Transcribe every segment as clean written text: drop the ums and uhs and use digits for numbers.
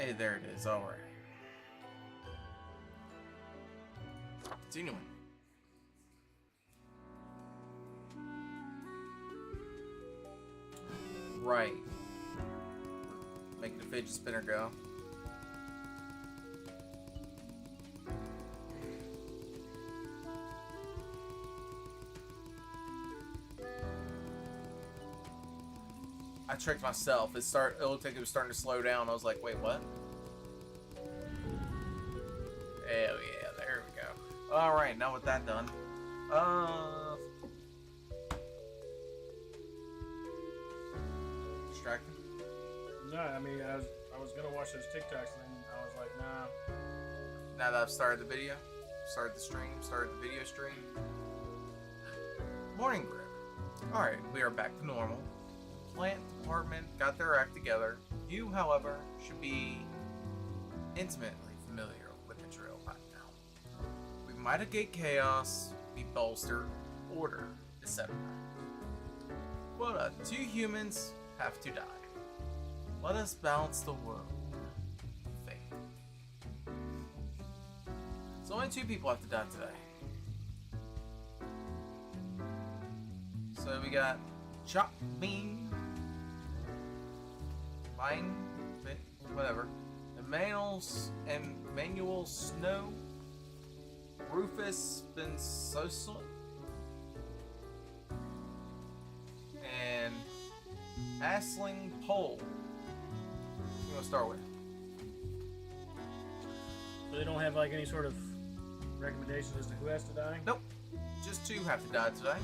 Hey, there it is. Alright. Continuing. Right. Make the fidget spinner go. I tricked myself. It looked like it was starting to slow down. I was like, wait, what? Hell yeah, there we go. Alright, now with that done. Distracted? No, I mean, I was gonna watch those TikToks and then I was like, nah. Now that I've started the video, started the video stream. Morning, Grip. Alright, we are back to normal. Plant department got their act together. You, however, should be intimately familiar with the drill by now. We mitigate chaos, we bolster order, etc. But two humans have to die. Let us balance the world. Fate. So only two people have to die today. So we got Chop Bean, Vine, whatever, Emmanuel Snow, Rufus Bensosa, and Asling Pole. You want to start with? So they don't have like any sort of recommendation as to who has to die? Nope. Just two have to die today.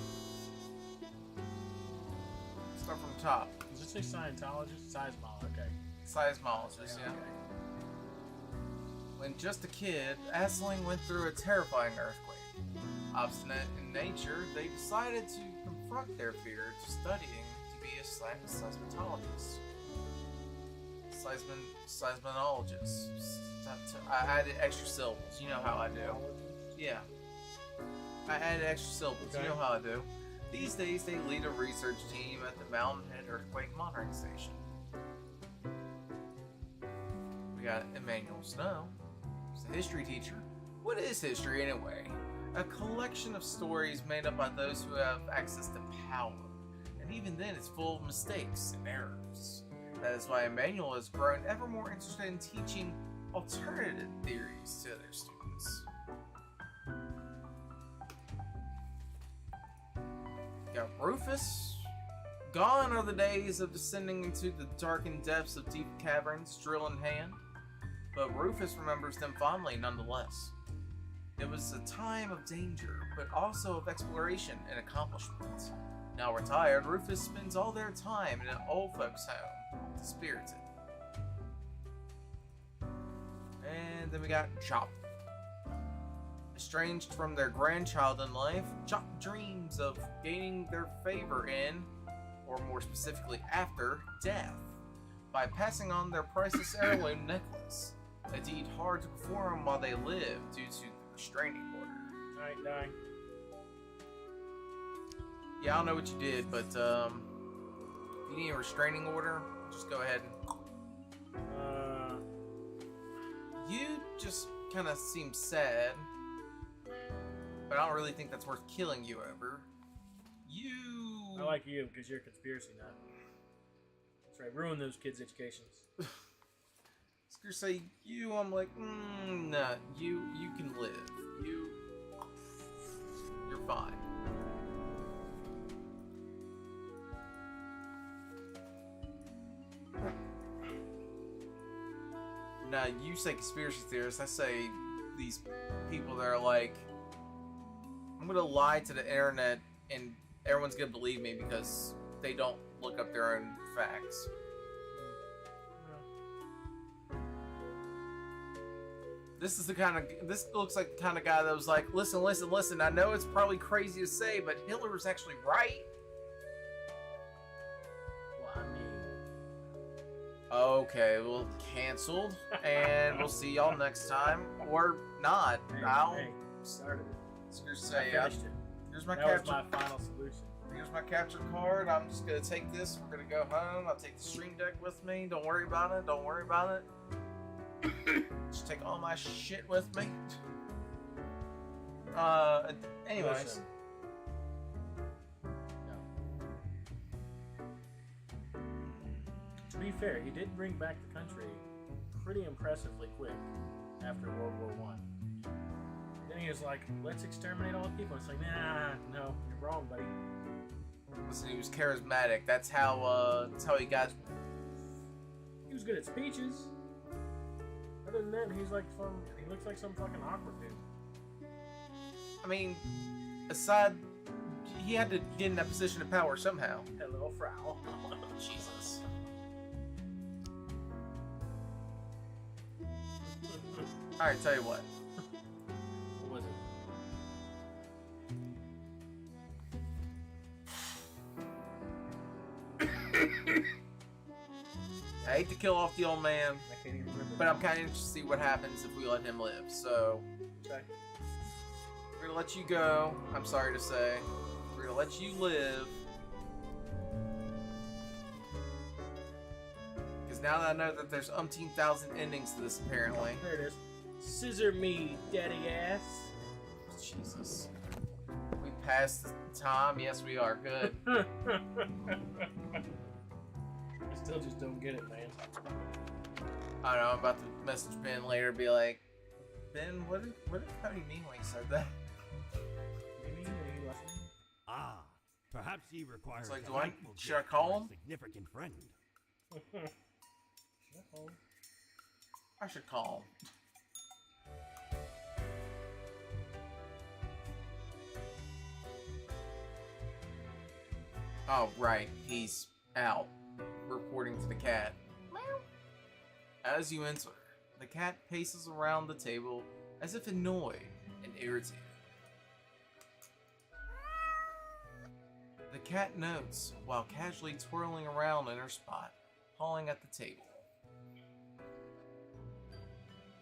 Start from the top. Does it say Scientologist? Seismologist, okay. Seismologist, yeah. Okay. When just a kid, Asling went through a terrifying earthquake. Obstinate in nature, they decided to confront their fear to studying to be a seismologist. Seismologist. I added extra syllables. You know how I do. Yeah. I added extra syllables. Okay. You know how I do. These days, they lead a research team at the Mountain Head Earthquake Monitoring Station. We got Emmanuel Snow. He's a history teacher. What is history anyway? A collection of stories made up by those who have access to power. And even then, it's full of mistakes and errors. That is why Emmanuel has grown ever more interested in teaching alternative theories to their students. Got Rufus. Gone are the days of descending into the darkened depths of deep caverns, drill in hand. But Rufus remembers them fondly nonetheless. It was a time of danger, but also of exploration and accomplishment. Now retired, Rufus spends all their time in an old folks' home, Spirited. And then we got Chop. Estranged from their grandchild in life, Chop dreams of gaining their favor in, or more specifically after, death, by passing on their priceless heirloom necklace. A deed hard to perform while they live due to the restraining order. Alright, die. Yeah, I don't know what you did, but if you need a restraining order, just go ahead and... You just kind of seem sad, but I don't really think that's worth killing you over. I like you because you're a conspiracy nut. That's right, ruin those kids' educations. Screw say you, I'm like, nah, you can live. You're fine. Now, you say conspiracy theorists, I say these people that are like, I'm gonna lie to the internet and everyone's gonna believe me because they don't look up their own facts. This looks like the kind of guy that was like, listen, I know it's probably crazy to say, but Hitler's actually right. Well, I mean... Okay, well, canceled, and we'll see y'all next time, or not. Hey, started it. Screw I say, finished it. here's my That capture. was my final solution. Here's my capture card. I'm just gonna take this. We're gonna go home. I'll take the stream deck with me. Don't worry about it. Just take all my shit with me. Anyways. Listen. No. To be fair, he did bring back the country pretty impressively quick after World War One. Then he was like, let's exterminate all the people. It's like, nah, no, you're wrong, buddy. Listen, he was charismatic. That's how he got. He was good at speeches. Other than that, he looks like some fucking awkward dude. I mean, aside, he had to get in that position of power somehow. Hello, Frau. Jesus. Alright, tell you what. What was it? I hate to kill off the old man, I can't even remember. but I'm kind of interested to see what happens if we let him live. So, Okay. we're gonna let you go. I'm sorry to say. We're gonna let you live. Because now that I know that there's umpteen thousand endings to this, apparently. There it is. Scissor me, daddy ass. Jesus. We passed the time. Yes, we are. Good. I still just don't get it, man. I don't know. I'm about to message Ben later, be like, Ben, what did Cody mean when he said that? Maybe he listening? Ah, perhaps he requires It's like, a do I- thankful should I gift call for a him? significant friend. I should call him. Oh, right. He's out. Reporting to the cat. As you enter, the cat paces around the table as if annoyed and irritated. The cat notes while casually twirling around in her spot, pawing at the table.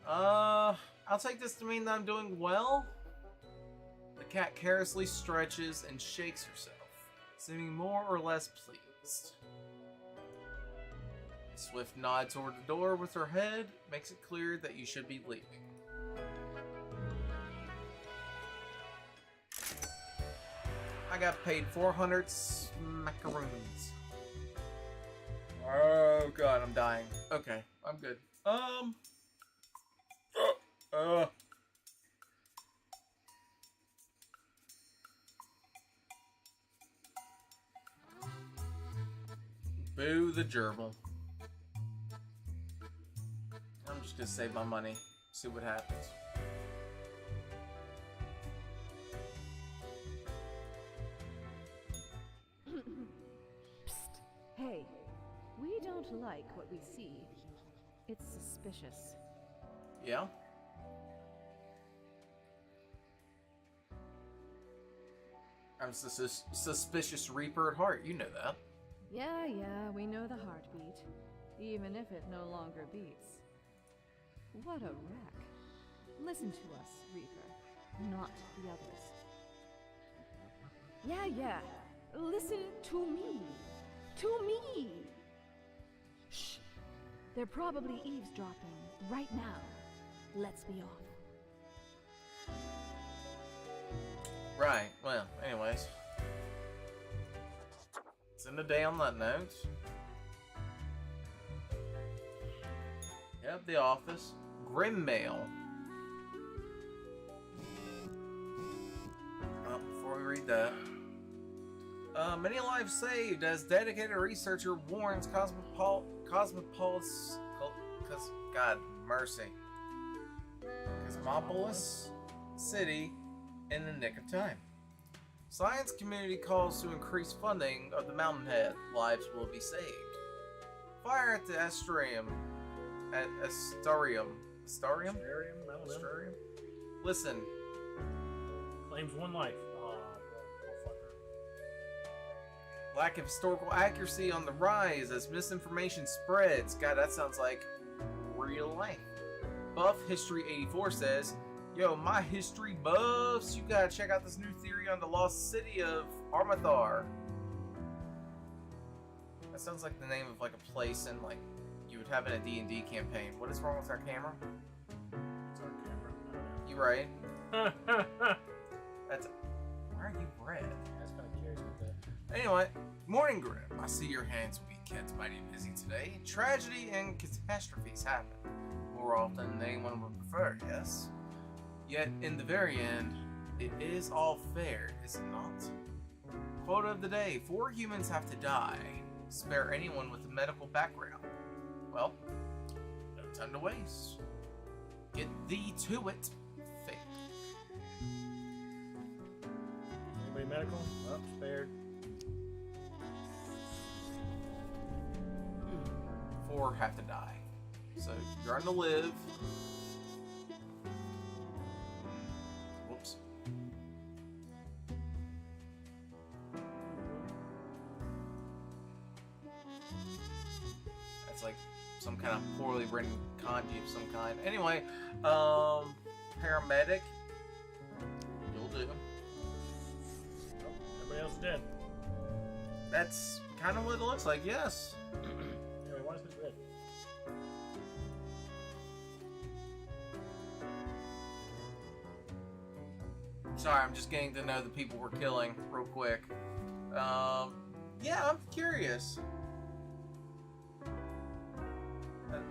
I'll take this to mean that I'm doing well. The cat carelessly stretches and shakes herself, seeming more or less pleased. A swift nod toward the door with her head makes it clear that you should be leaving. I got paid 400 macaroons. Oh god, I'm dying. Okay, I'm good. Boo the gerbil. I'm just gonna save my money. See what happens. Psst. Hey, we don't like what we see. It's suspicious. Yeah? I'm suspicious Reaper at heart. You know that. Yeah, we know the heartbeat, even if it no longer beats. What a wreck. Listen to us, Reaper, not the others. Yeah, listen to me. To me! Shh. They're probably eavesdropping right now. Let's be off. Right, well, anyways. It's in the day on that note. Yep, the office. Grim Mail. Well, before we read that. Many lives saved as dedicated researcher warns Cosmopolis City in the nick of time. Science community calls to increase funding of the Mountainhead. Lives will be saved. Fire at the Astarium. Astarium? Astarium? I don't know. Astarium? Listen. Claims one life. Oh, fucker. Lack of historical accuracy on the rise as misinformation spreads. God, that sounds like real life. Buff History 84 says, yo, my history buffs, you gotta check out this new theory on the lost city of Armathar. That sounds like the name of like a place in like you would have in a D&D campaign. What is wrong with our camera? It's our camera. You right? I don't know. That's... Why are you red? That's kind of curious with that. Anyway, morning, Grim. I see your hands will be kept mighty busy today. Tragedy and catastrophes happen. More often than anyone would prefer, yes? Yet, in the very end, it is all fair, is it not? Quote of the day, 4 humans have to die. Spare anyone with a medical background. Well, no time to waste. Get thee to it, fate. Anybody medical? Oh, spared. 4 have to die. So, you're on to live. Whoops. That's like some kind of poorly written kanji of some kind. Anyway, paramedic. You'll do. Oh, everybody else is dead. That's kind of what it looks like, yes. Anyway, why is this red? Sorry, I'm just getting to know the people we're killing real quick. Yeah, I'm curious.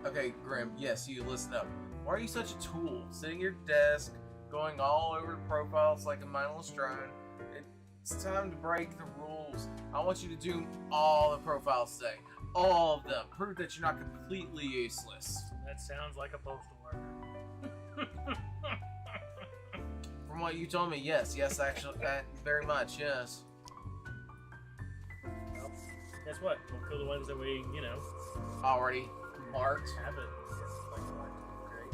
Okay, Grim, yes, you listen up. Why are you such a tool? Sitting at your desk, going all over the profiles like a mindless drone. It's time to break the rules. I want you to do all the profiles today. All of them. Prove that you're not completely useless. That sounds like a postal worker. From what you told me, yes, actually, very much, yes. Well, guess what? We'll kill the ones that we, Already marked. have it. Like marked. Great.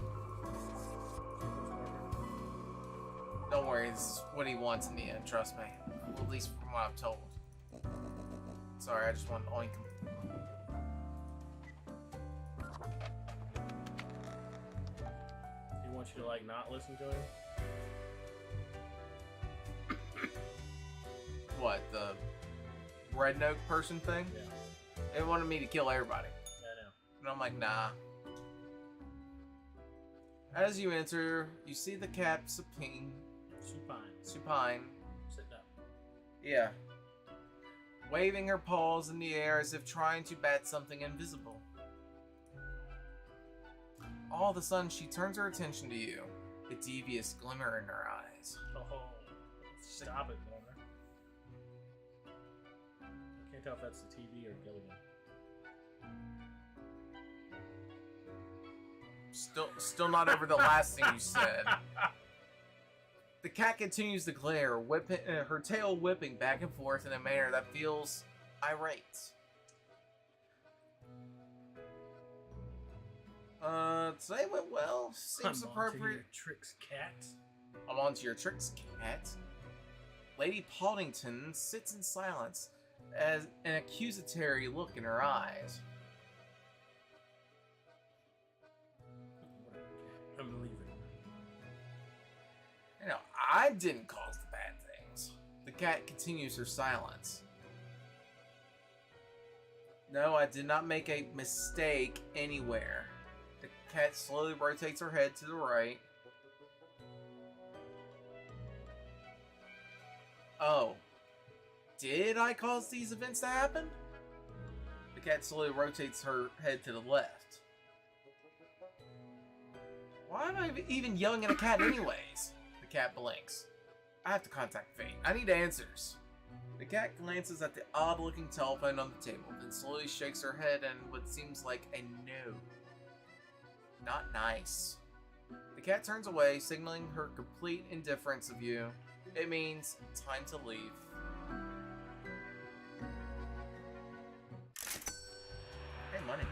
Don't worry, this is what he wants in the end, trust me. At least from what I'm told. Sorry, I just want to oink him. He wants you to, like, not listen to him? What, the red note person thing? Yeah. They wanted me to kill everybody. Yeah, I know. And I'm like, nah. As you enter, you see the cat supine. Supine. Sitting up. Yeah. Waving her paws in the air as if trying to bat something invisible. All of a sudden, she turns her attention to you, a devious glimmer in her eyes. Oh, stop it, Mona. I can't tell if that's the TV or Gilligan. Still not over the last thing you said. The cat continues to glare, her tail whipping back and forth in a manner that feels irate. Today went well. Seems appropriate. Your tricks, cat. I'm on to your tricks, cat. Lady Paddington sits in silence, as an accusatory look in her eyes. I'm leaving. You know, I didn't cause the bad things. The cat continues her silence. No, I did not make a mistake anywhere. The cat slowly rotates her head to the right. Oh. Did I cause these events to happen? The cat slowly rotates her head to the left. Why am I even yelling at a cat anyways? The cat blinks. I have to contact Fate. I need answers. The cat glances at the odd-looking telephone on the table, then slowly shakes her head in what seems like a no. Not nice. The cat turns away, signaling her complete indifference of you. It means time to leave. Hey, money.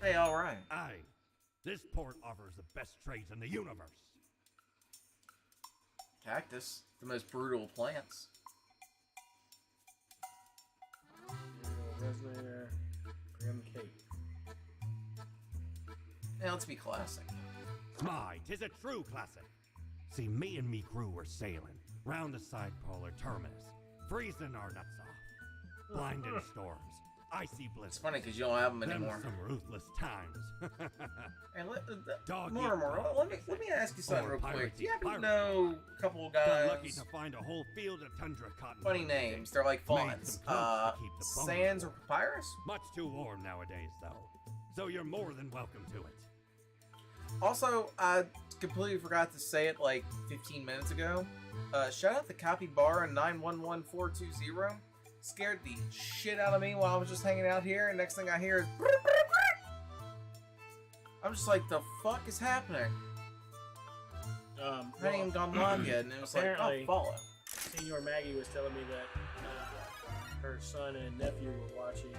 Hey, alright. Aye. This port offers the best trades in the universe. Cactus, the most brutal of plants. Resonator, Grim Cape. Yeah, let's be classic. My, 'tis a true classic. See, me and me crew were sailing round the side polar terminus, freezing our nuts off. Blinding storms, icy blizzards. It's funny because you don't have them Them anymore. some ruthless times. And Dog Mortimer, eat let me ask you something Or real quick. pirates Do you eat happen to pirates. know a couple of Got lucky guys? to find a whole field of tundra cotton. Funny one day. names. They're like Made fonts. some clothes to keep the bones Sans or warm. Papyrus? Much too warm nowadays, though. So you're more than welcome to it. Also, I completely forgot to say it like 15 minutes ago. Shout out to Capybara 911420. Scared the shit out of me while I was just hanging out here, and next thing I hear is I'm just like, the fuck is happening? I hadn't even gone live yet, and it was like, apparently- oh, follow. Senior Maggie was telling me that her son and nephew were watching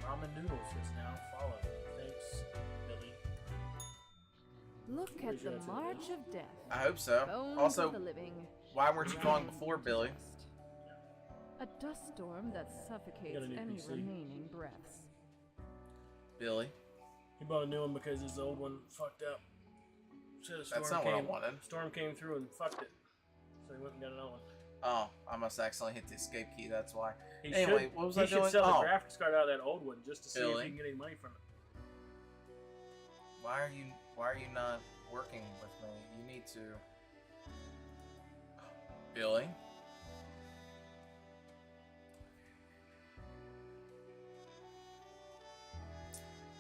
Ramen Noodles just now. Follow. Thanks, Billy. Look at Pretty the sure that's it. march of death. I hope so. Bones Also, of the living. why weren't you calling rising before, to Billy? dust. A dust storm that suffocates Got a new any PC. remaining breaths. Billy? He bought a new one because his old one fucked up. So the That's not what I wanted. Storm came through and fucked it. So he went and got another one. Oh, I must accidentally hit the escape key, that's why. He Anyway, should, what was he I should doing? sell Oh. the graphics card out of that old one just to see if Billy? he can get any money from it. Why are you not working with me? You need to. Billy?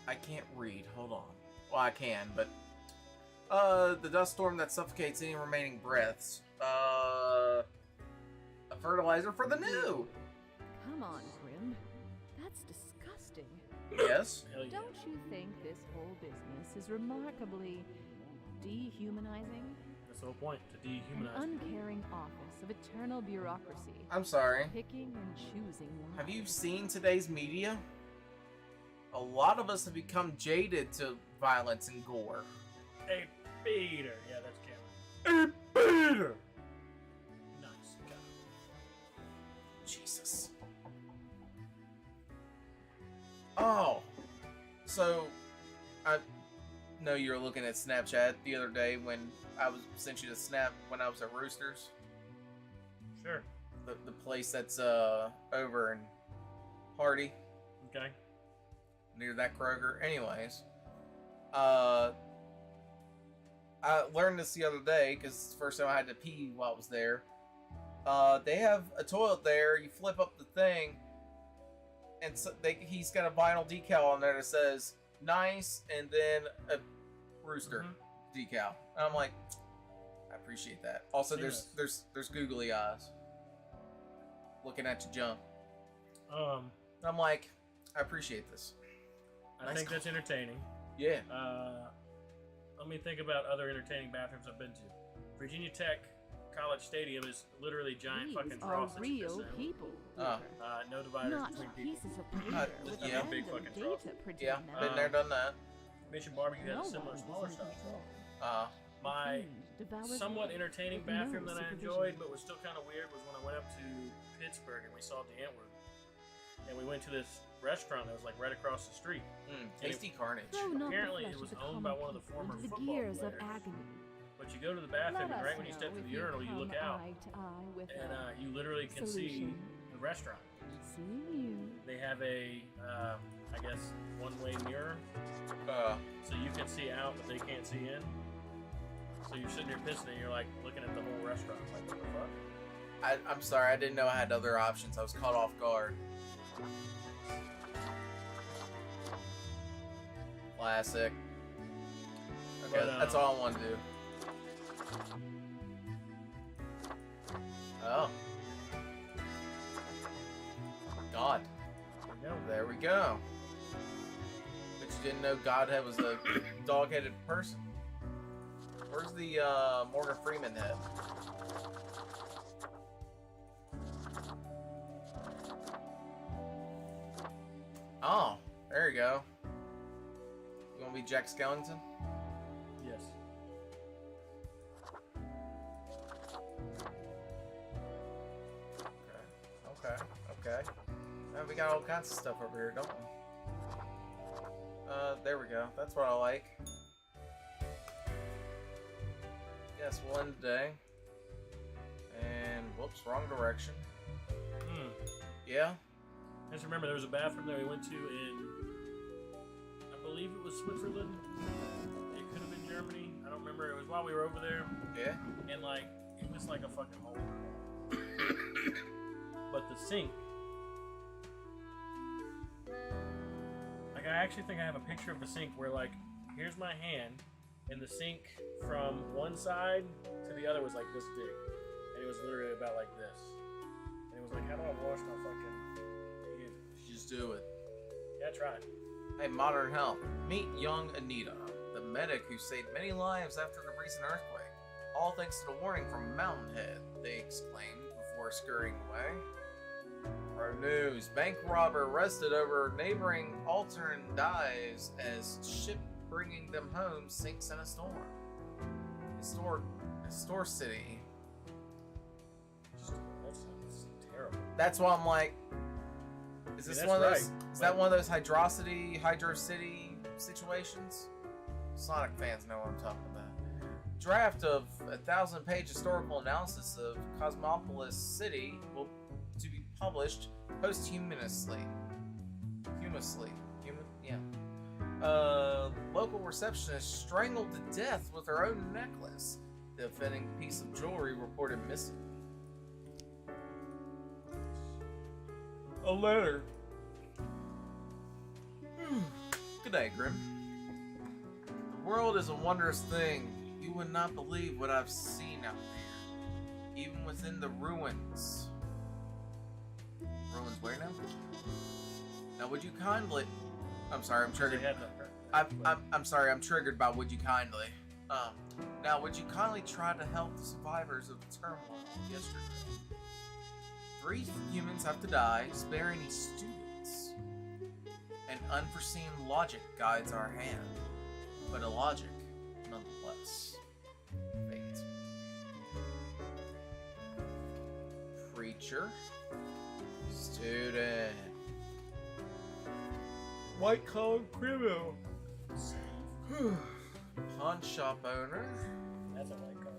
I can't read. Hold on. Well, I can, but the dust storm that suffocates any remaining breaths. A fertilizer for the new. Come on, Grim. That's disgusting. Yes. Hell yeah. Don't you think this whole business is remarkably dehumanizing? That's the whole point, to An dehumanize. uncaring office of eternal bureaucracy, I'm sorry. picking and choosing Have you lives. seen today's media? A lot of us have become jaded to violence and gore. Hey, Peter. Yeah, that's Cameron. Hey, Peter. Nice. Got it. Jesus. Oh. So, I know you were looking at Snapchat the other day when I sent you the snap when I was at Roosters. Sure. The place that's over in Hardy, Okay. near that Kroger. Anyways, I learned this the other day because it's the first time I had to pee while I was there. They have a toilet there. You flip up the thing, and so he's got a vinyl decal on there that says "nice" and then a rooster decal. And I'm like, I appreciate that. Also, Seamless. there's googly eyes looking at you jump. Um, And I'm like, I appreciate this. I Nice think that's entertaining. Yeah. Let me think about other entertaining bathrooms I've been to. Virginia Tech College Stadium is literally giant These fucking are cross that you real piss in. people. Oh. Reaper. No dividers Not between people. pieces of paper with yeah. Big random fucking cross. data printed Yeah, on them. been there, done that. Mission Barbecue has No a similar one smaller is in shop. control. My Fiend devours somewhat life entertaining with no bathroom that I supervision. enjoyed, but was still kind of weird, was when I went up to Pittsburgh and we saw the Antwerp. And we went to this restaurant that was like right across the street. Tasty carnage. Throw not the Apparently flesh it was of the owned by common one of the people former into the football gears of players. agony. But you go to the Let bathroom, and us right when you know step to if the urinal, you come look out, eye to eye with and a you literally can see solution. the restaurant. Seeing you. They have a, I guess, one-way mirror, so you can see out, but they can't see in. So you're sitting there pissing, and you're like looking at the whole restaurant. Like, what the fuck? I'm sorry, I didn't know I had other options. I was caught off guard. Classic. Okay, But, that's all I wanted to do. Oh. God. No. There we go. But you didn't know Godhead was a dog-headed person. Where's the Morgan Freeman head? Oh, there you go. You want to be Jack Skellington? Yes. Okay. We got all kinds of stuff over here, don't we? There we go. That's what I like. Yes, we'll end today. And, whoops, wrong direction. Yeah? I just remember there was a bathroom that we went to in, I believe it was Switzerland. It could have been Germany. I don't remember. It was while we were over there. Yeah. And like, it was like a fucking hole. But the sink, like, I actually think I have a picture of the sink where, like, here's my hand, and the sink from one side to the other was like this big, and it was literally about like this. And it was like, how do I wash my fucking hands? Just do it. Yeah, try it. Hey, Modern Health. Meet young Anita, the medic who saved many lives after the recent earthquake. All thanks to the warning from Mountainhead, they exclaimed before scurrying away. Pro news. Bank robber arrested over neighboring Altern dies as ship bringing them home sinks in a storm. Store City. That sounds terrible. That's why I'm like, is this one of those? Right. Is that one of those Hydro City situations? Sonic fans know what I'm talking about. Draft of 1,000-page historical analysis of Cosmopolis City will to be published posthumously. Local receptionist strangled to death with her own necklace. The offending piece of jewelry reported missing. A letter. Good day, Grim. The world is a wondrous thing. You would not believe what I've seen out there, even within the ruins. Ruins where now? Now, would you kindly? I'm sorry, I'm triggered. I'm sorry, I'm triggered by would you kindly. Now, would you kindly try to help the survivors of the turmoil yesterday? 3 humans have to die, sparing these students. An unforeseen logic guides our hand, but a logic nonetheless. Fate. Preacher. Student. White collar criminal. Pawn shop owner. That's a white collar.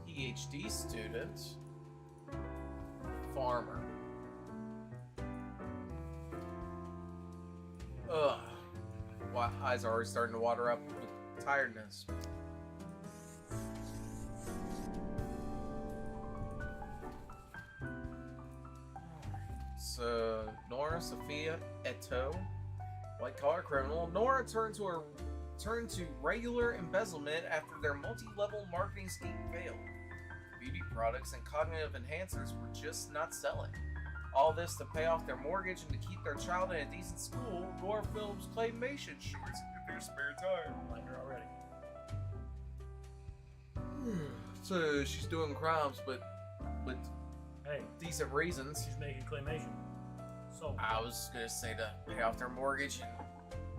PhD student. Farmer. Ugh. My eyes are already starting to water up with tiredness. So, Nora Sophia Eto, white collar criminal. Nora turned to regular embezzlement after their multi-level marketing scheme failed. Beauty products and cognitive enhancers were just not selling. All this to pay off their mortgage and to keep their child in a decent school. Gore films claymation shorts in their spare time. I like her already. So she's doing crimes, but with Hey, decent reasons. she's making claymation. So, I was gonna say to pay off their mortgage and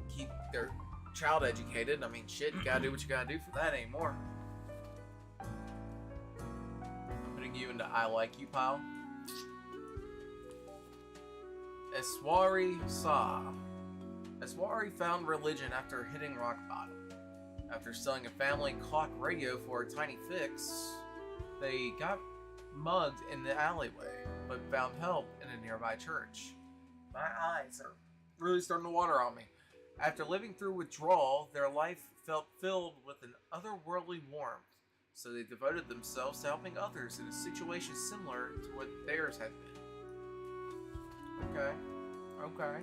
keep their child educated. I mean, shit, you gotta do what you gotta do for that anymore. I'm putting you into I like you pile. Eswari Sa. Eswari found religion after hitting rock bottom. After selling a family clock radio for a tiny fix, they got mugged in the alleyway, but found help in a nearby church. My eyes are really starting to water on me. After living through withdrawal, their life felt filled with an otherworldly warmth, so they devoted themselves to helping others in a situation similar to what theirs had been. Okay.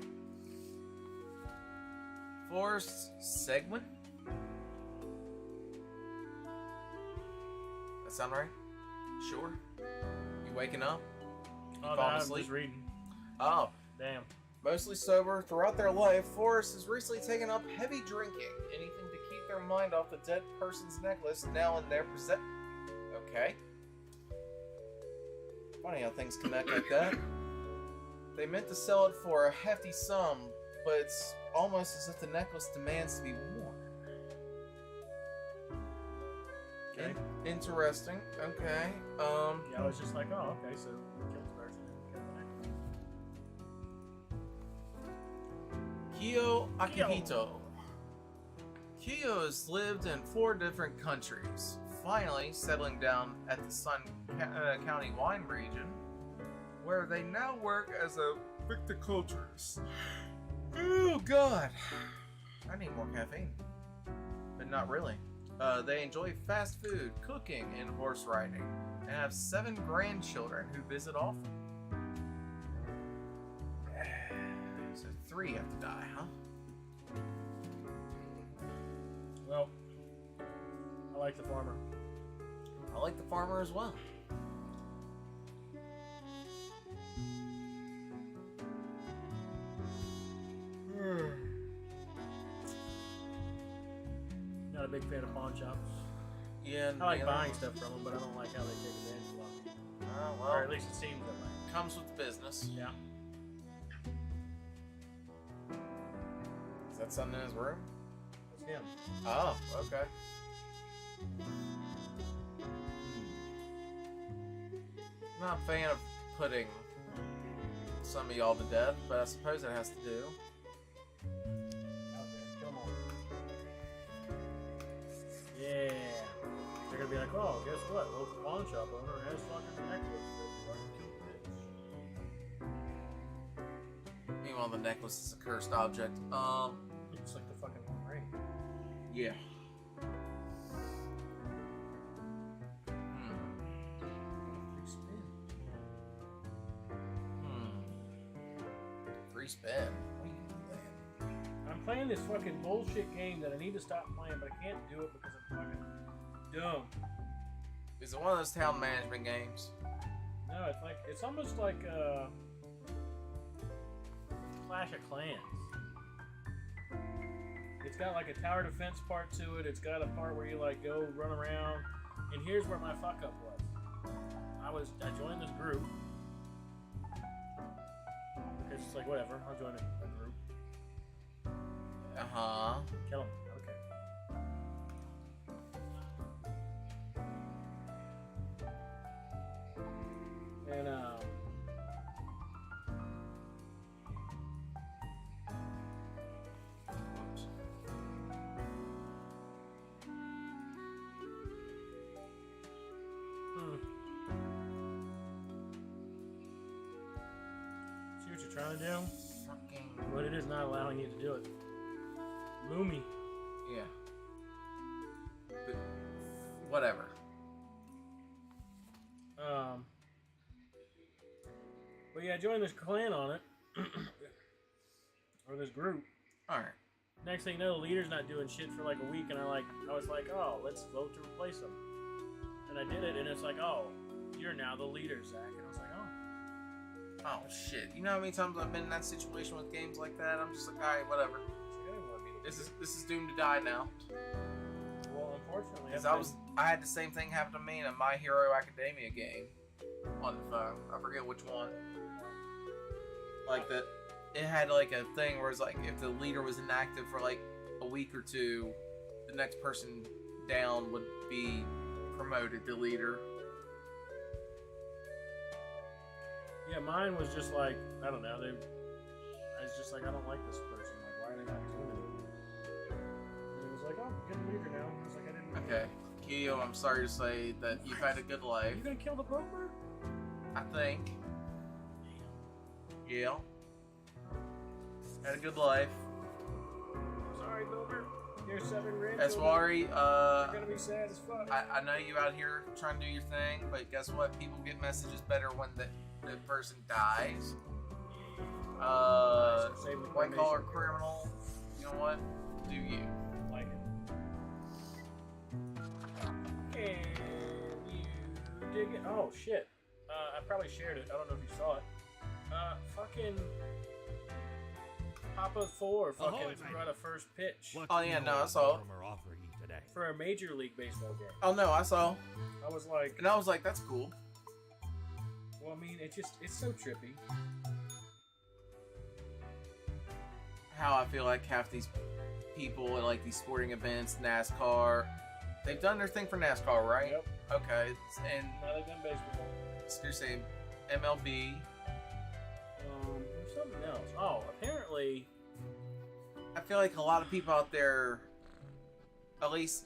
Forrest Segwin? That sound right? Sure. You waking up? You oh, no, falling I'm asleep? just reading. Oh. Damn. Mostly sober throughout their life, Forrest has recently taken up heavy drinking. Anything to keep their mind off the dead person's necklace now in their possession. Okay. Funny how things connect like that. They meant to sell it for a hefty sum, but it's almost as if the necklace demands to be worn. Okay. Interesting. Okay. Yeah, I was just like, oh, okay, so killed the person and killed the necklace. Kyo Akihito. Kyo has lived in 4 different countries, finally settling down at the Sun County wine region, where they now work as a viticulturist. Oh god, I need more caffeine, but not really. They enjoy fast food, cooking, and horse riding, and have 7 grandchildren who visit often. So 3 have to die, huh? Well, I like the farmer. I like the farmer as well. Not a big fan of pawn shops. Yeah, I like buying stuff from them, but I don't like how they take advantage of them. well, Or at least it seems that way. comes with the business. Yeah. Is that something in his room? That's him. Oh, okay. Not a fan of putting some of y'all to death, but I suppose it has to do. Okay, come on. Yeah. They're gonna be like, oh, guess what? Local pawn shop owner has fucking necklace that fucking killed bitch. Meanwhile, the necklace is a cursed object. It's like the fucking One Ring. Yeah. Free spin. Free spin. What are you playing? I'm playing this fucking bullshit game that I need to stop playing, but I can't do it because I'm fucking dumb. Is it one of those town management games? No, it's almost like Clash of Clans. It's got like a tower defense part to it. It's got a part where you like go run around. And here's where my fuck up was. I joined this group because it's like whatever. I'll join a group. Kill him. Okay. And see what you're trying to do, Fucking. but it is not allowing you to do it. Loomy. Yeah. But whatever. But yeah, I joined this clan on it, or this group. All right. Next thing you know, the leader's not doing shit for like a week, and I was like, oh, let's vote to replace him. And I did it, and it's like, oh, you're now the leader, Zach. And I was like, oh. Oh shit. You know how many times I've been in that situation with games like that? I'm just like, alright, whatever. It's like, I didn't want to be the leader. This is doomed to die now. Well, unfortunately, Because I had the same thing happen to me in a My Hero Academia game on the phone. I forget which one. Like that, it had like a thing where it's like if the leader was inactive for like a week or two, the next person down would be promoted to leader. Yeah, mine was just like, I don't know. I was just like, I don't like this person. Like, why are they not doing anything? And it was like, oh, get a leader now. I was like, I didn't. Okay, Kyo, I'm sorry to say that you've had a good Are life. you gonna kill the broker? I think. Yeah. Had a good life. Sorry, Bilber. Here's 7 grand. Eswari, You're gonna be sad as fuck. I know you out here trying to do your thing, but guess what? People get messages better when the person dies. Save the White collar cremation. criminal. You know what? Do you? Like it. And you dig it? Oh shit! I probably shared it. I don't know if you saw it. Fucking Papa 4 fucking Ahoy, threw out a first pitch What Oh, do yeah, you no, and I saw it. Mortimer offer you today? for a Major League Baseball game. Oh no, I saw. I was like, And I was like, that's cool. well, I mean, it's so trippy. How I feel like half these people at like these sporting events, NASCAR, they've done their thing for NASCAR, right? Yep. Okay. And Now they've done baseball. seriously, MLB. There's something else. Oh, apparently, I feel like a lot of people out there, at least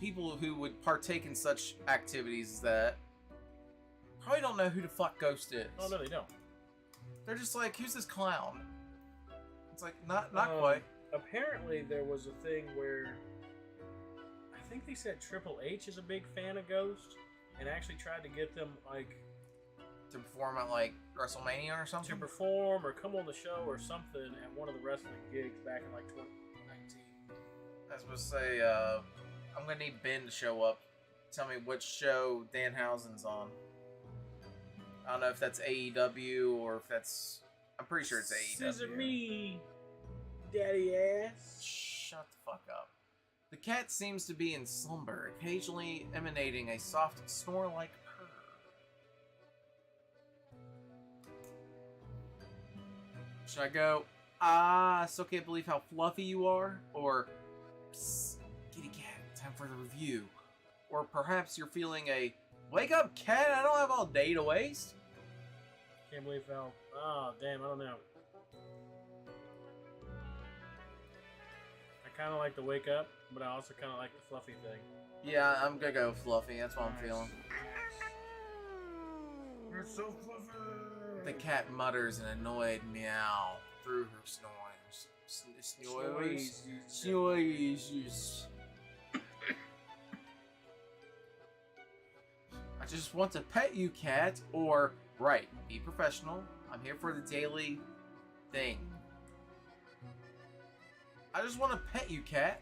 people who would partake in such activities as that, probably don't know who the fuck Ghost is. Oh no, they don't. They're just like, who's this clown? It's like, not quite. Apparently, there was a thing where I think they said Triple H is a big fan of Ghost, and actually tried to get them like To perform at like WrestleMania or to something. perform or come on the show or something at one of the wrestling gigs back in like 2019. I was supposed to say, I'm gonna need Ben to show up. Tell me which show Danhausen's on. I don't know if that's AEW or if that's. I'm pretty sure it's AEW. Scissor me, daddy ass. Shut the fuck up. The cat seems to be in slumber, occasionally emanating a soft snore-like purr. Should I go, I still can't believe how fluffy you are? Or, psst, kitty cat, time for the review. Or perhaps you're feeling a, wake up cat, I don't have all day to waste. Can't believe how. Oh damn, I don't know. I kind of like the wake up, but I also kind of like the fluffy thing. Yeah, I'm gonna go fluffy, that's what I'm Nice. feeling. You're so fluffy. The cat mutters an annoyed meow through her snores. Snores? Snores. I just want to pet you, cat. Or, right, be professional. I'm here for the daily thing. I just want to pet you, cat.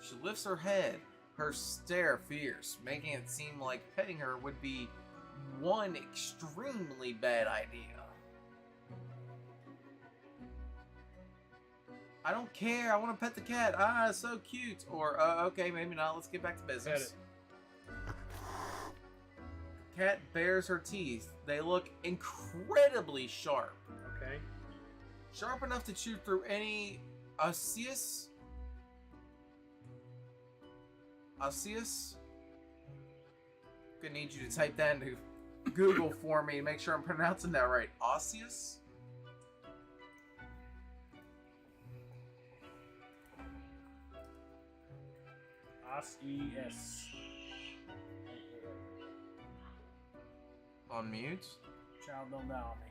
She lifts her head, her stare fierce, making it seem like petting her would be one extremely bad idea. I don't care. I want to pet the cat. Ah, it's so cute. Or, okay, maybe not. Let's get back to business. Cat bares her teeth. They look incredibly sharp. Okay. Sharp enough to chew through any osseous? Osseous? Gonna need you to type that into Google for me and make sure I'm pronouncing that right. Osseous? OSES. On mute? Child don't die on me.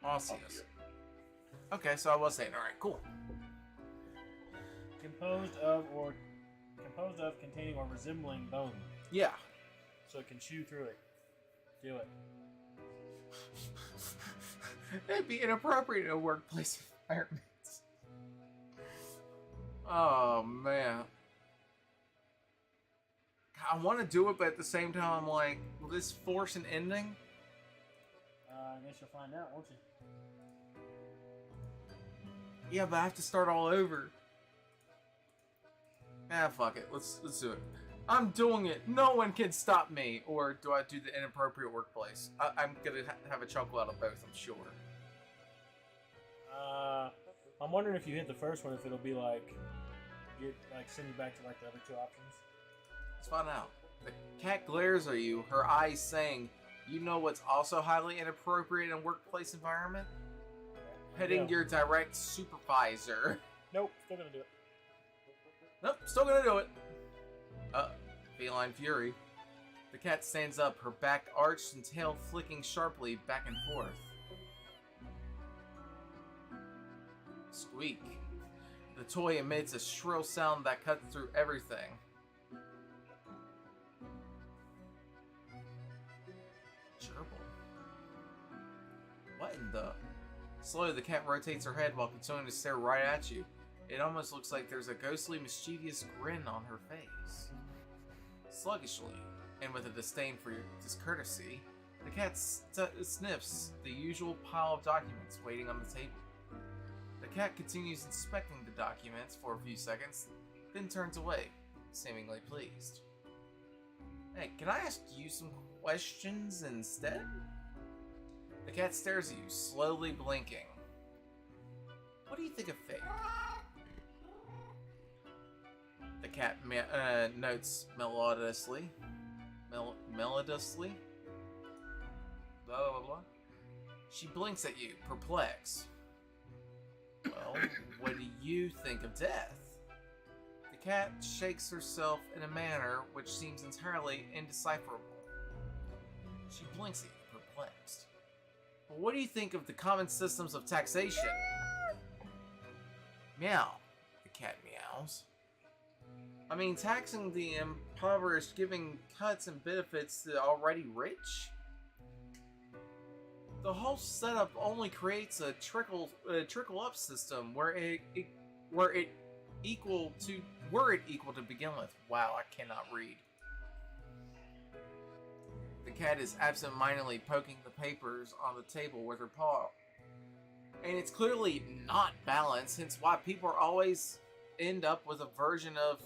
Osseous. Okay, so I was saying, alright, cool. Composed of, containing, or resembling bone. Yeah. So it can chew through it. Do it. It'd be inappropriate in a workplace environment. Oh, man. I want to do it, but at the same time, I'm like, will this force an ending? I guess you'll find out, won't you? Yeah, but I have to start all over. Ah, fuck it. Let's do it. I'm doing it. No one can stop me. Or do I do the inappropriate workplace? I'm gonna have a chuckle out of both, I'm sure. I'm wondering if you hit the first one, if it'll be like, send you back to like the other two options. Let's find out. The cat glares at you, her eyes saying, you know what's also highly inappropriate in a workplace environment? Petting Yeah. your direct supervisor. Nope, still gonna do it. Nope, still gonna do it. Feline fury. The cat stands up, her back arched and tail flicking sharply back and forth. Squeak. The toy emits a shrill sound that cuts through everything. Gerbil. What in the... Slowly, the cat rotates her head while continuing to stare right at you. It almost looks like there's a ghostly, mischievous grin on her face. Sluggishly, and with a disdain for your discourtesy, the cat sniffs the usual pile of documents waiting on the table. The cat continues inspecting the documents for a few seconds, then turns away, seemingly pleased. Hey, can I ask you some questions instead? The cat stares at you, slowly blinking. What do you think of fate? The cat notes melodiously. Melodiously? Blah, blah, blah, blah. She blinks at you, perplexed. Well, what do you think of death? The cat shakes herself in a manner which seems entirely indecipherable. She blinks at you, perplexed. But what do you think of the common systems of taxation? Meow. The cat meows. I mean, taxing the impoverished, giving cuts and benefits to the already rich? The whole setup only creates a trickle up system were it equal to begin with. Wow, I cannot read. The cat is absent-mindedly poking the papers on the table with her paw. And it's clearly not balanced, hence why people always end up with a version of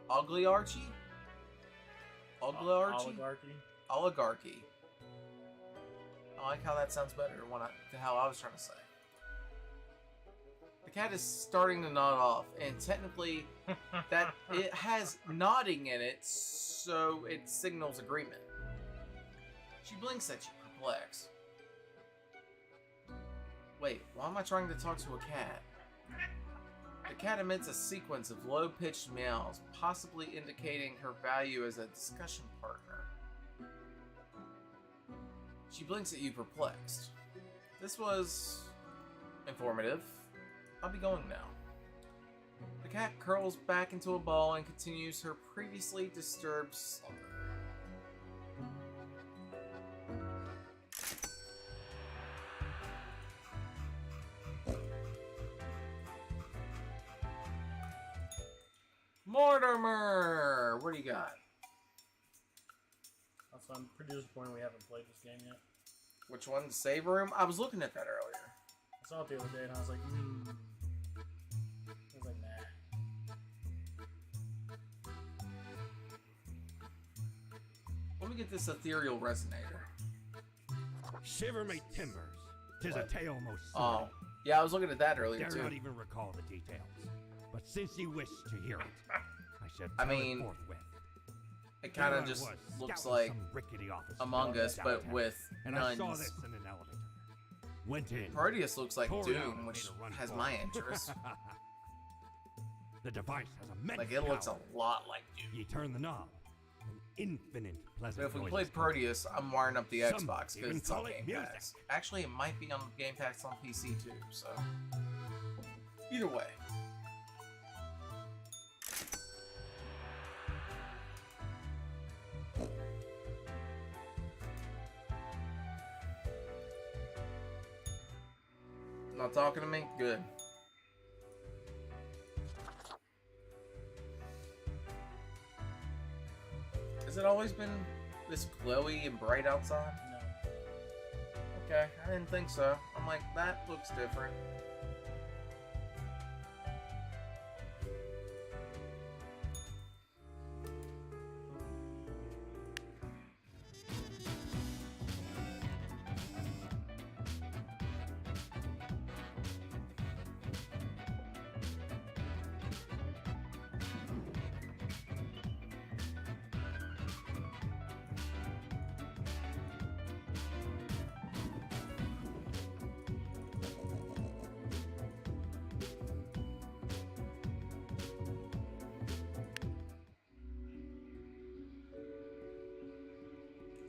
oligarchy? Oligarchy. I like how that sounds better than how I was trying to say. The cat is starting to nod off, and technically that it has nodding in it, so it signals agreement. She blinks at you, perplexed. Wait, why am I trying to talk to a cat? The cat emits a sequence of low-pitched meows, possibly indicating her value as a discussion partner. She blinks at you, perplexed. This was informative. I'll be going now. The cat curls back into a ball and continues her previously disturbed slumber. Mortimer! What do you got? Also, I'm pretty disappointed we haven't played this game yet. Which one? The save room? I was looking at that earlier. I saw it the other day and I was like, I was like, nah. Let me get this ethereal resonator. Shiver me timbers. 'Tis a tale most Oh, soothing. yeah, I was looking at that earlier Dare too. not even recall the details. But since you wish to hear it, I shall I tell mean, it forthwith. It kind There of I just was, looks scouting like some rickety office Among Us, but downtown, with and I saw nuns. this in an elevator. Went in. Proteus looks like poured out, Doom, and which made a run has for my it. interest. The device has immense Like, it looks a power. lot like Doom. You turn the knob, and infinite pleasant But if we noises play come. Proteus, I'm wiring up the Some Xbox because even it's on call it Game music. Pass. Actually, it might be on Game Pass on PC too, so... Either way. Not talking to me? Good. Has it always been this glowy and bright outside? No. Okay, I didn't think so. I'm like, that looks different.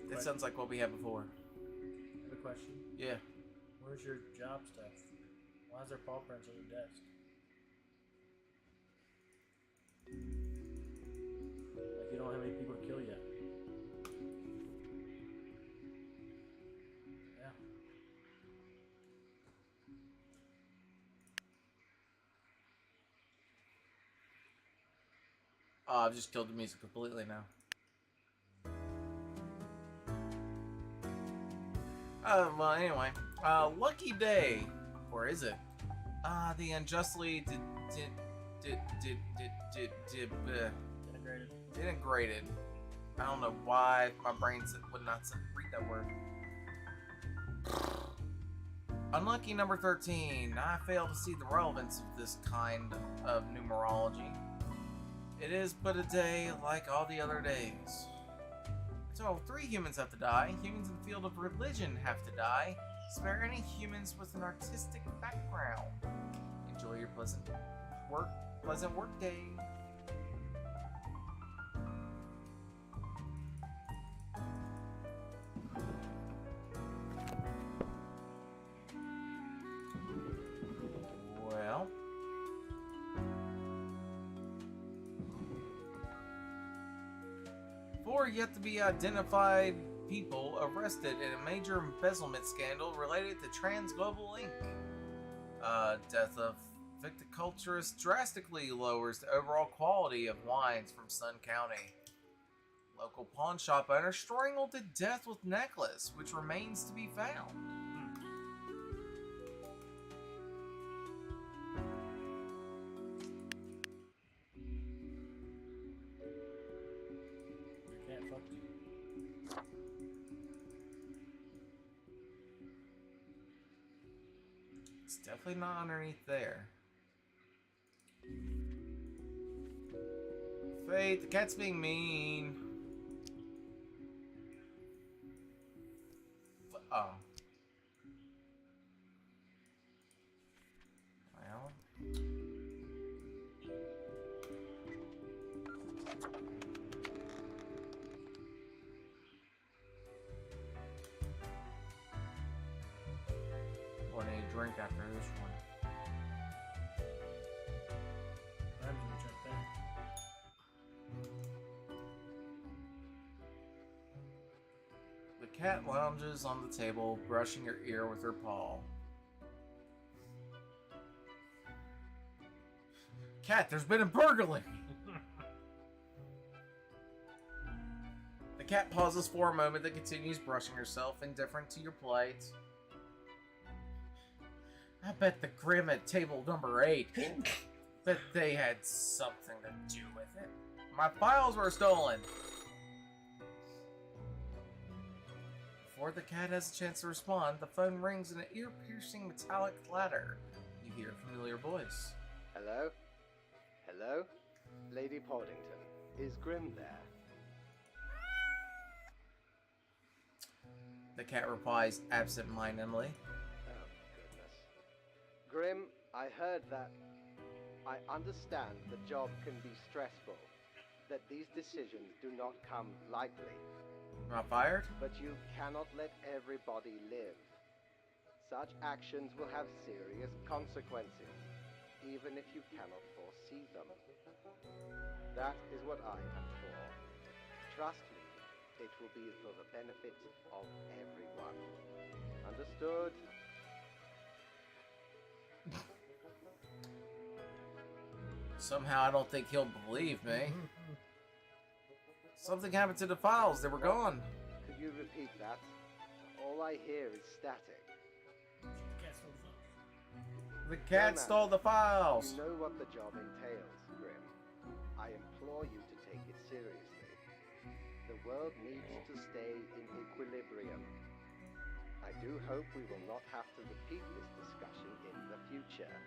That sounds like what we had before. I have a question. Yeah. Where's your job stuff? Why is there paw prints on your desk? Like you don't have any people to kill yet. Yeah. Oh, I've just killed the music completely now. Well, anyway. Lucky day. Or is it? The unjustly denigrated. I don't know why my brain would not read that word. Unlucky number 13. I fail to see the relevance of this kind of numerology. It is but a day like all the other days. So, 3 humans have to die. Humans in the field of religion have to die. Spare any humans with an artistic background. Enjoy your pleasant work day. Four yet to be identified people arrested in a major embezzlement scandal related to Transglobal Inc. Death of viticulturist drastically lowers the overall quality of wines from Sun County. Local pawn shop owner strangled to death with necklace, which remains to be found. I can't fuck you. It's definitely not underneath there. Faith, the cat's being mean. Oh. Well. We'll need a drink after this one. I'm gonna jump in. The cat lounges on the table, brushing her ear with her paw. Cat, there's been a burglary! The cat pauses for a moment, then continues brushing herself, indifferent to your plight. I bet the Grim at table number 8 that they had something to do with it. My files were stolen! Before the cat has a chance to respond, the phone rings in an ear-piercing metallic clatter. You hear a familiar voice. Hello? Hello? Lady Poddington, is Grim there? The cat replies absent-mindedly. Oh, goodness. Grim, I heard that... I understand the job can be stressful, that these decisions do not come lightly. Not fired? But you cannot let everybody live. Such actions will have serious consequences, even if you cannot foresee them. That is what I am for. Trust me, it will be for the benefit of everyone. Understood? Somehow I don't think he'll believe me. Something happened to the files. They were gone. Could you repeat that? All I hear is static. The cat stole the files. You know what the job entails, Grim. I implore you to take it seriously. The world needs to stay in equilibrium. I do hope we will not have to repeat this discussion in the future.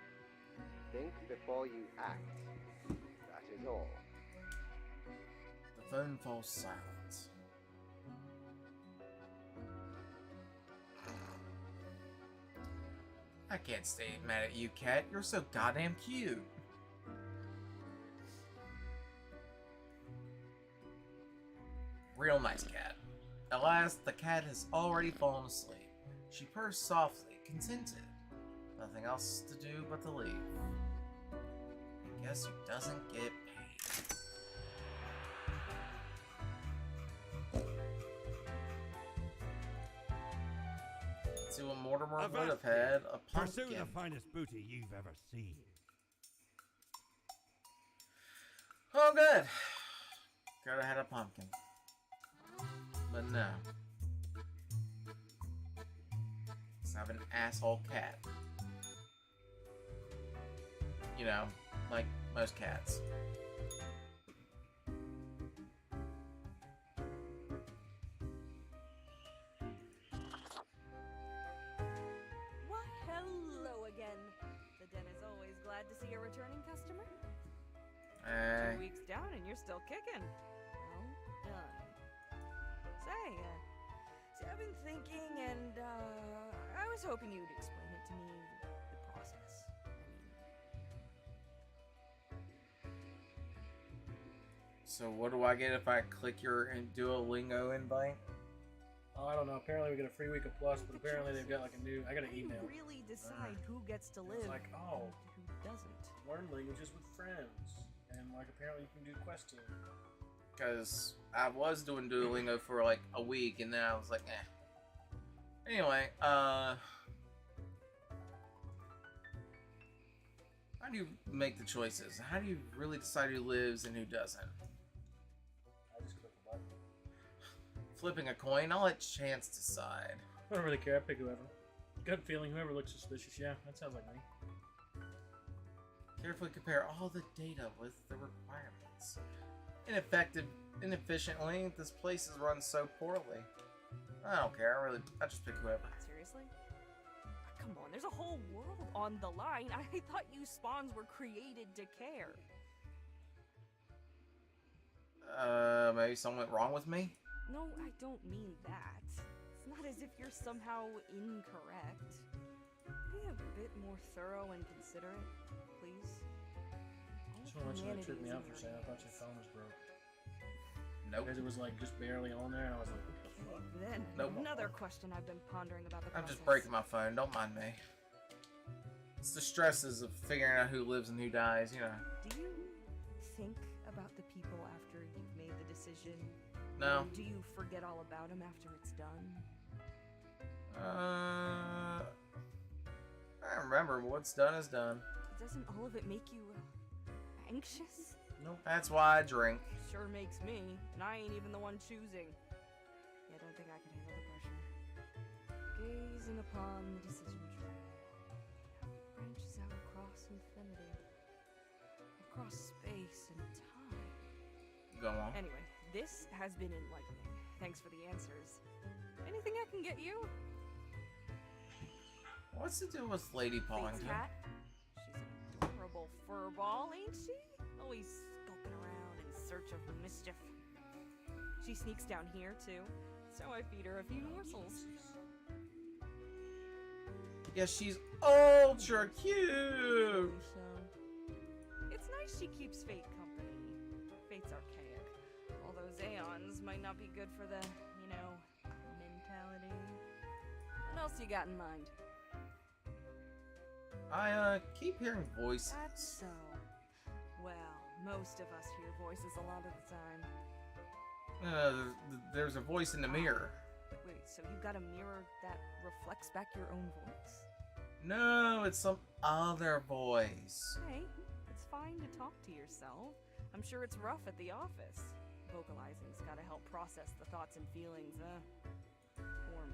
Think before you act. That is all. The phone falls silent. I can't stay mad at you, cat. You're so goddamn cute. Real nice cat. At last, the cat has already fallen asleep. She purrs softly, contented. Nothing else to do but to leave. And guess who doesn't get paid? To a Mortimer would have had a Pursue pumpkin. the finest booty you've ever seen. Oh, good. Could have had a pumpkin. But no. Let's have an asshole cat. You know, like most cats. Why, hello again. The den is always glad to see a returning customer. 2 weeks down and you're still kicking. Well done. Say, I've been thinking and, I was hoping you'd explain it to me, the process. So what do I get if I click your Duolingo invite? Oh, I don't know. Apparently we get a free week of Plus, but apparently they've got like a new... I got an email. You really decide who gets to live It's like, oh, and who doesn't. learn languages with friends. And like apparently you can do questing. Because I was doing Duolingo for like a week, and then I was like, eh. Anyway, how do you make the choices? How do you really decide who lives and who doesn't? I just click a button. Flipping a coin? I'll let chance decide. I don't really care. I pick whoever. Gut feeling, whoever looks suspicious. Yeah, that sounds like me. Carefully compare all the data with the requirements. Inefficiently, this place is run so poorly. I don't care. I just pick whoever. Seriously? Come on, there's a whole world on the line. I thought you spawns were created to care. Maybe something went wrong with me? No, I don't mean that. It's not as if you're somehow incorrect. Be a bit more thorough and considerate, please. Just want to let you trip me out for a second. I thought your phone was broke. Nope. Because it was like just barely on there, and I was like, what the fuck? Then, Nope. another question I've been pondering about the I'm process. just breaking my phone. Don't mind me. It's the stresses of figuring out who lives and who dies, you know. Do you think about the people after you've made the decision? No. Or do you forget all about them after it's done? I remember what's done is done. Doesn't all of it make you anxious? Nope. That's why I drink. Sure makes me, and I ain't even the one choosing. Yeah, I don't think I can handle the pressure. Gazing upon the decision tree, branches out across infinity, across space and time. Go on. Anyway, this has been enlightening. Thanks for the answers. Anything I can get you? What's to do with Lady Fate's Paulington? cat? She's an adorable furball, ain't she? Always skulking around in search of mischief. She sneaks down here, too, so I feed her a few morsels. Yes, she's ultra cute! So, it's nice she keeps Fate company. Fate's archaic. All those aeons might not be good for the, you know, mentality. What else you got in mind? I keep hearing voices. That's so. Well, most of us hear voices a lot of the time. There's a voice in the mirror. Wait, so you got a mirror that reflects back your own voice? No, it's some other voice. Hey, it's fine to talk to yourself. I'm sure it's rough at the office. Vocalizing's gotta help process the thoughts and feelings, Or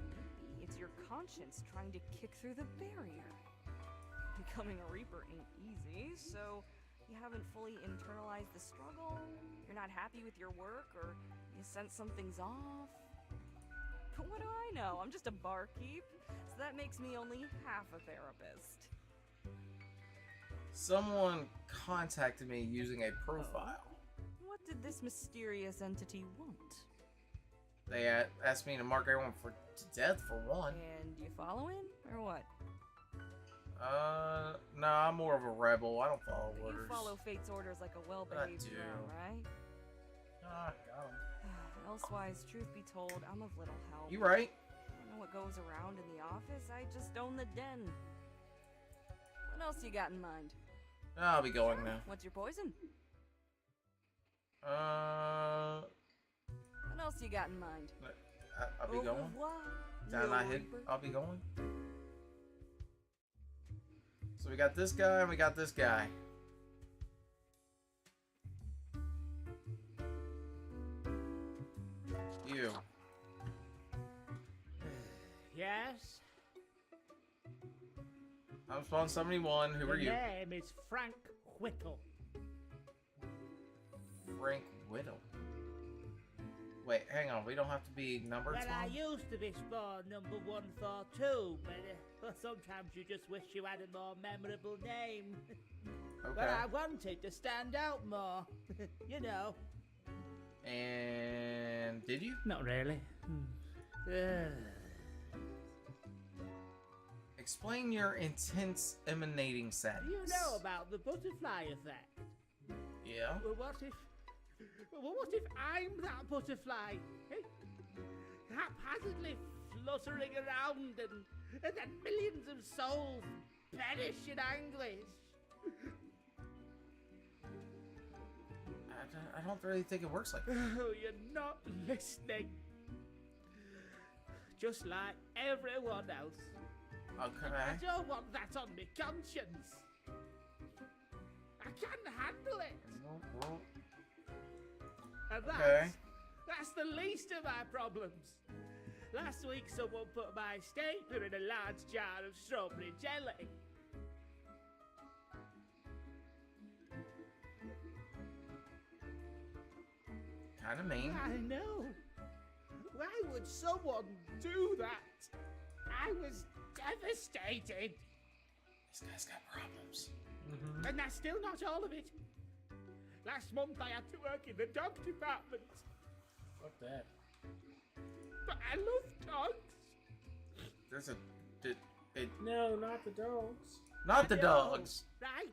maybe it's your conscience trying to kick through the barrier. Becoming a Reaper ain't easy, so you haven't fully internalized the struggle, you're not happy with your work, or you sense something's off. But what do I know? I'm just a barkeep, so that makes me only half a therapist. Someone contacted me using a profile. What did this mysterious entity want? They asked me to mark everyone to death for one. And you following, or what? No, I'm more of a rebel. I don't follow You orders. follow Fate's orders like a well-behaved do. girl, right? Ah, got him. Elsewise, truth be told, I'm of little help. You right? I don't know what goes around in the office, I just own the den. What else you got in mind? I'll be going now. What's your poison? What else you got in mind? I'll be Au going. revoir, Time I Lil hit, Reaper. I'll be going. So we got this guy and we got this guy. You. Yes? I'm Spawn 71. Who are you? The name is Frank Whittle. Frank Whittle. Wait, hang on. We don't have to be numbered. Well, I Spawn? used to be Spawn number 142, but sometimes you just wish you had a more memorable name. Okay. But I wanted to stand out more, you know. And did you? Not really. Explain your intense emanating sadness. You know about the butterfly effect. Yeah. Well, what if I'm that butterfly? Eh? Haphazardly fluttering around and then millions of souls perish in anguish. I don't really think it works like that. Oh, you're not listening. Just like everyone else. I Okay. don't want that on my conscience. I can't handle it. Well, And okay. that's the least of my problems. Last week, someone put my stapler in a large jar of strawberry jelly. Kind of mean. I know. Why would someone do that? I was devastated. This guy's got problems. And that's still not all of it. Last month I had to work in the dog department. Fuck that. But I love dogs. There's a. No, not the dogs. Not the I know, dogs. Right.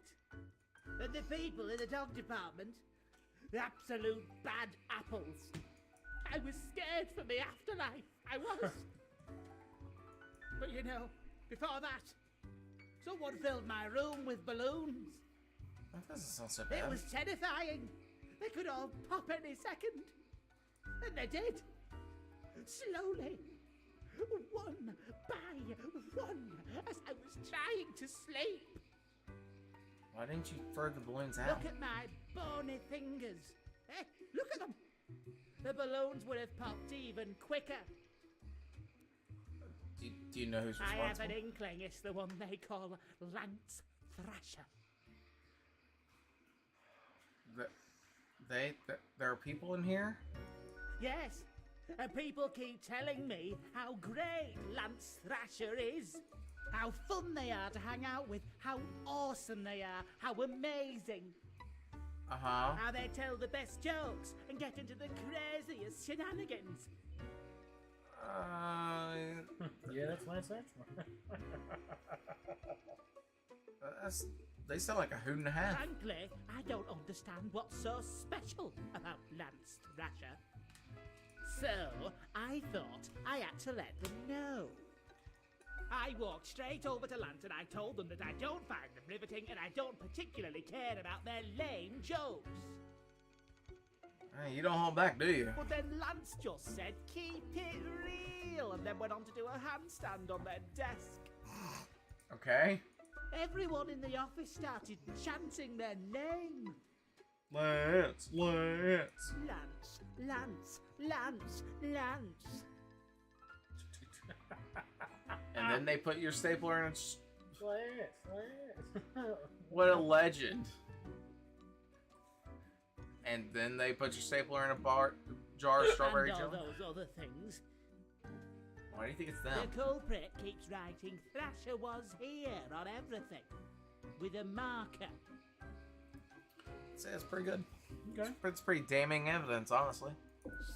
And the people in the dog department, the absolute bad apples. I was scared for the afterlife. I was. But you know, before that, someone filled my room with balloons. That doesn't sound so It bad. was terrifying. They could all pop any second. And they did. Slowly. One by one. As I was trying to sleep. Why didn't you throw the balloons out? Look at my bony fingers. Eh? Look at them. The balloons would have popped even quicker. Do you know who's I have responsible? an inkling it's the one they call Lance Thrasher. There are people in here? Yes, and people keep telling me how great Lance Thrasher is. How fun they are to hang out with, how awesome they are, how amazing. Uh-huh. How they tell the best jokes and get into the craziest shenanigans. Yeah, that's Lance Armstrong. They sound like a hoot and a half. Frankly, I don't understand what's so special about Lance Thrasher. So, I thought I had to let them know. I walked straight over to Lance and I told them that I don't find them riveting and I don't particularly care about their lame jokes. Hey, you don't hold back, do you? But then Lance just said, keep it real, and then went on to do a handstand on their desk. Okay. Everyone in the office started chanting their name. Lance. Lance, Lance, Lance, Lance. And then they put your stapler in a... Lance. What a legend. And then they put your stapler in a jar of strawberry and all jelly? those other things. Why do you think it's The them? culprit keeps writing Thrasher was here on everything. With a marker. It's pretty good. Okay. It's pretty damning evidence, honestly.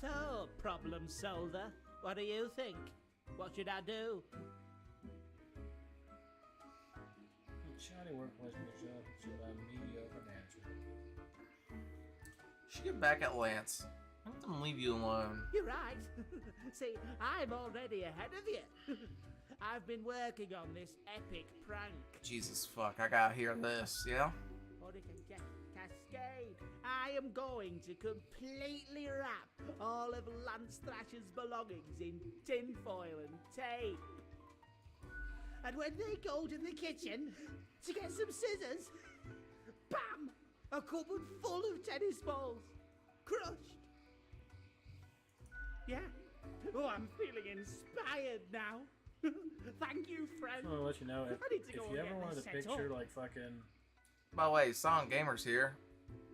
So, problem solver, what do you think? What should I do? Shoddy workplace with a show that mediocre manager. You should get back at Lance. Let them leave you alone. You're right. See, I'm already ahead of you. I've been working on this epic prank. Jesus fuck, I gotta hear this, yeah? Or it can get cascade. I am going to completely wrap all of Lance Thrasher's belongings in tinfoil and tape. And when they go to the kitchen to get some scissors, bam! A cupboard full of tennis balls. Crushed. Yeah. Oh, I'm feeling inspired now. Thank you, friend. I want to let you know, I need to if go you and ever get wanted this a set picture up. like fucking... By the way, Silent Gamer's here.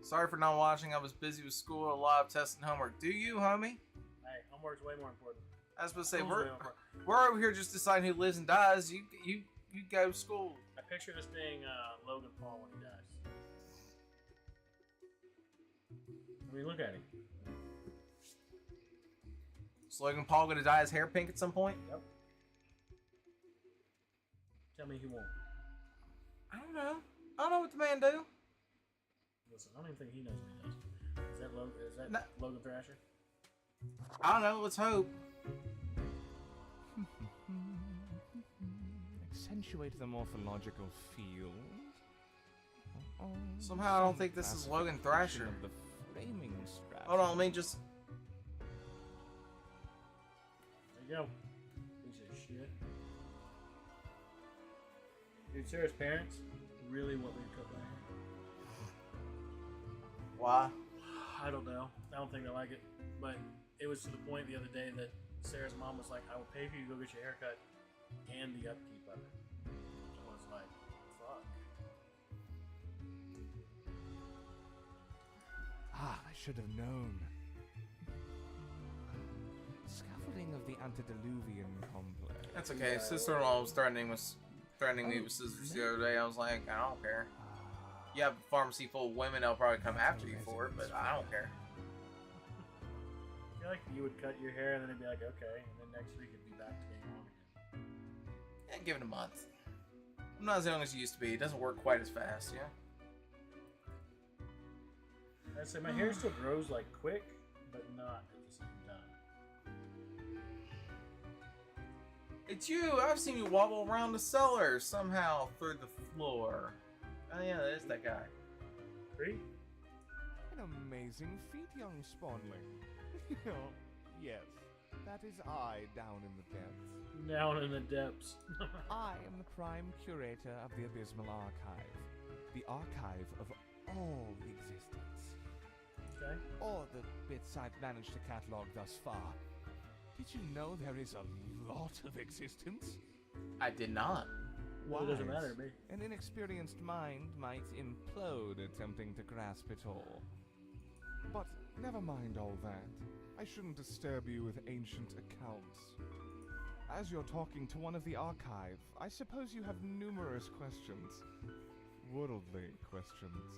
Sorry for not watching. I was busy with school, a lot of tests and homework. Do you, homie? Hey, homework's way more important. I was supposed to say, School's way we're, more important. we're over here just deciding who lives and dies. You go to school. I picture this being Logan Paul when he dies. I mean, look at him. Is Logan Paul gonna dye his hair pink at some point? Yep. Tell me he won't. I don't know. I don't know what the man do. Listen, I don't even think he knows what he does. Is that No. Logan Thrasher? I don't know. Let's hope. Accentuate the morphological field. Somehow I don't think this is Logan Thrasher. Of the framing strategy. Hold on, let me just. There you go. Piece of shit. Dude, Sarah's parents really want me to cut my hair. Why? I don't know. I don't think they like it. But it was to the point the other day that Sarah's mom was like, I will pay for you to go get your haircut and the upkeep of it. I was like, fuck. Ah, I should have known. Scaffolding of the antediluvian complex. That's okay. Sister-in-law was threatening me with scissors the other day. I was like, I don't care. You have a pharmacy full of women, they'll probably come after you for it, but I don't care. I feel like you would cut your hair and then it'd be like, okay, and then next week it'd be back to being long again. Yeah, give it a month. I'm not as young as you used to be. It doesn't work quite as fast, yeah? I'd say my hair still grows like quick, but not at the same time. It's you! I've seen you wobble around the cellar somehow through the floor. Oh yeah, there's that guy. Free? An amazing feat, young spawnling. Yes, that is I down in the depths. Down in the depths. I am the prime curator of the Abysmal Archive. The archive of all existence. Okay. Or the bits I've managed to catalog thus far. Did you know there is a lot of existence? I did not. Well, it doesn't matter to me. An inexperienced mind might implode attempting to grasp it all. But never mind all that. I shouldn't disturb you with ancient accounts. As you're talking to one of the archive, I suppose you have numerous questions. Worldly questions.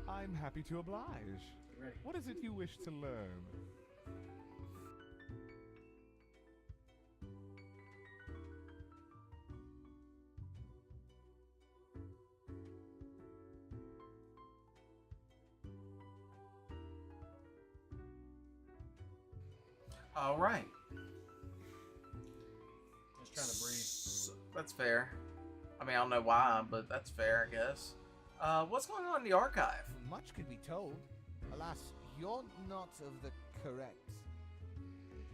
I'm happy to oblige. Ready. What is it you wish to learn? All right. Just trying to breathe. That's fair. I mean, I don't know why, but that's fair, I guess. What's going on in the archive? Much could be told. Alas, you're not of the correct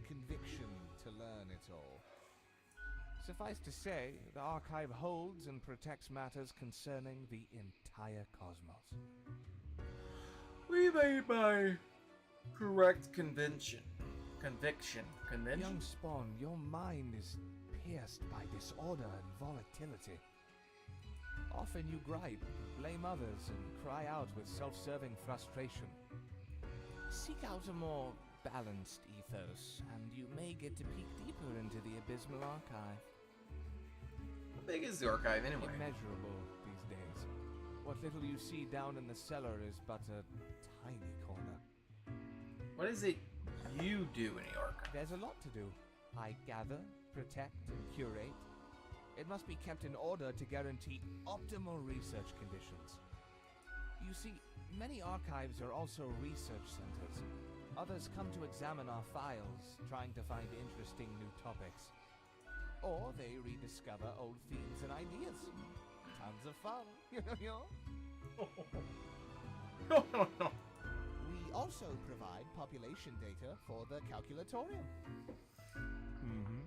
conviction to learn it all. Suffice to say, the archive holds and protects matters concerning the entire cosmos. We made by correct conviction. Young Spawn, your mind is pierced by disorder and volatility. Often you gripe, blame others, and cry out with self-serving frustration. Seek out a more balanced ethos, and you may get to peek deeper into the Abysmal Archive. How big is the archive anyway? Immeasurable these days. What little you see down in the cellar is but a tiny corner. What is it you do in the archive? There's a lot to do. I gather, protect, and curate. It must be kept in order to guarantee optimal research conditions. You see, many archives are also research centers. Others come to examine our files, trying to find interesting new topics. Or they rediscover old themes and ideas. Tons of fun. We also provide population data for the calculatorium. Mm-hmm.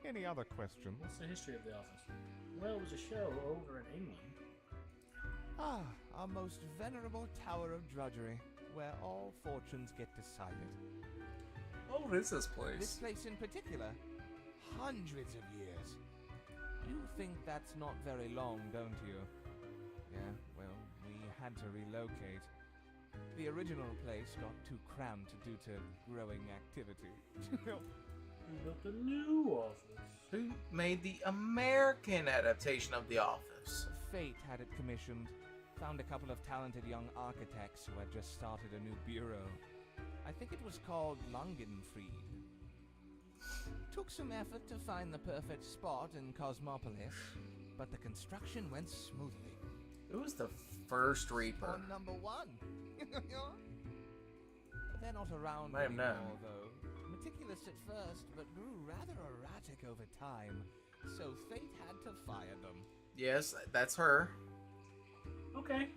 Any other questions? What's the history of the office? Well, it was a show over in England. Ah, our most venerable tower of drudgery, where all fortunes get decided. How old is this place? This place in particular, hundreds of years. You think that's not very long, don't you? Yeah, well, we had to relocate. The original place got too cramped due to growing activity. We built a new office. Who made the American adaptation of The Office? Fate had it commissioned. Found a couple of talented young architects who had just started a new bureau. I think it was called Langenfried. Took some effort to find the perfect spot in Cosmopolis, but the construction went smoothly. Who was the first Reaper? On number one. They're not around Might have anymore, known. though. Meticulous at first, but grew rather erratic over time, so fate had to fire them. Yes, that's her. Okay.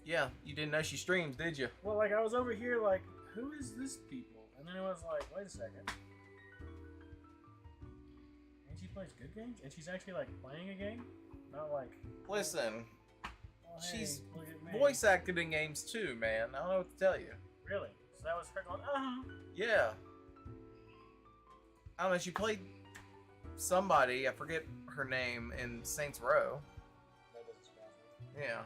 Yeah, you didn't know she streams, did you? Well, like, I was over here, like, who is this people? And then it was like, wait a second. And she plays good games? And she's actually, like, playing a game? Not like... Listen, oh, she's hey, look at me. voice acted in games too, man. I don't know what to tell you. Really? So that was her going, Yeah. I don't know, she played somebody, I forget her name, in Saints Row. That doesn't surprise me. Yeah.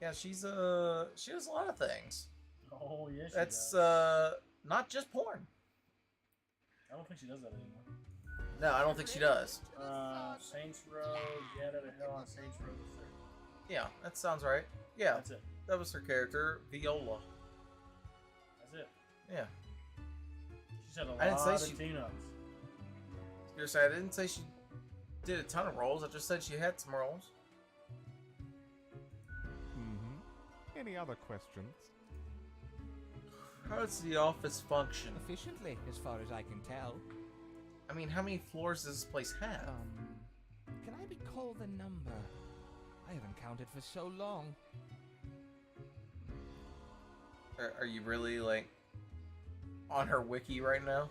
Yeah, she does a lot of things. Oh, yes, she That's does. not just porn. I don't think she does that anymore. No, I don't think she does. Saints Row, Get Out of Hell on Saints Row the 3rd. Yeah, that sounds right. Yeah, That's it. that was her character, Viola. That's it. Yeah. She's had a I didn't say lot of she- tune-ups. Seriously, I didn't say she did a ton of roles. I just said she had some roles. Any other questions? How does the office function? Efficiently, as far as I can tell. I mean, how many floors does this place have? Can I recall the number? I haven't counted for so long. Are you really, like, on her wiki right now?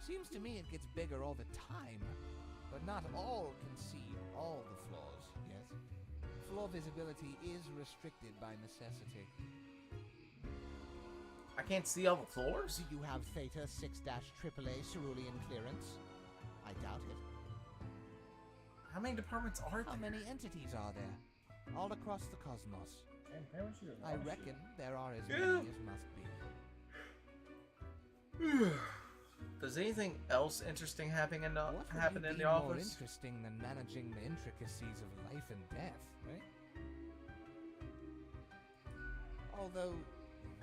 Seems to me it gets bigger all the time. But not all can see all the floors, yes? Floor visibility is restricted by necessity. I can't see all the floors? Do you have Theta 6-AAA Cerulean clearance? I doubt it. How many departments are there? How many entities are there? All across the cosmos. And apparently she doesn't I want to reckon there are as Yeah. many as must be. Does anything else interesting happen in What would happen you in be the more office? interesting than managing the intricacies of life and death, right? Although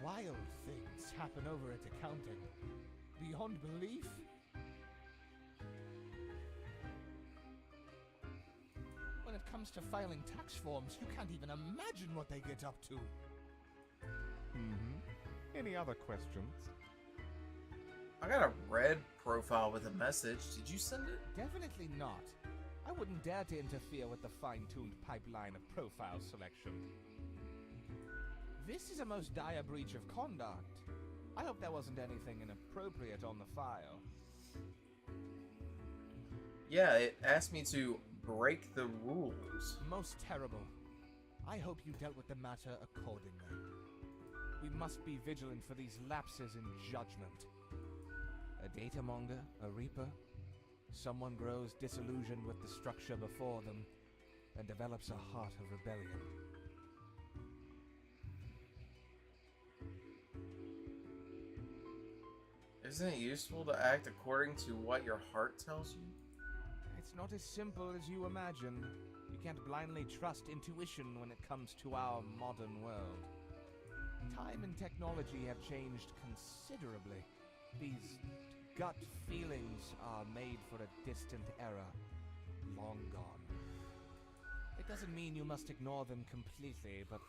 wild things happen over at accounting, beyond belief. When it comes to filing tax forms, you can't even imagine what they get up to. Any other questions? I got a red profile with a message. Did you send it? Definitely not. I wouldn't dare to interfere with the fine-tuned pipeline of profile selection. This is a most dire breach of conduct. I hope there wasn't anything inappropriate on the file. Yeah, it asked me to break the rules. Most terrible. I hope you dealt with the matter accordingly. We must be vigilant for these lapses in judgment. A data monger, a reaper, someone grows disillusioned with the structure before them and develops a heart of rebellion. Isn't it useful to act according to what your heart tells you? It's not as simple as you imagine. You can't blindly trust intuition when it comes to our modern world. Time and technology have changed considerably. These gut feelings are made for a distant era, long gone. It doesn't mean you must ignore them completely, but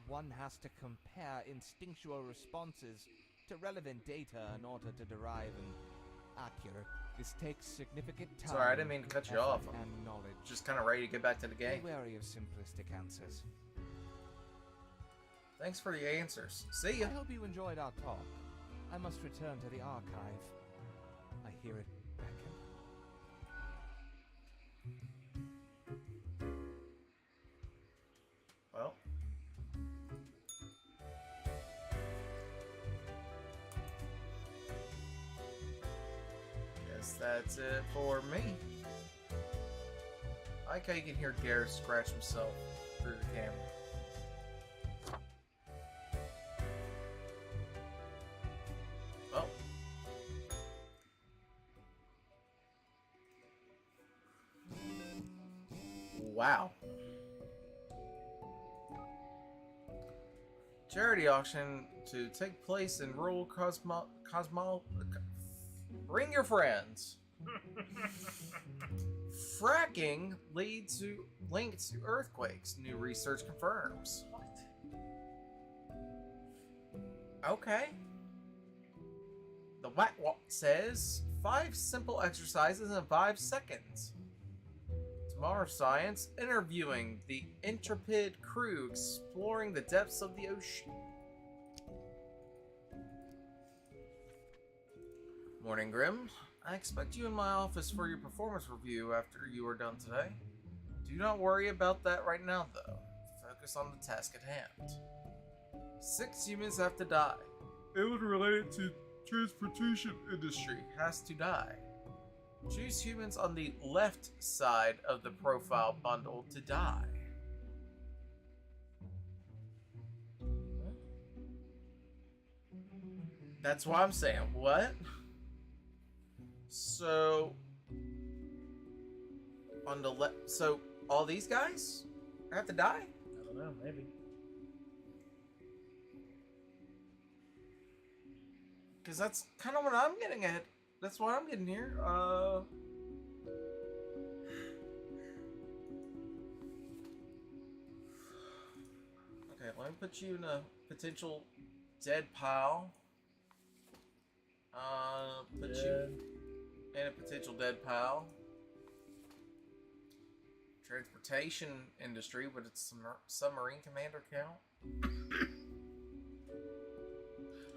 one has to compare instinctual responses to relevant data in order to derive an accurate. This takes significant time. Sorry, I didn't mean to cut you off. And knowledge. Just kind of ready to get back to the game. Be wary of simplistic answers. Thanks for the answers. See ya. I hope you enjoyed our talk. I must return to the archive. I hear it beckon. Well. Guess that's it for me. I like how you can hear Garrett scratch himself through the camera. Well. Wow. Charity auction to take place in rural Bring your friends. Fracking leads to linked to earthquakes. New research confirms. Okay. The Whack Walk says 5 simple exercises in 5 seconds. Tomorrow Science, interviewing the intrepid crew exploring the depths of the ocean. Morning, Grim. I expect you in my office for your performance review after you are done today. Do not worry about that right now, though. Focus on the task at hand. 6 humans have to die. Anyone related to transportation industry has to die. Choose humans on the left side of the profile bundle to die. That's why I'm saying, what? So, on the left, so all these guys have to die? I don't know, maybe. Because that's kind of what I'm getting at. That's what I'm getting here. Okay, let me put you in a potential dead pile. Put you in a potential dead pile. Transportation industry, but it's submarine commander count?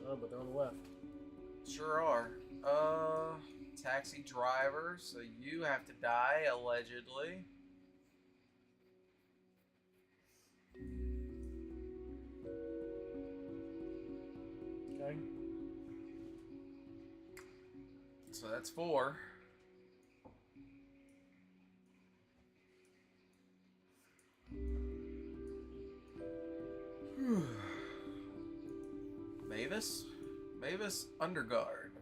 Oh, but they're on the left. Sure are. Taxi driver, so you have to die, allegedly. Okay. So that's 4. Mavis? Mavis Underguard.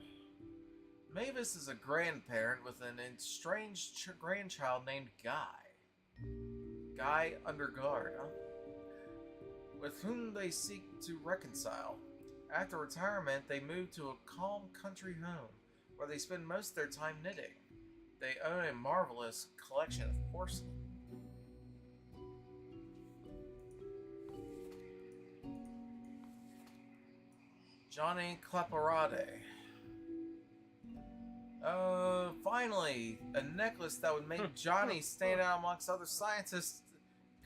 Mavis is a grandparent with an estranged grandchild named Guy. Guy Underguard, huh? With whom they seek to reconcile. After retirement, they move to a calm country home, where they spend most of their time knitting. They own a marvelous collection of porcelain. Johnny Claparade. Finally, a necklace that would make Johnny stand out amongst other scientists'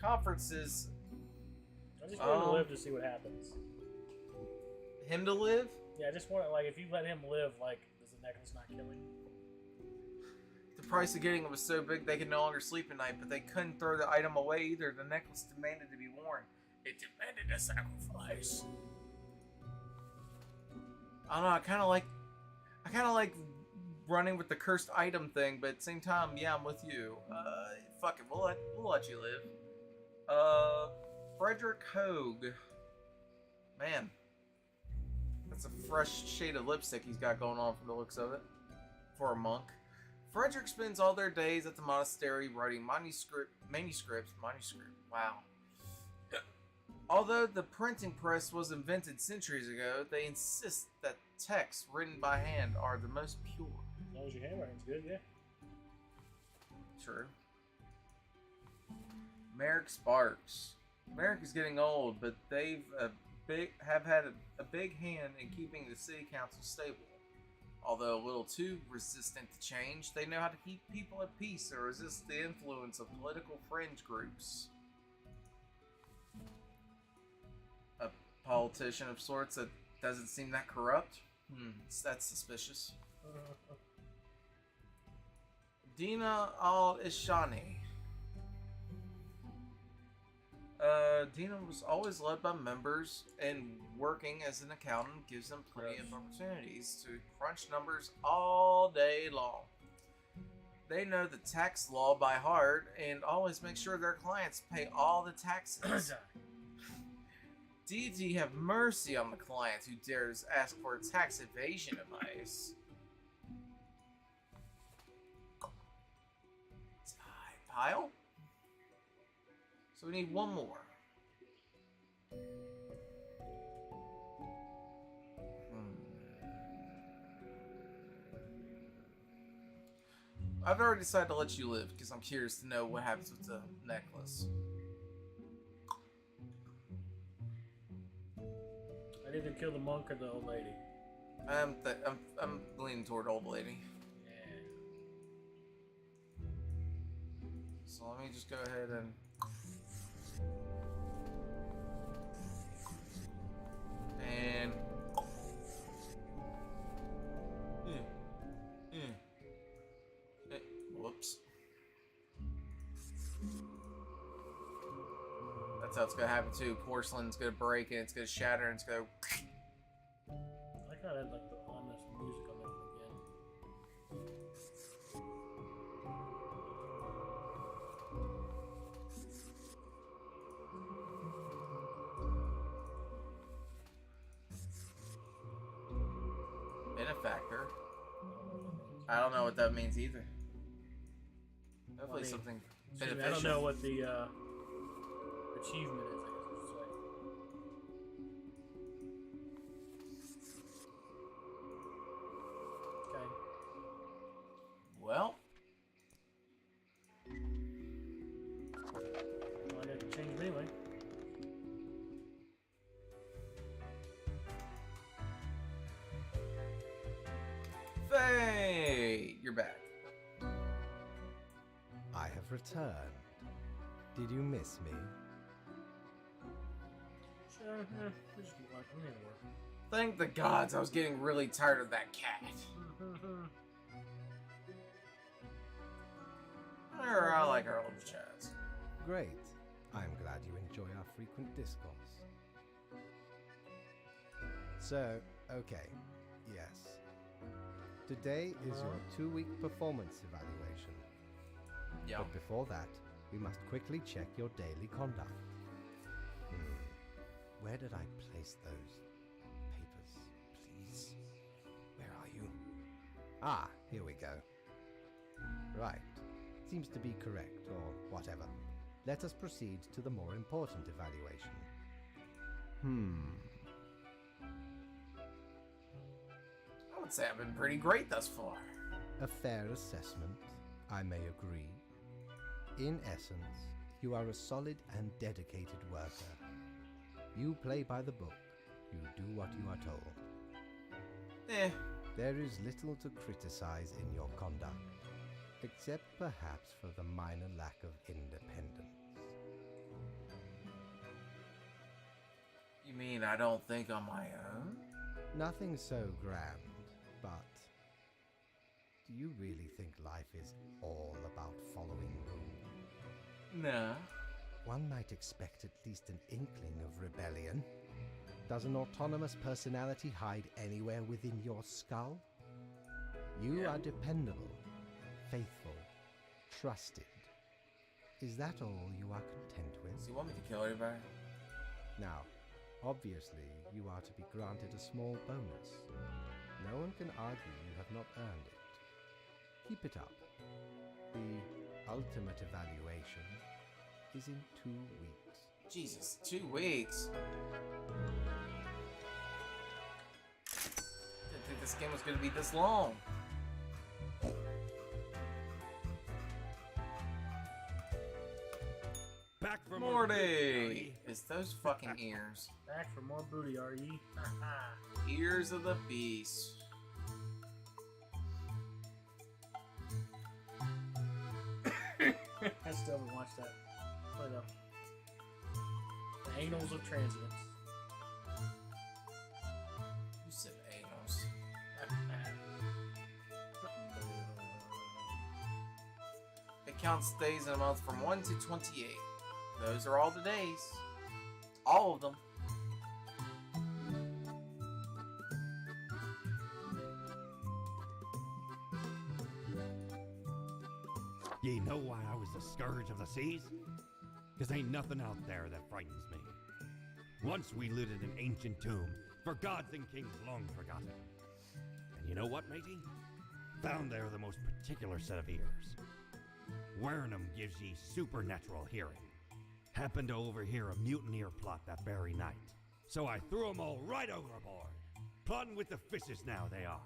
conferences. I just want him to live to see what happens. Him to live? Yeah, I just want like if you let him live, like does the necklace not kill him? The price of getting it was so big they could no longer sleep at night, but they couldn't throw the item away either. The necklace demanded to be worn. It demanded a sacrifice. I don't know. I kind of like running with the cursed item thing, but at the same time, yeah, I'm with you. Fuck it, we'll let you live. Frederick Hogue. Man, that's a fresh shade of lipstick he's got going on from the looks of it. For a monk. Frederick spends all their days at the monastery writing manuscripts. Wow. Although the printing press was invented centuries ago, they insist that texts written by hand are the most pure. As long as your handwriting's good, yeah. True. Merrick Sparks. Merrick is getting old, but they've have had a big hand in keeping the city council stable. Although a little too resistant to change, they know how to keep people at peace or resist the influence of political fringe groups. A politician of sorts that doesn't seem that corrupt? That's suspicious. Dina al-Ishani. Dina was always led by members, and working as an accountant gives them plenty of opportunities to crunch numbers all day long. They know the tax law by heart and always make sure their clients pay all the taxes. Deity have mercy on the client who dares ask for tax evasion advice. Pile? So we need one more. I've already decided to let you live because I'm curious to know what happens with the necklace. I'd either kill the monk or the old lady. I'm leaning toward old lady. So let me just go ahead and... And... Whoops. That's how it's gonna happen too. Porcelain's gonna break and it's gonna shatter and it's gonna... I kind of like the ominous music on it again. Benefactor. I don't know what that means either. Hopefully something beneficial. I don't know what the achievement is, I guess I should say. Okay. Well. Well, I got to change it anyway. Faye, you're back. I have returned. Did you miss me? Sure, yeah, we just keep watching. We need to work. Thank the gods, I was getting really tired of that cat. I like our little chats. Great. I'm glad you enjoy our frequent discourse. So, okay, yes. Today is your 2-week performance evaluation. Yeah. But before that, we must quickly check your daily conduct. Where did I place those papers, please? Where are you? Ah, here we go. Right. Seems to be correct, or whatever. Let us proceed to the more important evaluation. I would say I've been pretty great thus far. A fair assessment, I may agree. In essence, you are a solid and dedicated worker. You play by the book. You do what you are told. There is little to criticize in your conduct, except perhaps for the minor lack of independence. You mean I don't think on my own? Nothing so grand, but do you really think life is all about following rules? No. One might expect at least an inkling of rebellion. Does an autonomous personality hide anywhere within your skull? You are dependable, faithful, trusted. Is that all you are content with? So you want me to kill everybody? Now, obviously, you are to be granted a small bonus. No one can argue you have not earned it. Keep it up. The ultimate evaluation is in 2 weeks. Jesus, 2 weeks. Didn't think this game was gonna be this long. Back for Morty! It's those fucking ears. Back for more booty, are ye? Ears of the beast. I still haven't watched that. Play though. The Annals of Transience. You said anals. It counts days in a month from 1 to 28. Those are all the days. All of them. Ye know why I was the scourge of the seas? Because ain't nothing out there that frightens me. Once we looted an ancient tomb, for gods and kings long forgotten. And you know what, matey? Found there the most particular set of ears. Wearing 'em gives ye supernatural hearing. Happened to overhear a mutineer plot that very night. So I threw 'em all right overboard. Plotting with the fishes now they are.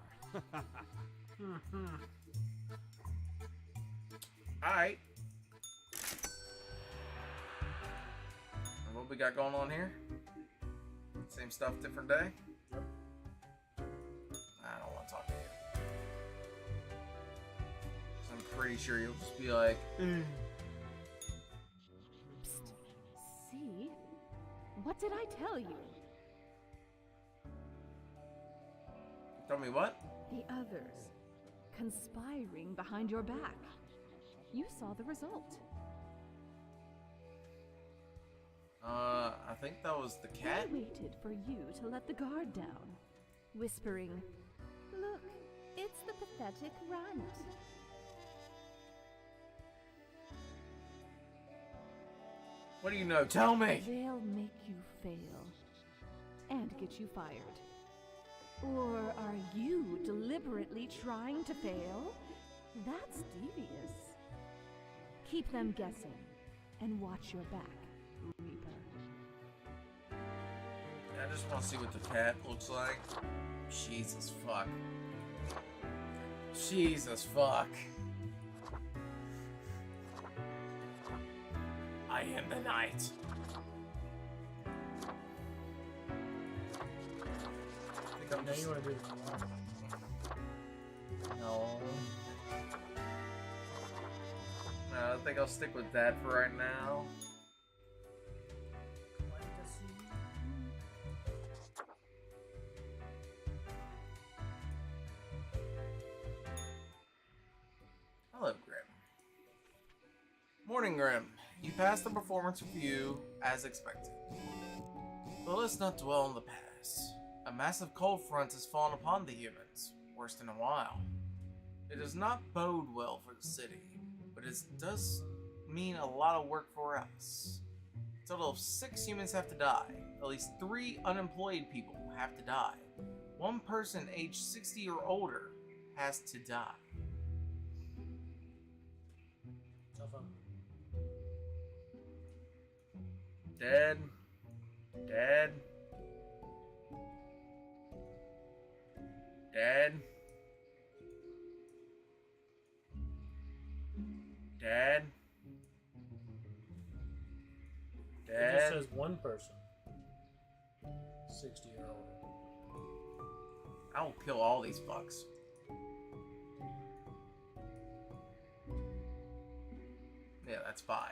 Alright. What we got going on here? Same stuff, different day? Yep. I don't want to talk to you. I'm pretty sure you'll just be like, What did I tell you? Tell me what? The others conspiring behind your back. You saw the result. I think that was the cat. I waited for you to let the guard down, whispering, "Look, it's the pathetic runt." What do you know? Tell me! They'll make you fail and get you fired. Or are you deliberately trying to fail? That's devious. Keep them guessing and watch your back, Reaper. I just want to see what the cat looks like. Jesus fuck. Jesus fuck. I am the knight. I think I'm Now just... you want to do No. No, I think I'll stick with that for right now. Hello, Grim. Morning, Grim. You passed the performance review as expected. But let's not dwell on the past. A massive cold front has fallen upon the humans, worst in a while. It does not bode well for the city, but it does mean a lot of work for us. A total of 6 humans have to die. At least 3 unemployed people have to die. 1 person aged 60 or older has to die. cell phone. Dead. Dead. Dead. Dead. It Dead. just says 1 person. 60 or older. I'll kill all these fucks. Yeah, that's 5.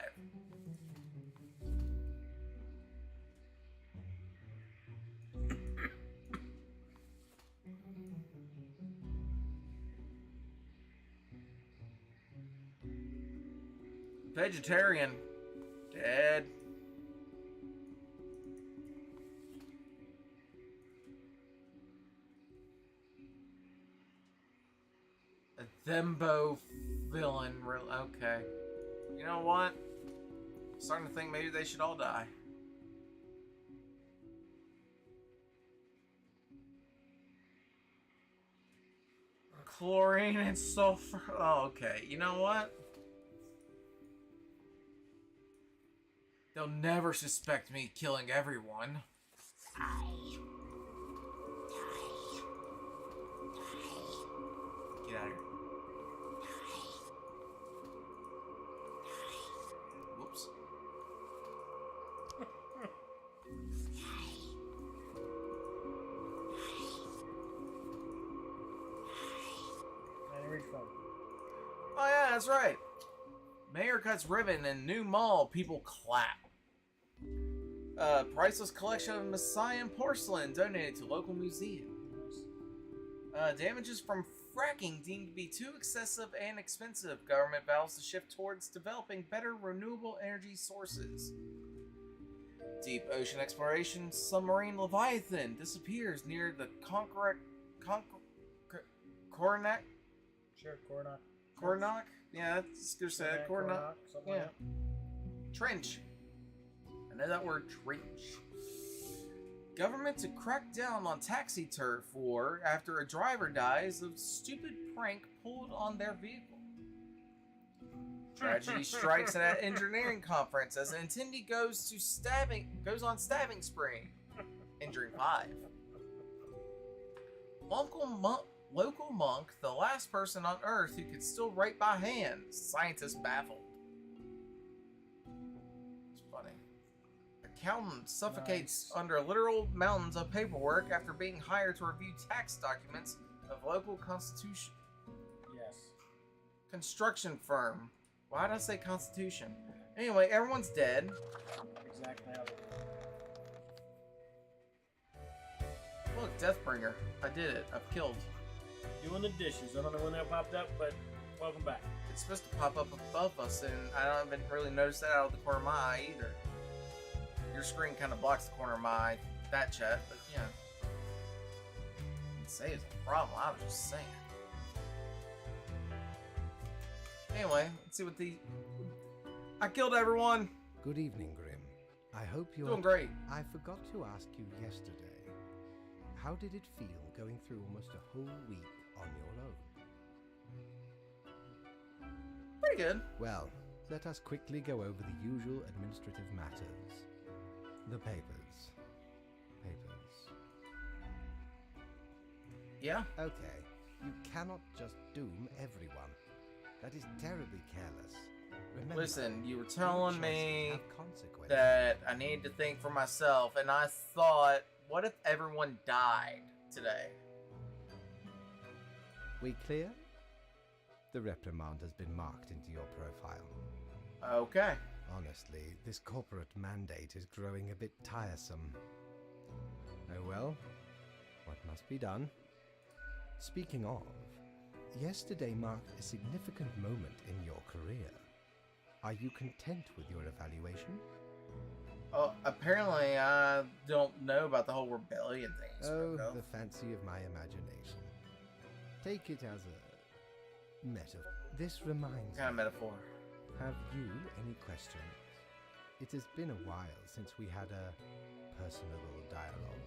Vegetarian. Dead. A Thembo villain. Okay. You know what? I'm starting to think maybe they should all die. Chlorine and sulfur. Oh, okay. You know what? They'll never suspect me killing everyone. Get out of here. Whoops. Oh yeah, that's right. Mayor cuts ribbon in new mall. People clap. Priceless collection of Messiah porcelain donated to local museum. Damages from fracking deemed to be too excessive and expensive. Government vows to shift towards developing better renewable energy sources. Deep ocean exploration submarine Leviathan disappears near the Coronac? Sure, Coronac. Coronac? Yeah, that's good to say that. Coronac. Something Yeah. like that. Trench. I know that word, trench. Government to crack down on taxi turf war after a driver dies of stupid prank pulled on their vehicle. Tragedy strikes at an engineering conference as an attendee goes on stabbing spree, injuring 5. Local monk, the last person on Earth who could still write by hand. Scientists baffled. It's funny. Accountant suffocates under literal mountains of paperwork after being hired to review tax documents of local constitution. Yes. Construction firm. Why did I say constitution? Anyway, everyone's dead. Exactly. Look, Deathbringer. I did it. I've killed. Doing the dishes. I don't know when that popped up, but welcome back. It's supposed to pop up above us, and I haven't really noticed that out of the corner of my eye either. Your screen kind of blocks the corner of my eye, that chat, but yeah. I didn't say it's a problem, I was just saying. Anyway, let's see what the... I killed everyone! Good evening, Grim. I hope you're... Doing great. I forgot to ask you yesterday. How did it feel going through almost a whole week on your own? Pretty good. Well, let us quickly go over the usual administrative matters. The papers. Yeah? Okay, you cannot just doom everyone. That is terribly careless. Remember, Listen, you were your telling choices me have consequences. that I need to think for myself, and I thought, what if everyone died today? We clear? The reprimand has been marked into your profile. Okay. Honestly, this corporate mandate is growing a bit tiresome. Oh well, what must be done? Speaking of, yesterday marked a significant moment in your career. Are you content with your evaluation? Oh, apparently I don't know about the whole rebellion thing. you Oh, spoke of. the fancy of my imagination. Take it as a metaphor. This reminds What kind of me. metaphor? Have you any questions? It has been a while since we had a personable dialogue.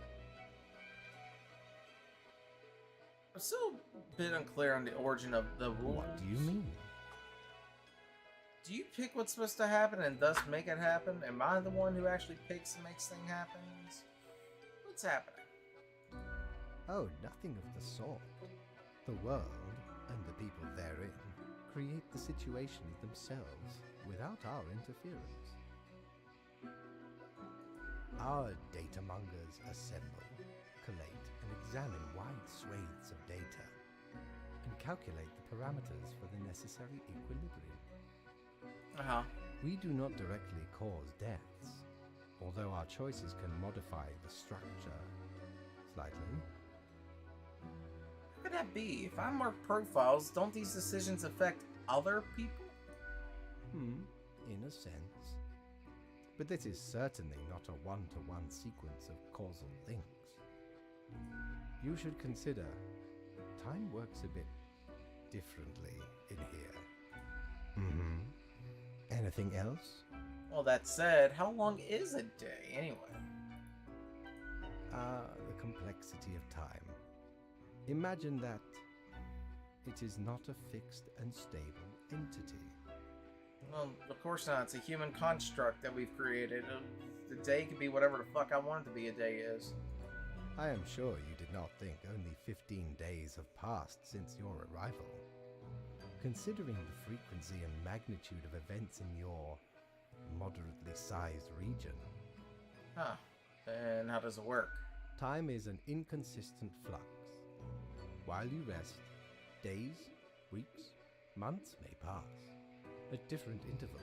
I'm still a bit unclear on the origin of the rules. What do you mean? Do you pick what's supposed to happen and thus make it happen? Am I the one who actually picks and makes things happen? What's happening? Oh, nothing of the sort. The world, and the people therein, create the situations themselves without our interference. Our data mongers assemble, collate, and examine wide swathes of data, and calculate the parameters for the necessary equilibrium. Uh-huh. We do not directly cause deaths, although our choices can modify the structure slightly. How could that be? If I mark profiles, don't these decisions affect other people? In a sense. But this is certainly not a one-to-one sequence of causal links. You should consider time works a bit differently in here. Anything else? Well, that said, how long is a day anyway? The complexity of time. Imagine that it is not a fixed and stable entity. Well, of course not. It's a human construct that we've created. The day could be whatever the fuck I want it to be a day is. I am sure you did not think only 15 days have passed since your arrival. Considering the frequency and magnitude of events in your moderately sized region. Huh. And how does it work? Time is an inconsistent flux. While you rest, days, weeks, months may pass, at different intervals.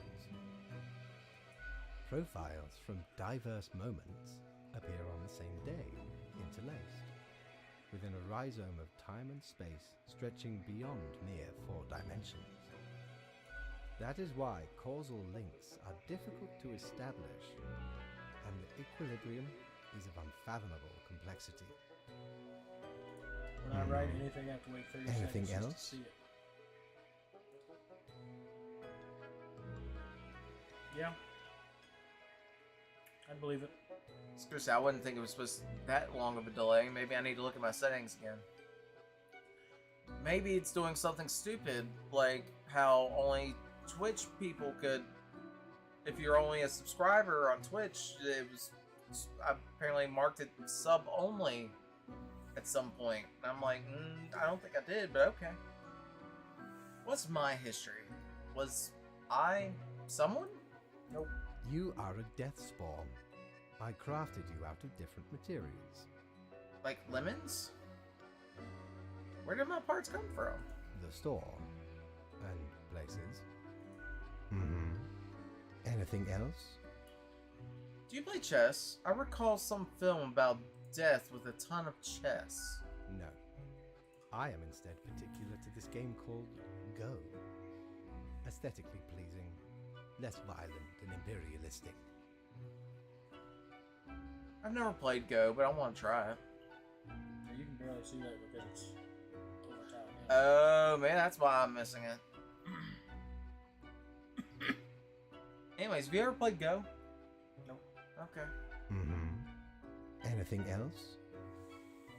Profiles from diverse moments appear on the same day, interlaced, within a rhizome of time and space stretching beyond mere 4 dimensions. That is why causal links are difficult to establish, and the equilibrium is of unfathomable complexity. When I write anything, I have to wait 30 Anything seconds else? just to see it. Yeah. I believe it. I was gonna say, I wouldn't think it was supposed to be that long of a delay. Maybe I need to look at my settings again. Maybe it's doing something stupid, like how only Twitch people could... If you're only a subscriber on Twitch, it was apparently marked it sub only at some point. And I'm like, I don't think I did, but okay. What's my history? Was I someone? Nope. You are a death spawn. I crafted you out of different materials. Like lemons? Where did my parts come from? The store. And places. Anything else? Do you play chess? I recall some film about death with a ton of chess. No. I am instead particular to this game called Go. Aesthetically pleasing, less violent and imperialistic. I've never played Go, but I want to try it. You can barely see that because it's over top. Oh, man, that's why I'm missing it. Anyways, have you ever played Go? Nope. Okay. Mm-hmm. Anything else?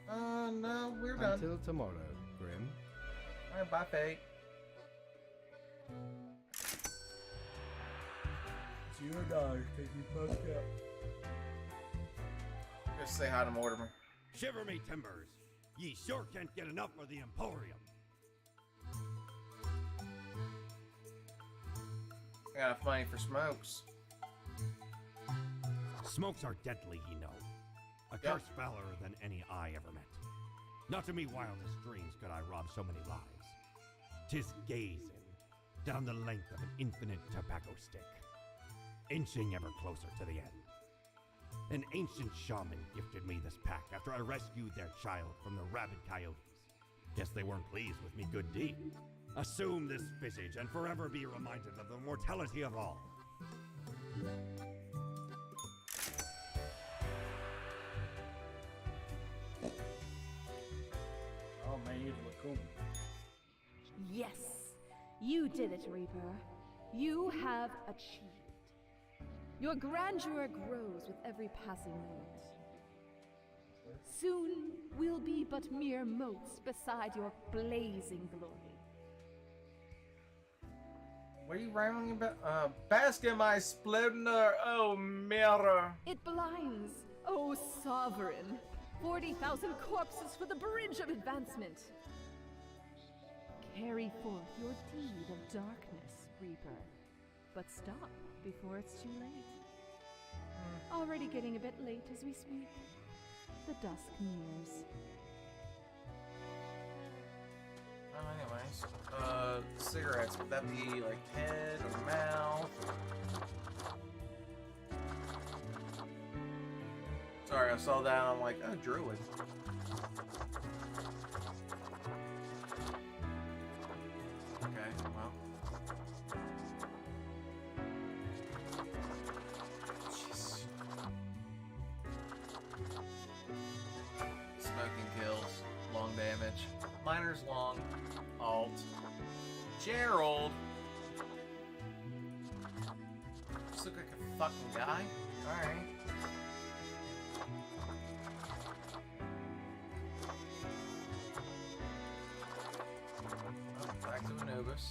No, we're done. Until tomorrow, Grim. Alright, bye, Fate. It's your dog, because you fucked up. Just say hi to Mortimer. Shiver me timbers. Ye sure can't get enough of the Emporium. I got enough money for smokes. Smokes are deadly, ye know. A curse fouler than any I ever met. Not to me wildest dreams could I rob so many lives. 'Tis gazing down the length of an infinite tobacco stick, inching ever closer to the end. An ancient shaman gifted me this pack after I rescued their child from the rabid coyotes. Guess they weren't pleased with me good deed. Assume this visage and forever be reminded of the mortality of all. Oh man, you look cool. Yes, you did it, Reaper. You have achieved. Your grandeur grows with every passing moment. Soon we'll be but mere motes beside your blazing glory. What are you rambling about? Bask in my splendor, oh mirror. It blinds, oh sovereign. 40,000 corpses for the bridge of advancement. Carry forth your deed of darkness, Reaper. But stop before it's too late. Already getting a bit late as we speak. The dusk nears. Anyways, cigarettes, would that be like head or mouth? Sorry, I saw that and I'm like, oh, druid. Okay, well. Jeez. Smoking kills, long damage. Miner's long, alt. Gerald! Just look like a fucking guy? Alright. Back to Anubis.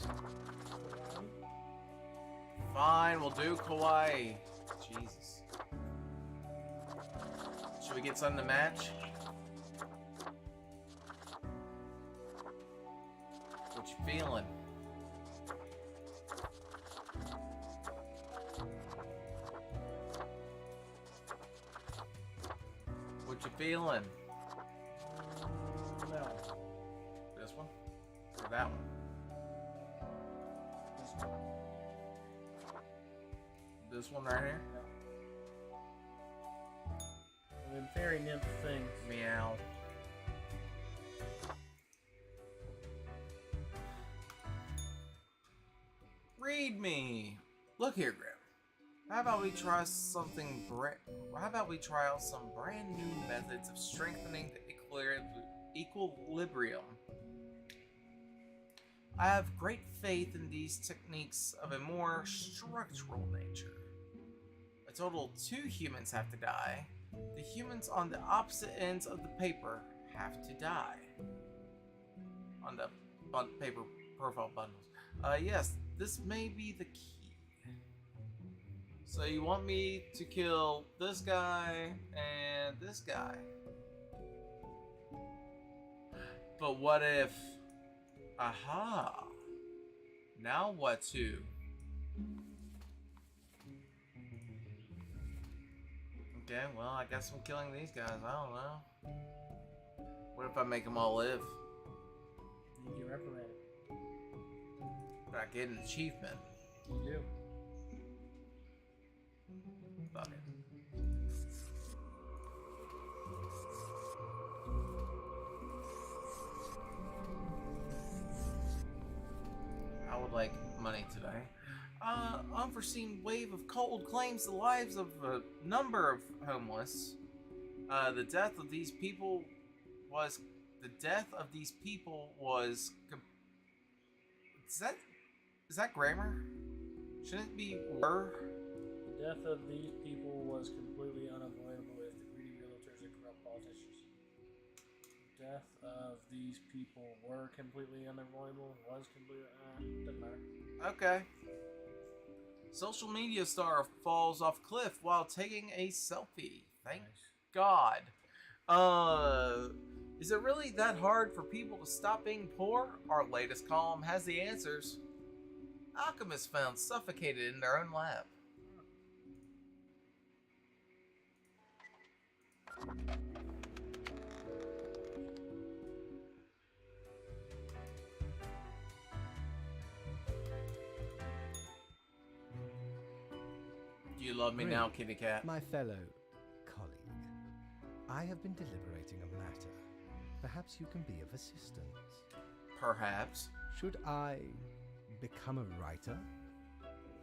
Fine, we'll do Kawaii. Jesus. Should we get something to match? What you feeling? What you feeling? No. This one? Or that one? This one right here? Them fairy nymph things. Meow. Read me. Look here, Grim. How about we try something how about we try out some brand new methods of strengthening the equilibrium? I have great faith in these techniques of a more structural nature. A total of 2 humans have to die. The humans on the opposite ends of the paper have to die. On the paper profile bundles. Yes, this may be the key. So you want me to kill this guy and this guy. But what if... Aha! Now what to? Okay, well, I guess I'm killing these guys. I don't know. What if I make them all live? You get reprimanded. But I get an achievement. You do. Fuck it. like money today. Unforeseen wave of cold claims the lives of a number of homeless. The death of these people was. Is that grammar? Shouldn't it be were? The death of these people was completely unavoidable if the greedy realtors and corrupt politicians. The death of these people were completely unavoidable. Was completely doesn't matter. Okay. Social media star falls off cliff while taking a selfie. Thank God. Is it really that hard for people to stop being poor? Our latest column has the answers. Alchemists found suffocated in their own lab. You love me now, kitty cat. My fellow colleague, I have been deliberating a matter. Perhaps you can be of assistance. Perhaps. Should I become a writer?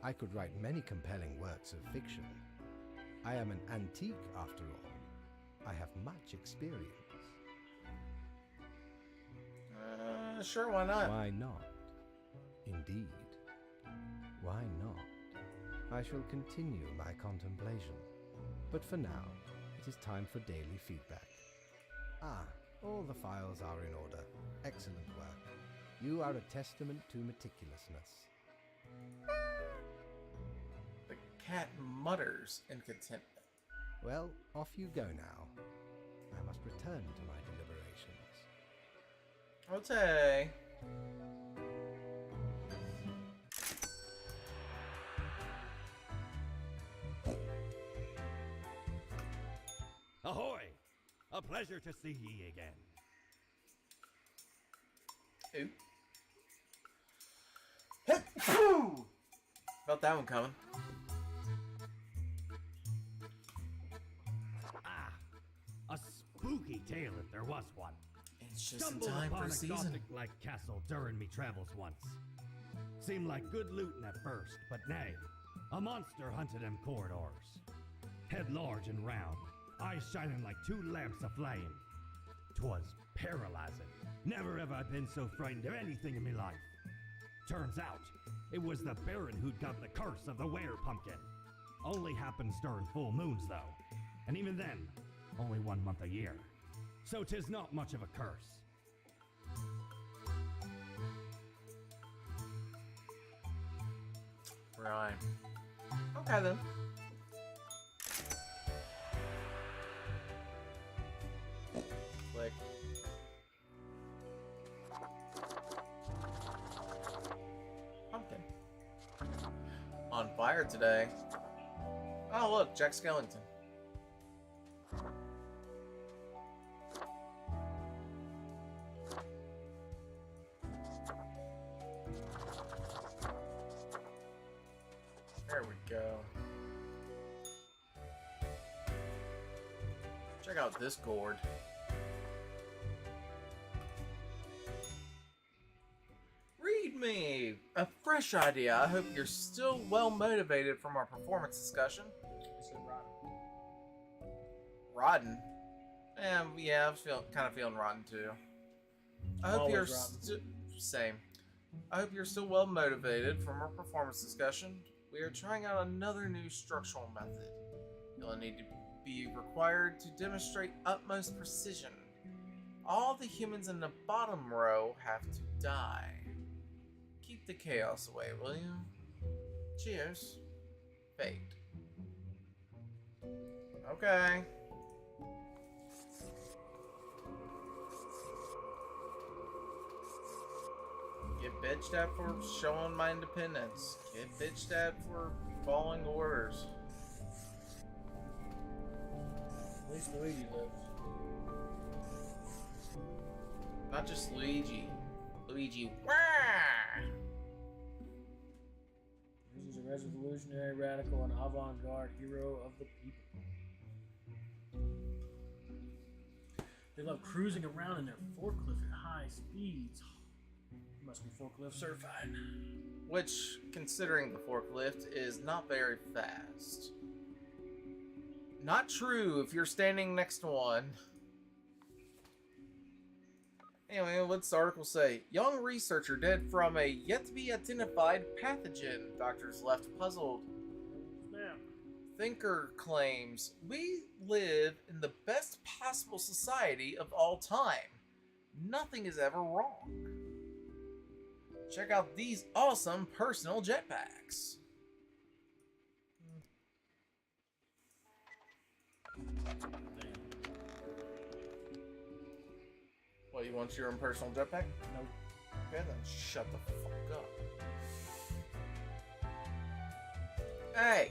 I could write many compelling works of fiction. I am an antique, after all. I have much experience. Sure, why not? Why not? Indeed. Why not? I shall continue my contemplation. But for now, it is time for daily feedback. All the files are in order. Excellent work. You are a testament to meticulousness. The cat mutters in contentment. Well, off you go now. I must return to my deliberations. Okay. Ahoy! A pleasure to see ye again. Ooh. Felt that one coming. A spooky tale if there was one. It's just in Stumbled time upon for a season. Gothic-like castle during me travels once. Seemed like good looting at first, but nay, a monster hunted them corridors. Head large and round, eyes shining like two lamps aflame. 'Twas paralyzing. Never have I been so frightened of anything in me life. Turns out, it was the Baron who'd got the curse of the were-pumpkin. Only happens during full moons, though. And even then, only 1 month a year. So 'tis not much of a curse. Right. Okay then. Click. Pumpkin. On fire today. Oh look, Jack Skellington. There we go. Check out this gourd. Read me! A fresh idea. I hope you're still well motivated from our performance discussion. I said rotten. Rotten? Yeah, I was kind of feeling rotten too. I hope you're same. I hope you're still well motivated from our performance discussion. We are trying out another new structural method. You'll need to be required to demonstrate utmost precision. All the humans in the bottom row have to die. Keep the chaos away, will you? Cheers. Fate. Okay. Get bitched at for showing my independence. Get bitched at for following orders. At least Luigi lives. Not just Luigi. Luigi. Wah! Luigi's a revolutionary, radical, and avant-garde hero of the people. They love cruising around in their forklift at high speeds. Must be forklift certified. which, considering the forklift, is not very fast. Not true if you're standing next to one. Anyway, what's the article say? Young researcher dead from a yet-to-be-identified pathogen. Doctors left puzzled. Snap. Thinker claims, we live in the best possible society of all time. Nothing is ever wrong. Check out these awesome personal jetpacks. What, you want your own personal jetpack? Nope. Okay, then shut the fuck up. Hey!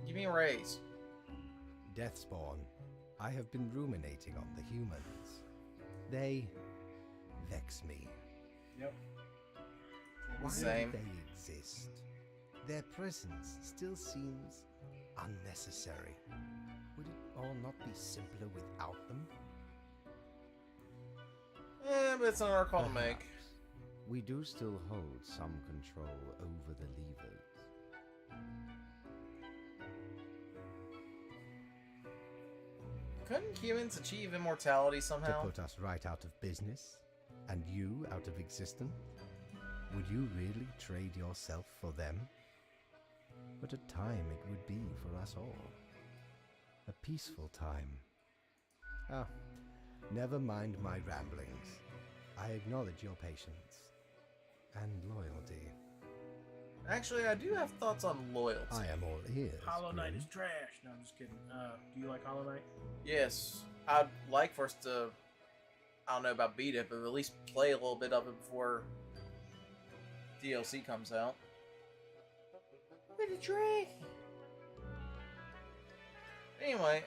Give me a raise. Deathspawn, I have been ruminating on the humans. They vex me. Yep. Why Same. do they exist? Their presence still seems unnecessary. Would it all not be simpler without them? But it's not our call to make. Perhaps. We do still hold some control over the levers. Couldn't humans achieve immortality somehow? To put us right out of business? And you out of existence? Would you really trade yourself for them? What a time it would be for us all. A peaceful time. Ah, never mind my ramblings. I acknowledge your patience and loyalty. Actually, I do have thoughts on loyalty. I am all ears. Hollow Knight Grim. is trash. No, I'm just kidding. Do you like Hollow Knight? Yes, I'd like for us to, I don't know about beat it, but at least play a little bit of it before DLC comes out. With a drink. Anyway,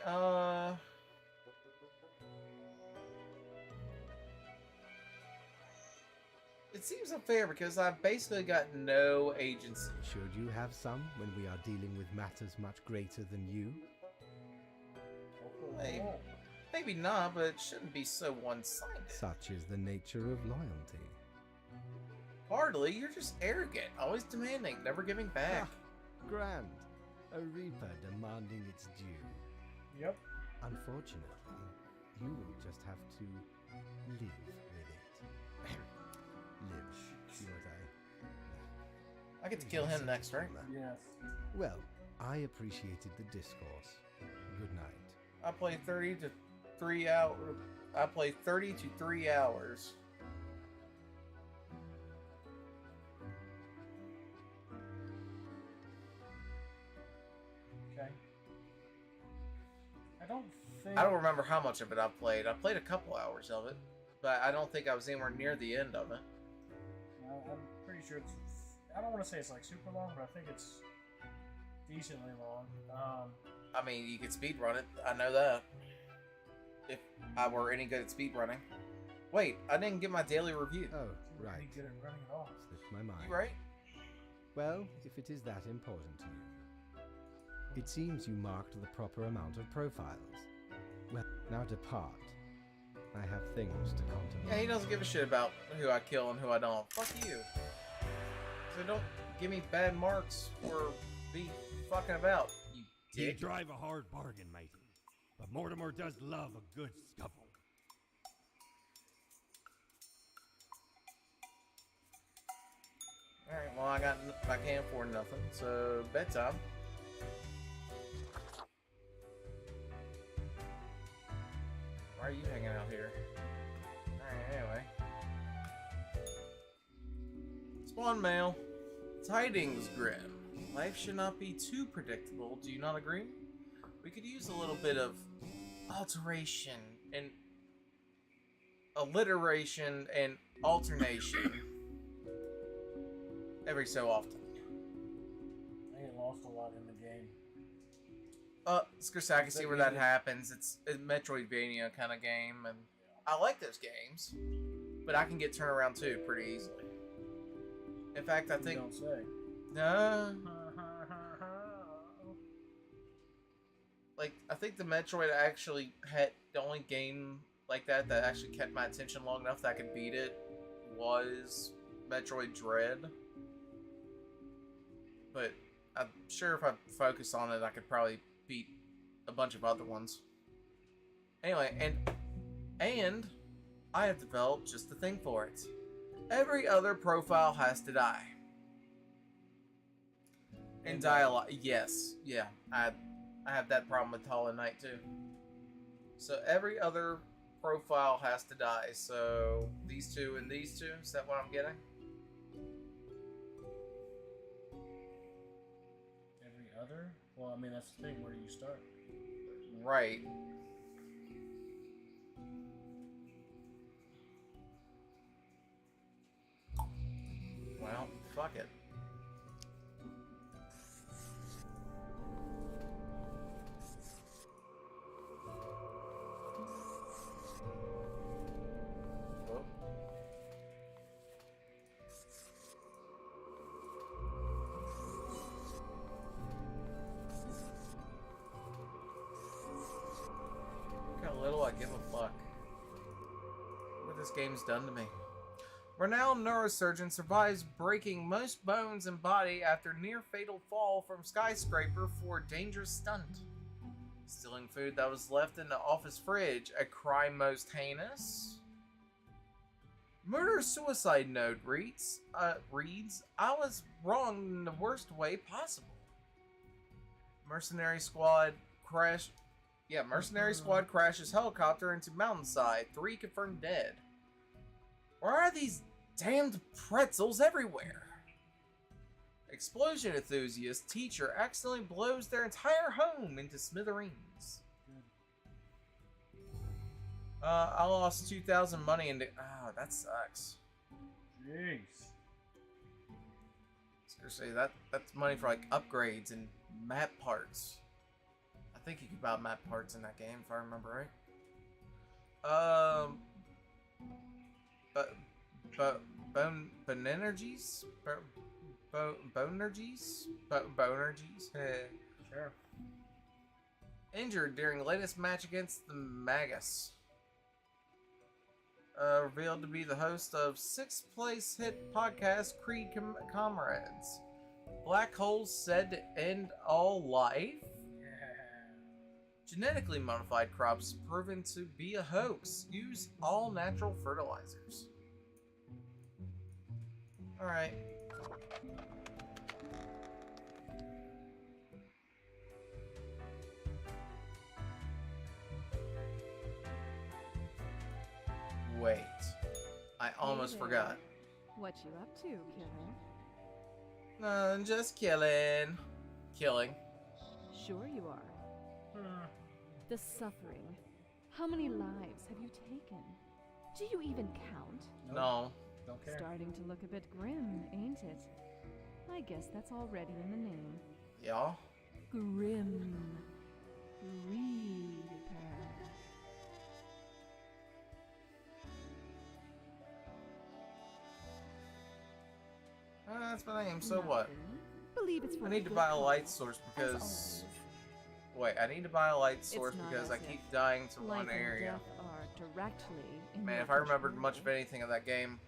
it seems unfair because I've basically got no agency. Should you have some when we are dealing with matters much greater than you? Maybe not, but it shouldn't be so one-sided. Such is the nature of loyalty. Hardly, you're just arrogant, always demanding, never giving back. Grand. A reaper demanding its due. Yep. Unfortunately, you will just have to live with it. Live, you know what I get to kill him next, right? Yes. Well, I appreciated the discourse. Good night. I play 30 to 3 hours. I play 30 to 3 hours. Okay. I don't think. I don't remember how much of it I played. I played a couple hours of it, but I don't think I was anywhere near the end of it. I'm pretty sure it's. I don't want to say it's like super long, but I think it's decently long. I mean, you could speedrun it. I know that. If I were any good at speedrunning. Wait, I didn't get my daily review. Oh, Pretty right. good at running it all. Slipped my mind. You right? Well, if it is that important to you. It seems you marked the proper amount of profiles. Well, now depart. I have things to contemplate. Yeah, he doesn't give a shit about who I kill and who I don't. Fuck you. So don't give me bad marks or be fucking about, you You dick. drive a hard bargain, matey. But Mortimer does love a good scuffle. Alright, well, I can't afford nothing, so bedtime. Why are you hanging out here? Alright, anyway. Spawn mail. Tidings, Grim. Life should not be too predictable, do you not agree? We could use a little bit of alteration and alliteration and alternation every so often. I get lost a lot in the game. I can see where that happens. It's a Metroidvania kind of game, and I like those games, but I can get turned around too pretty easily. In fact, I think You don't say. no, like I think the Metroid actually had the only game like that that actually kept my attention long enough that I could beat it was Metroid Dread. but I'm sure if I focus on it, I could probably beat a bunch of other ones. Anyway, and I have developed just the thing for it. Every other profile has to die. And dialogue, yes, yeah, I have that problem with Hollow Knight too. So every other profile has to die. So these two and these two, is that what I'm getting? Every other? Well, I mean, that's the thing. Where do you start? Right. Well, fuck it. Whoa. Look how little I give a fuck. What this game's done to me. Renowned neurosurgeon survives breaking most bones and body after near-fatal fall from skyscraper for a dangerous stunt. Stealing food that was left in the office fridge, a crime most heinous. Murder-suicide note reads, I was wrong in the worst way possible. Mercenary squad crashes helicopter into mountainside. 3 confirmed dead. Why are these damned pretzels everywhere? Explosion enthusiast teacher accidentally blows their entire home into smithereens. I lost 2,000 money into. Oh, that sucks. Jeez. Seriously, that's money for like upgrades and map parts. I think you could buy map parts in that game if I remember right. Bonergies? Bonergies? Sure. Injured during latest match against the Magus. Revealed to be the host of 6th place hit podcast Creed Comrades. Black holes said to end all life? Genetically modified crops proven to be a hoax. Use all natural fertilizers. Alright. Wait. I almost forgot. What you up to, killer? Just killing. Killing. Sure you are. The suffering. How many lives have you taken? Do you even count? No. Don't care. Starting to look a bit grim, ain't it? I guess that's already in the name. Yeah. Grim Reaper. That's my name, so what? Believe it's for I need to buy a light source because... Wait, I need to buy a light source because I keep dying to one area. Man, if I remembered much of anything of that game...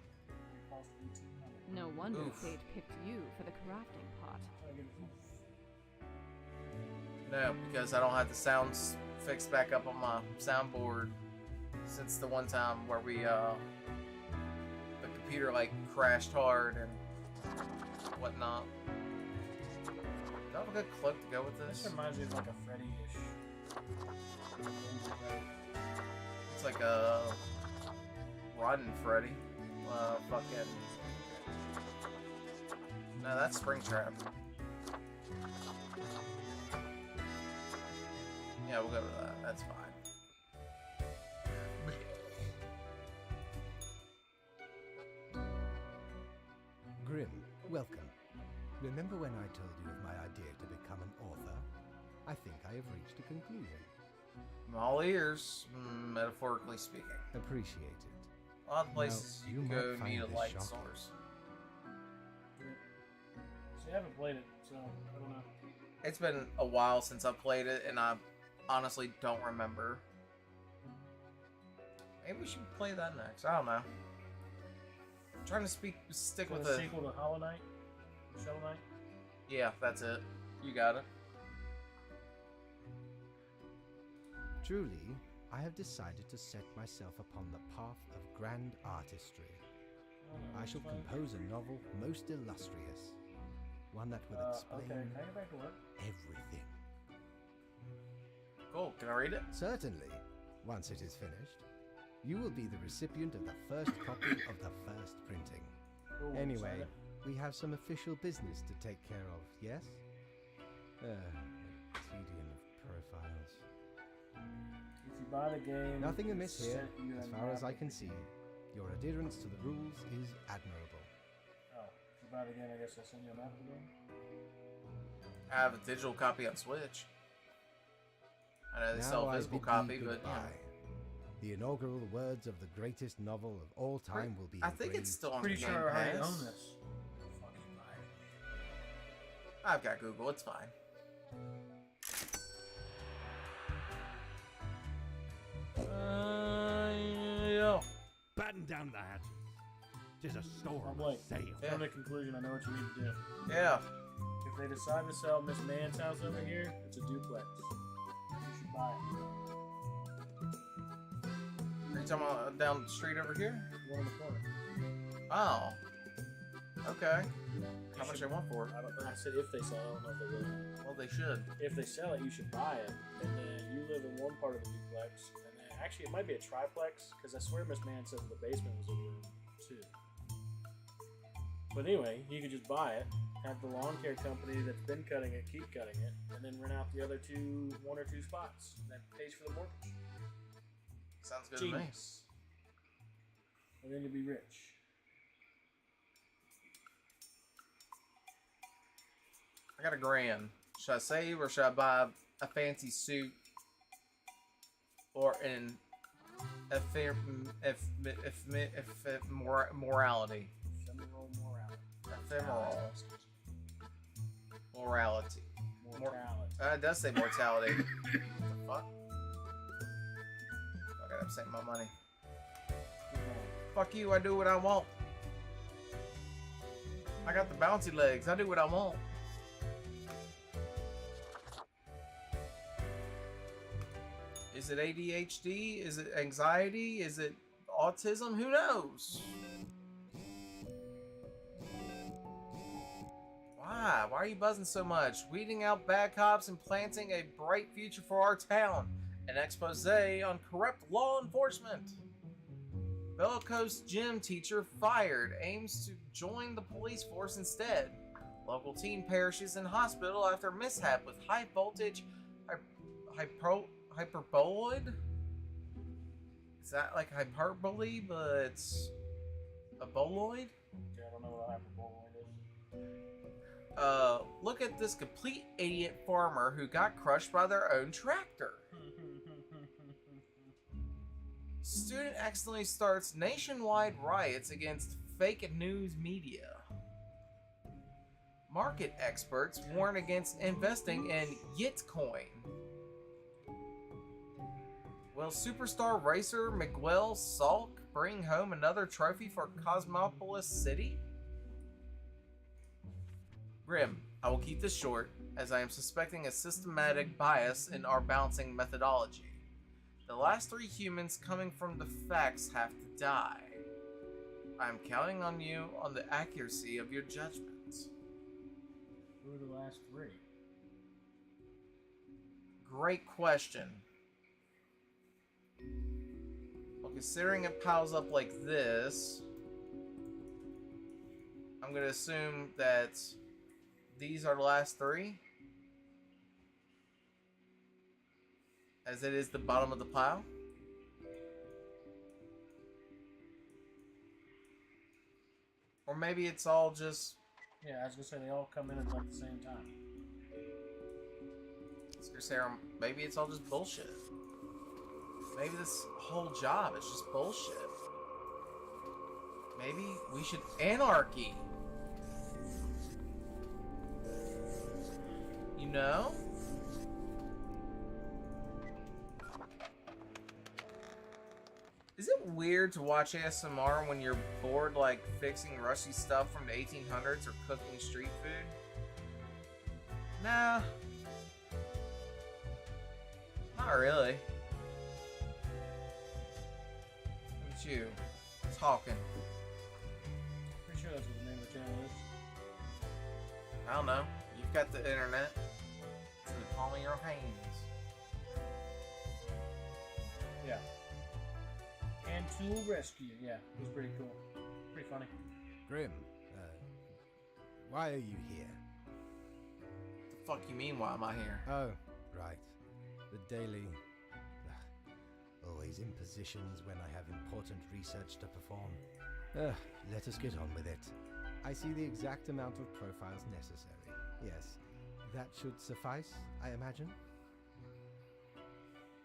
No wonder fate picked you for the crafting pot. No, because I don't have the sounds fixed back up on my soundboard since the one time where we, the computer, like, crashed hard and whatnot. Do I have a good cloak to go with this? This reminds me of like a Freddy-ish. It's like a Rotten Freddy. Fucking... No, that's Springtrap. Yeah, we'll go with that. That's fine. Grim, welcome. Remember when I told you of my idea to become an author? I think I have reached a conclusion. I'm all ears, metaphorically speaking. Appreciate it. A lot of places Now, you can you go might need a find this light shocking. source. See, I haven't played it, so I don't know. It's been a while since I've played it, and I honestly don't remember. Maybe we should play that next. I don't know. I'm trying to stick with the the sequel to Hollow Knight? Shovel Knight? Yeah, that's it. You got it. Truly, I have decided to set myself upon the path of grand artistry. I shall compose a novel most illustrious, one that will explain Okay, can I get back to work? everything. Cool. Can I read it? Certainly, once it is finished, you will be the recipient of the first copy of the first printing. Ooh, Anyway, excited. we have some official business to take care of, yes? The tedium of profiles. If you buy the game, Nothing amiss it's here, sent you as an far as I app. can see. Your adherence to the rules is admirable. Oh, if you buy the game, I guess I'll send you a map of the game. I have a digital copy on Switch. I know they Now sell a I physical bid copy, thee but yeah. goodbye. The inaugural words of the greatest novel of all time will be I think it's engraved. still on Pretty Game sure I already Pass. own this. Fucking buy it. I've got Google. It's fine. Yeah. Batten down the hatches. 'Tis a storm Oh, of Blake, sail. Come to the conclusion, I know what you need to do. Yeah. If they decide to sell Miss Mann's house over here, it's a duplex. You should buy it. Are you talking about down the street over here? One in the corner. Oh. Okay. How You much should- they want for it? I don't know. I said if they sell it, I don't know if they will. Well, they should. If they sell it, you should buy it, and then you live in one part of the duplex, and then actually it might be a triplex, because I swear Miss Mann said the basement was a room too. But anyway, you could just buy it, have the lawn care company that's been cutting it keep cutting it, and then rent out the other one or two spots. And that pays for the mortgage. Sounds good to me. Genius. And then you'll be rich. I got $1,000. Should I save or should I buy a fancy suit or an morality? Ephemeral morality. Ephemeral morality. Mortality. It does say mortality. What the fuck? Okay, I'm saving my money. Fuck you, I do what I want. I got the bouncy legs. I do what I want. Is it ADHD? Is it anxiety? Is it autism? Who knows? Why? Why are you buzzing so much? Weeding out bad cops and planting a bright future for our town. An expose on corrupt law enforcement. Bellicose gym teacher fired. Aims to join the police force instead. Local teen perishes in hospital after mishap with high voltage hyperboloid? Is that like hyperbole, but it's a boloid? Yeah, I don't know what a hyperboloid is. Look at this complete idiot farmer who got crushed by their own tractor. Student accidentally starts nationwide riots against fake news media. Market experts warn against investing in Yitcoin. Will superstar racer Miguel Salk bring home another trophy for Cosmopolis City? Grim, I will keep this short, as I am suspecting a systematic bias in our balancing methodology. The last 3 humans coming from the facts have to die. I am counting on you on the accuracy of your judgments. Who are the last 3? Great question. Well, considering it piles up like this, I'm going to assume that these are the last 3. As it is the bottom of the pile. Or maybe it's all just... Yeah, I was gonna say they all come in at like the same time. Maybe it's all just bullshit. Maybe this whole job is just bullshit. Maybe we should anarchy. You know? Is it weird to watch ASMR when you're bored, like fixing rusty stuff from the 1800s or cooking street food? Nah. Not really. Look at you. Talking. Pretty sure that's what the name of the channel is. I don't know. You've got the internet. It's in the palm of your hands. Yeah. And Tool Rescue. Yeah, it was pretty cool. Pretty funny. Grim, why are you here? The fuck you mean, why am I here? Oh, right. The daily... always impositions when I have important research to perform. Let us get on with it. I see the exact amount of profiles necessary. Yes, that should suffice, I imagine.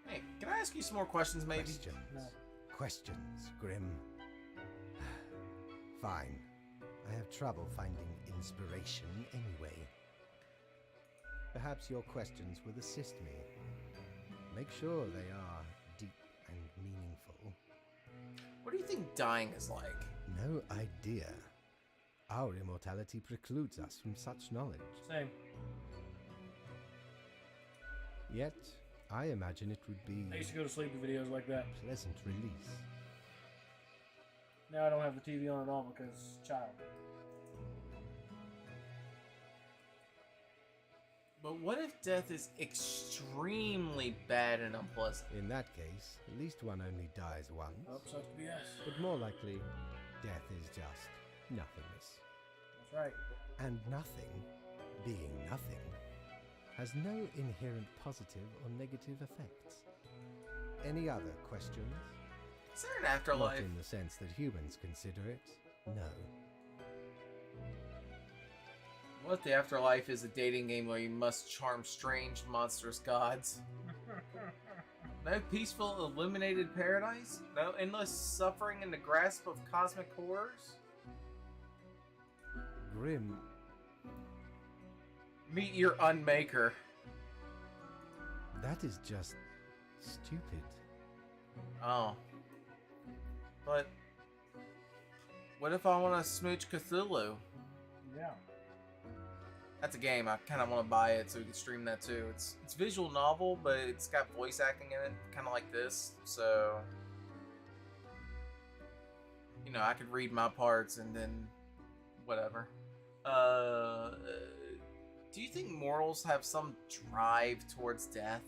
Hey, can I ask you some more questions, maybe? Questions. No. Questions, Grim. Fine. I have trouble finding inspiration anyway. Perhaps your questions will assist me. Make sure they are deep and meaningful. What do you think dying is like? No idea. Our immortality precludes us from such knowledge. Same. Yet, I imagine it would be I used to go to sleep with videos like that. a pleasant release. Now I don't have the TV on at all because child. But what if death is extremely bad and unpleasant? In that case, at least one only dies once. Oh, sucks to be us. But more likely, death is just nothingness. That's right. And nothing, being nothing, has no inherent positive or negative effects. Any other questions? Is there an afterlife? Not in the sense that humans consider it, no. What if the afterlife is a dating game where you must charm strange, monstrous gods? No peaceful, illuminated paradise? No endless suffering in the grasp of cosmic horrors? Grim, Meet your unmaker. that is just stupid. Oh. But what if I want to smooch Cthulhu? Yeah. That's a game. I kind of want to buy it so we can stream that too. It's visual novel, but it's got voice acting in it, kind of like this. So, you know, I could read my parts and then whatever. Do you think mortals have some drive towards death?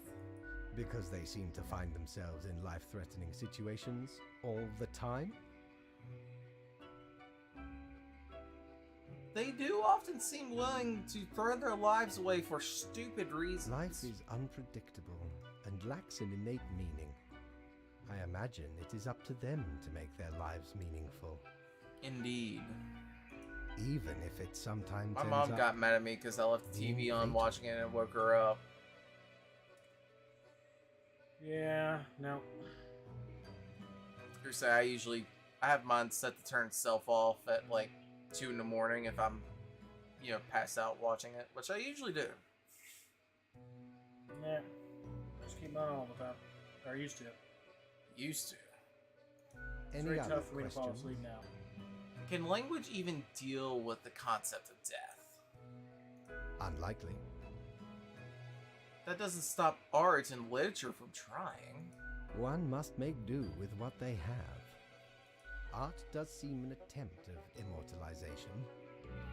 Because they seem to find themselves in life-threatening situations all the time? They do often seem willing to throw their lives away for stupid reasons. Life is unpredictable and lacks an innate meaning. I imagine it is up to them to make their lives meaningful. Indeed. Even if it sometimes My ends mom up got mad at me because I left the TV being on fatal. watching it and it woke her up. Yeah, no. Or say I have mine set to turn itself off at like 2 in the morning if I'm, you know, passed out watching it, which I usually do. Yeah. Just keep mine on all the time. Or used to. Used to. It's Any very other tough for me to fall questions? asleep now. Can language even deal with the concept of death? Unlikely. That doesn't stop art and literature from trying. One must make do with what they have. Art does seem an attempt of immortalization,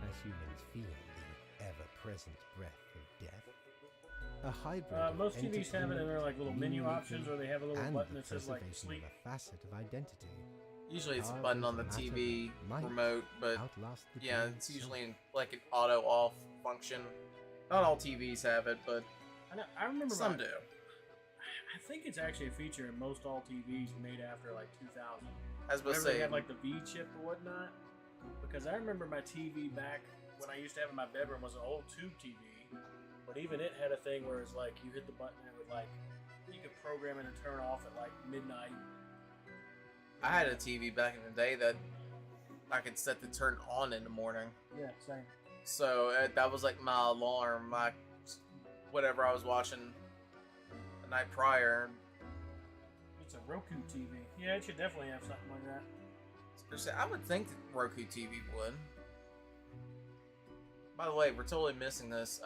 as humans feel the ever-present breath of death. A hybrid of Most TVs have it in their like little menu meaning-making options, or they have a little and button the that says like preservation sleep. of a facet of identity. Usually it's a However, button on the matter TV might remote, but outlast the yeah, day it's itself. usually in like an auto off function. Not all TVs have it, but I remember some my- do. I think it's actually a feature in most all TVs made after like 2000. I was about to Whenever they say, had like the V chip or whatnot. Because I remember my TV back when I used to have in my bedroom was an old tube TV. But even it had a thing where it's like you hit the button and it would like you could program it to turn off at like midnight. I had a TV back in the day that I could set to turn on in the morning. Yeah, same. So that was like my alarm. Whatever I was watching the night prior. It's a Roku TV. Yeah, it should definitely have something like that. I would think that Roku TV would. By the way, we're totally missing this.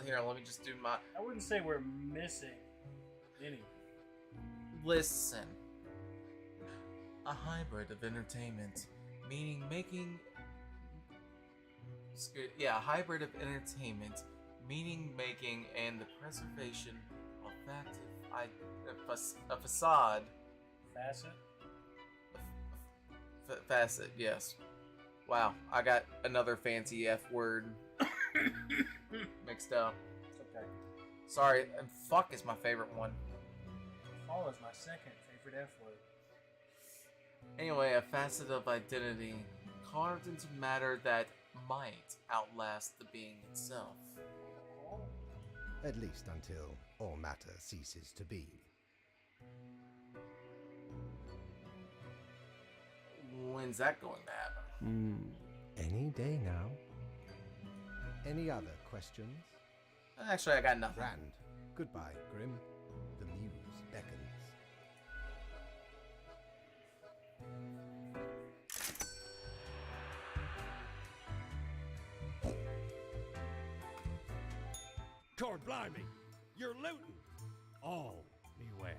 Here, let me just do my... I wouldn't say we're missing any. Listen. A hybrid of entertainment, meaning making... Yeah, a hybrid of entertainment, meaning making, and the preservation of a facade. Facet? Facet, yes. Wow, I got another fancy F word mixed up. It's okay. Sorry, and fuck is my favorite one. Fall is my second favorite F word. Anyway, a facet of identity carved into matter that might outlast the being itself. At least until all matter ceases to be. When's that going to happen? Any day now. Any other questions? Actually, I got nothing. Rand, goodbye, Grim. The muse beckons. Cord blimey! You're looting! All me wares.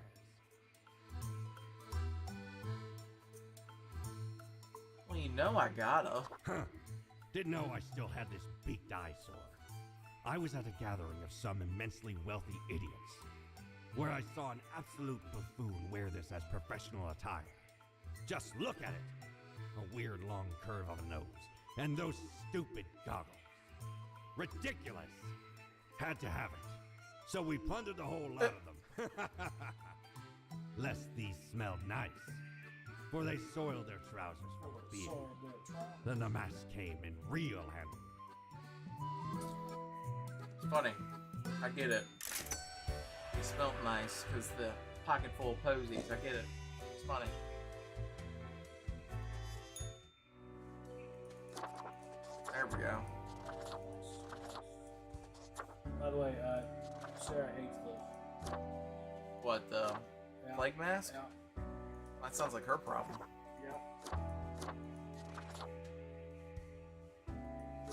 Well, you know I gotta. Huh. Didn't know I still had this beaked eyesore. I was at a gathering of some immensely wealthy idiots, where I saw an absolute buffoon wear this as professional attire. Just look at it! A weird long curve of a nose, and those stupid goggles. Ridiculous! Had to have it. So we plundered the whole lot of them. Lest these smelled nice, for they soiled their trousers for the beer. Then the mask came in real handy. It's funny. I get it. It smelled nice because the pocket full of posies. I get it. It's funny. There we go. By the way, Sarah hates this. What, the plague mask? Yeah. That sounds like her problem. Yeah.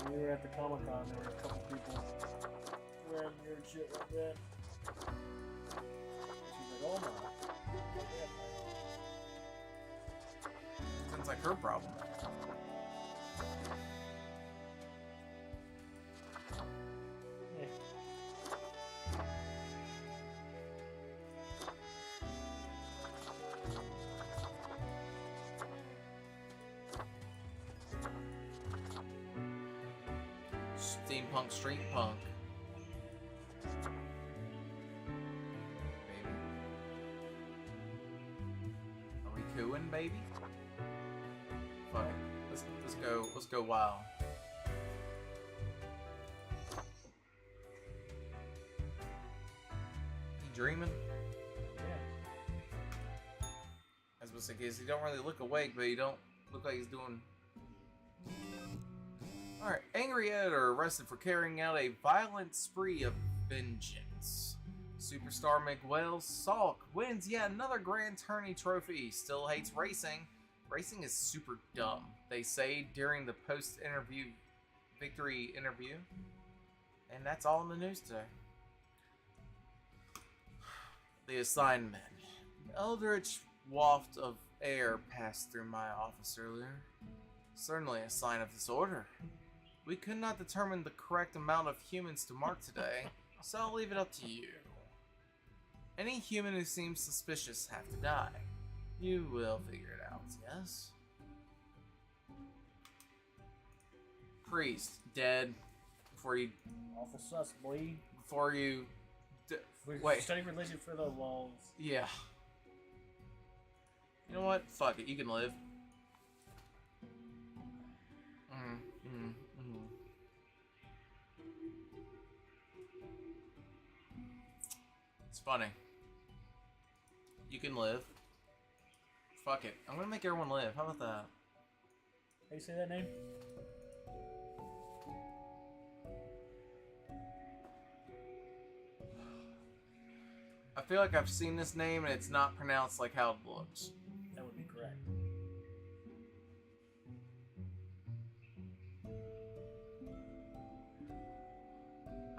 When we were at the Comic-Con, there were a couple people wearing weird shit like that. She's like, oh my. Sounds like her problem. Steampunk, street punk. Baby. Are we cooing, baby? Fuck it. Let's go wild. You dreaming? Yeah. I was supposed to say, he don't really look awake, but he don't look like he's doing... Alright, angry editor arrested for carrying out a violent spree of vengeance. Superstar Miguel Salk wins yet another Grand Tourney trophy. Still hates racing. Racing is super dumb, they say during the post-interview victory interview. And that's all in the news today. The assignment. An eldritch waft of air passed through my office earlier. Certainly a sign of disorder. We could not determine the correct amount of humans to mark today, so I'll leave it up to you. Any human who seems suspicious have to die. You will figure it out, yes? Priest, dead. Before you... Awful sus, boy. Before you... We wait. study religion for the lulz. Yeah. You know what? Fuck it, you can live. It's funny. You can live. Fuck it. I'm gonna make everyone live. How about that? How you say that name? I feel like I've seen this name and it's not pronounced like how it looks. That would be correct.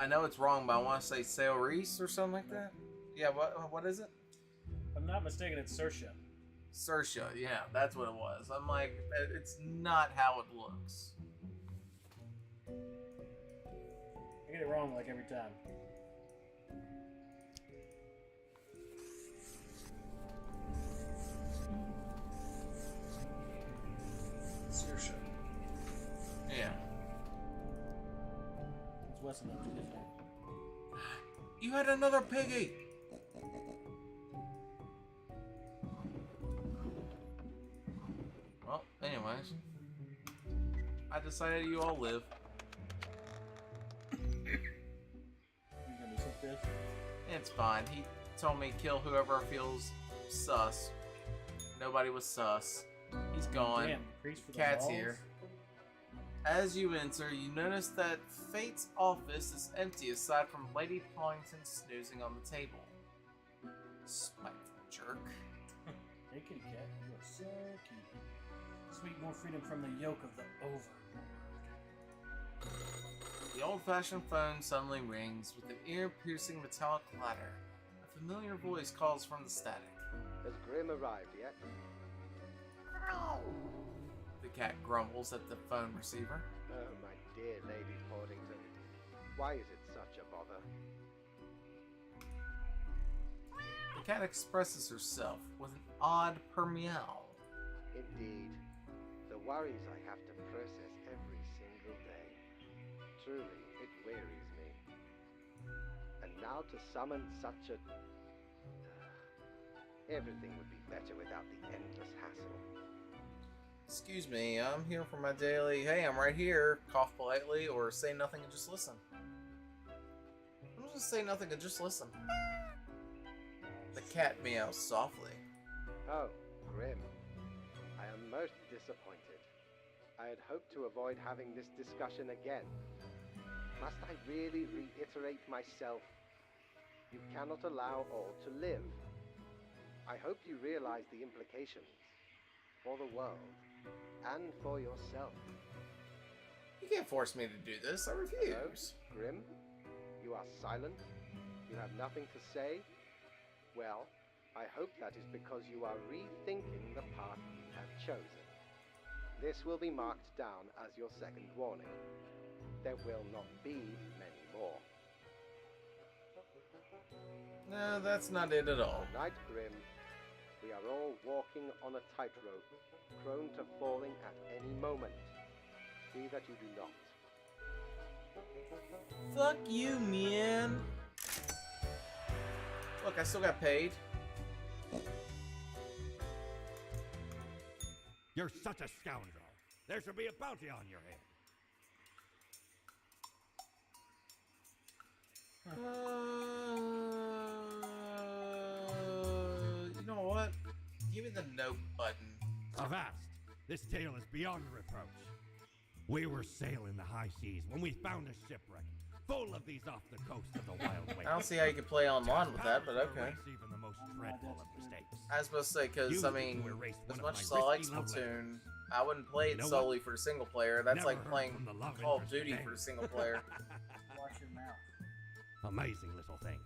I know it's wrong, but I want to say Sail Reese or something like that. Yeah, what is it? If I'm not mistaken, it's Sersha. Sersha, yeah, that's what it was. I'm like, it's not how it looks. I get it wrong like every time. Sersha. Yeah. It's Wesson up to his name. You had another piggy! Well, anyways. I decided you all live. You gonna be sick this? It's fine. He told me kill whoever feels sus. Nobody was sus. He's gone. Damn, priest for the Cat's balls? here. As you enter, you notice that Fate's office is empty aside from Lady Pollington snoozing on the table. Spiteful jerk. Hey, kitty cat, you are so cute. Sweet more freedom from the yoke of the overlord. The old-fashioned phone suddenly rings with an ear-piercing metallic clatter. A familiar voice calls from the static. Has Grim arrived yet? The cat grumbles at the phone receiver. Oh, my dear Lady Portington. Why is it such a bother? The cat expresses herself with an odd purr-meow. Indeed. The worries I have to process every single day. Truly, it wearies me. And now to summon such a... everything would be better without the endless hassle. Excuse me, I'm here for my daily, hey, I'm right here, cough politely, or say nothing and just listen. I'm just say nothing and just listen. The cat meows softly. Oh, Grim. I am most disappointed. I had hoped to avoid having this discussion again. Must I really reiterate myself? You cannot allow all to live. I hope you realize the implications. For the world. And for yourself. You can't force me to do this, I refuse. No, Grim? You are silent? You have nothing to say? Well, I hope that is because you are rethinking the path you have chosen. This will be marked down as your second warning. There will not be many more. No, that's not it at all. Good night, Grim. We are all walking on a tightrope, prone to falling at any moment. See that you do not. Fuck you, man. Look, I still got paid. You're such a scoundrel. There should be a bounty on your head. You know what? Give me the note button. Avast! This tale is beyond reproach. We were sailing the high seas when we found a shipwreck full of these off the coast of the Wild West. I don't see how you can play online with that, but okay. Even the most dreadful of mistakes. I was supposed to say, because, I mean, as much as I like Splatoon, I wouldn't play it solely for the single player. That's like playing Call of Duty for the single player. Watch your mouth. Amazing little thing.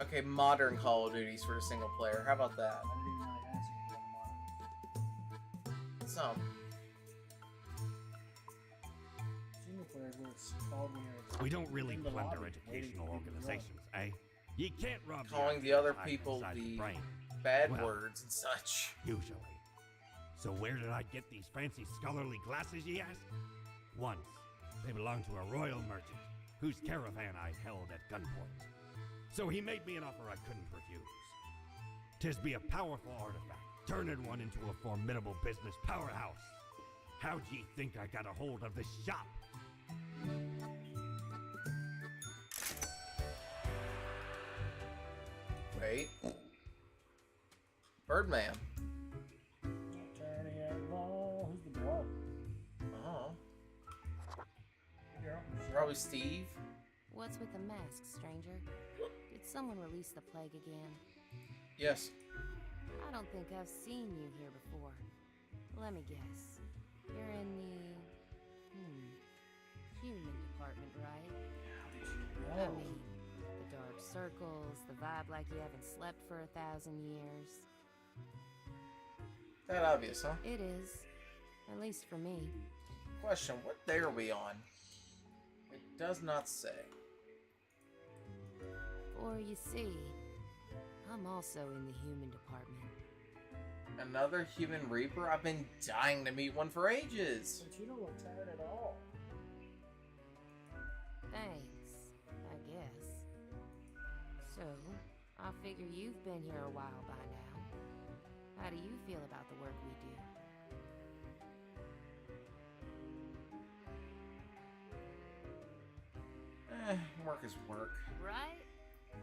Okay, modern Call of Duties for the single player. How about that? I didn't even know they had single player on the modern. Some. Single player is what it's called when you're... We don't really in the plunder lobby, educational waiting for people to organizations, eh? You can't rob Calling the other people the bad words and such. Usually. So where did I get these fancy scholarly glasses, ye ask? Once, they belonged to a royal merchant, whose caravan I held at gunpoint. So he made me an offer I couldn't refuse. 'Tis be a powerful artifact, turning one into a formidable business powerhouse. How'd ye think I got a hold of this shop? Wait. Birdman. Attorney at law. Who's the bro? Oh. Girl. Probably Steve. What's with the mask, stranger? Did someone release the plague again? Yes. I don't think I've seen you here before. Let me guess. You're in the... human department, right? I mean, the dark circles, the vibe like you haven't slept for 1,000 years. That obvious, huh? It is. At least for me. Question, what day are we on? It does not say. For you see, I'm also in the human department. Another human reaper? I've been dying to meet one for ages. But you don't look tired at all. Thanks, I guess. So, I figure you've been here a while by now. How do you feel about the work we do? Work is work. Right?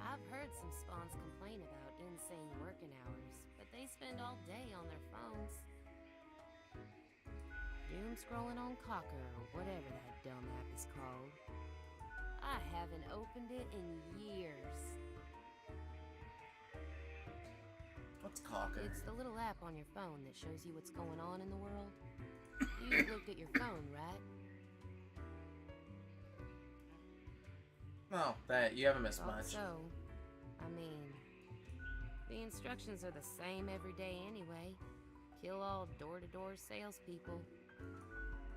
I've heard some spawns complain about insane working hours, but they spend all day on their phones. Doom scrolling on Cocker or whatever that dumb app is called. I haven't opened it in years. What's Cocker? It's the little app on your phone that shows you what's going on in the world. You've looked at your phone, right? Oh, that you haven't missed much. So, I mean, the instructions are the same every day anyway. Kill all door-to-door salespeople.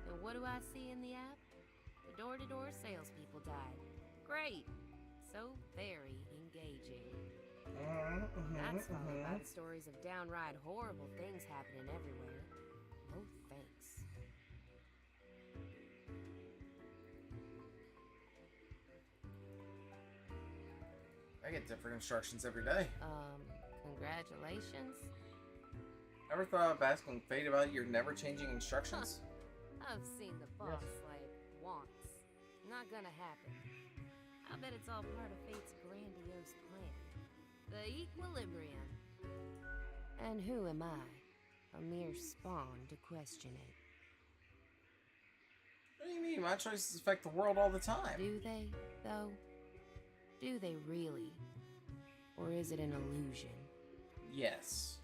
And what do I see in the app? The door-to-door salespeople died. Great! So very engaging. That's followed by the stories of downright horrible things happening everywhere. No thanks. I get different instructions every day. Congratulations? Ever thought of asking Fate about your never-changing instructions? I've seen the boss like once. Not gonna happen. I bet it's all part of Fate's grandiose plan. The Equilibrium. And who am I? A mere spawn to question it. What do you mean? My choices affect the world all the time. Do they, though? Do they really? Or is it an illusion? Yes.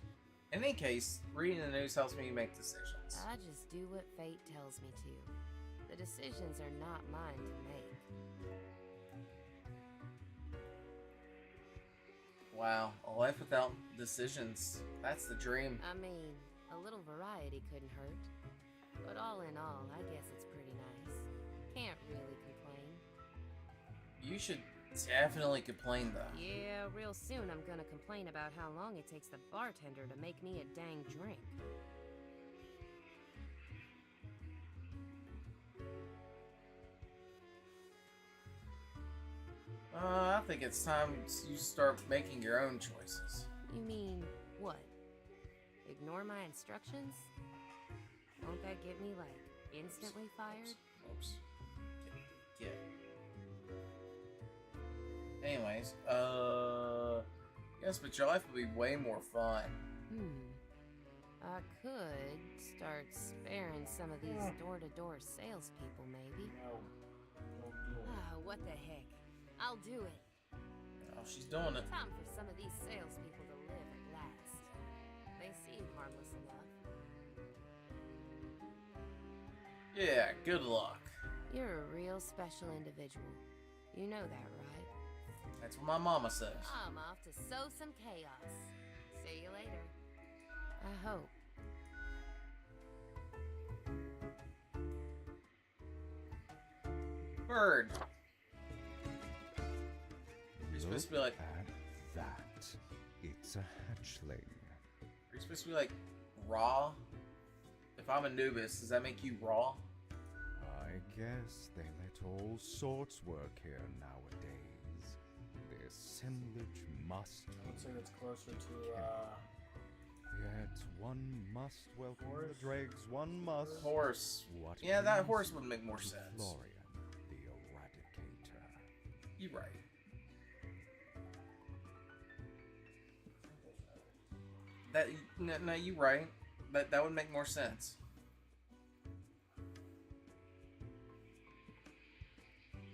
In any case, reading the news helps me make decisions. I just do what fate tells me to. The decisions are not mine to make. Wow, a life without decisions. That's the dream. I mean, a little variety couldn't hurt. But all in all, I guess it's pretty nice. Can't really complain. You should definitely complain, though. Yeah, real soon I'm gonna complain about how long it takes the bartender to make me a dang drink. I think it's time you start making your own choices. You mean, what? Ignore my instructions? Won't that get me, like, instantly fired? Oops. Yeah. Anyways, yes, but your life would be way more fun. I could start sparing some of these door-to-door salespeople, maybe. No. Don't do it. What the heck? I'll do it. Oh, she's doing it. Time for some of these salespeople to live at last. They seem harmless enough. Yeah, good luck. You're a real special individual. You know that, right? That's what my mama says. I'm off to sow some chaos. See you later. I hope. Bird. You're supposed to be like... At that. It's a hatchling. You're supposed to be like raw. If I'm Anubis, does that make you raw? I guess they let all sorts work here nowadays. The assemblage must I would say that's closer to, Yet one must welcome horse? the dregs, one must... Horse. What Yeah, that brings horse would make more sense. Florian, the Eradicator. You're right. That no, you're right. That would make more sense.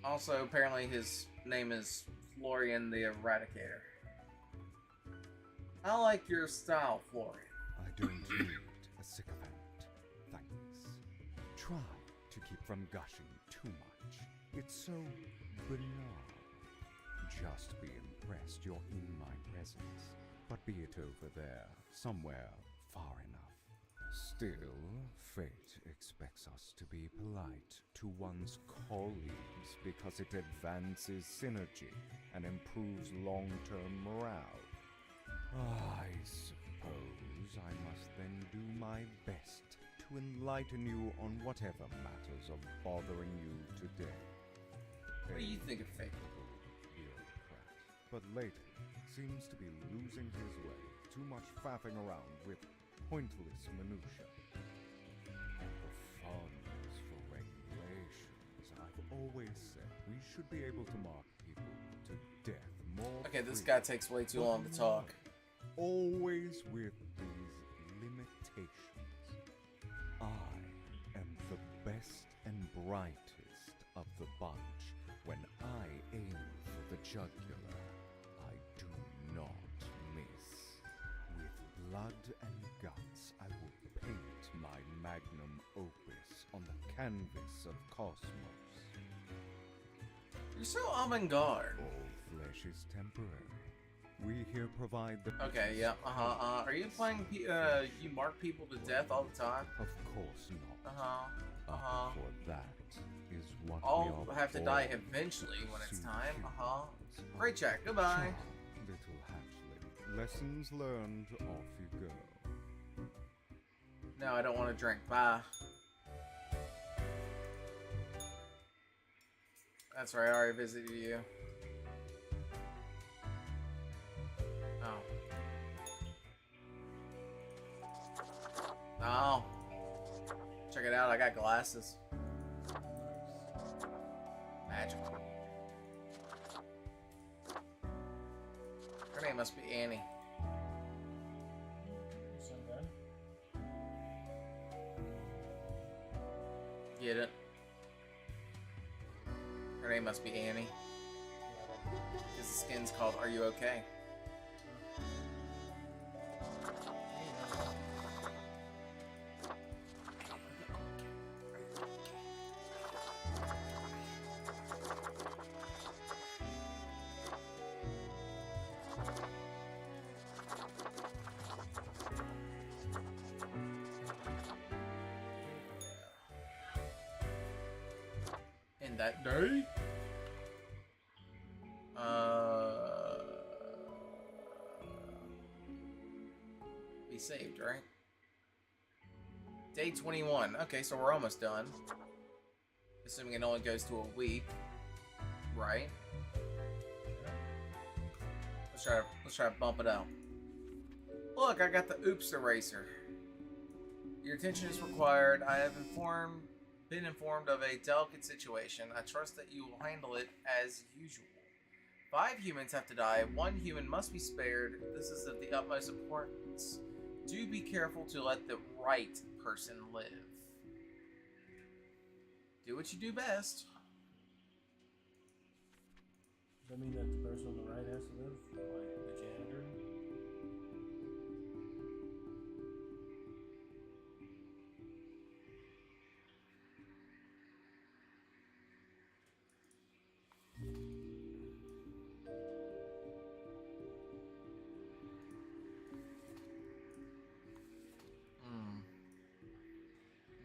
Also, apparently his name is Florian the Eradicator. I like your style, Florian. I don't need a sycophant, thanks. Try to keep from gushing too much. It's so banal. just be impressed you're in my presence, but be it over there, somewhere far enough. Still, fate expects us to be polite to one's colleagues because it advances synergy and improves long-term morale. I suppose I must then do my best to enlighten you on whatever matters are bothering you today. What do you think of fate? Bureaucrat, but lately seems to be losing his way. Too much faffing around with pointless minutia. The funds for regulations. I've always said we should be able to mark people to death more. Okay, this guy takes way too long to talk. Always with these limitations. I am the best and brightest of the bunch. When I aim for the jugular, I do not miss. With blood and guts, I will paint my magnum opus on the canvas of cosmos. You're so avant-garde. All flesh is temporary. We here provide the... Okay, yeah, Are you playing, you mark people to death all the time? Of course not. For that is what I'll we have to die eventually when it's time. Great chat, goodbye. Little hatchling. Lessons learned, off you go. No, I don't want to drink. Bye. That's right, I already visited you. Oh. Check it out, I got glasses. Magical. Her name must be Annie. Get it? Her name must be Annie. Because the skin's called Are You Okay? That day? Be saved, right? Day 21. Okay, so we're almost done. Assuming it only goes to a week. Right? Let's try to bump it out. Look, I got the Oops Eraser. Your attention is required. I have been informed of a delicate situation. I trust that you will handle it as usual. 5 humans have to die. 1 human must be spared. This is of the utmost importance. Do be careful to let the right person live. Do what you do best. Does that mean that the person on the right has to live? Like the janitor?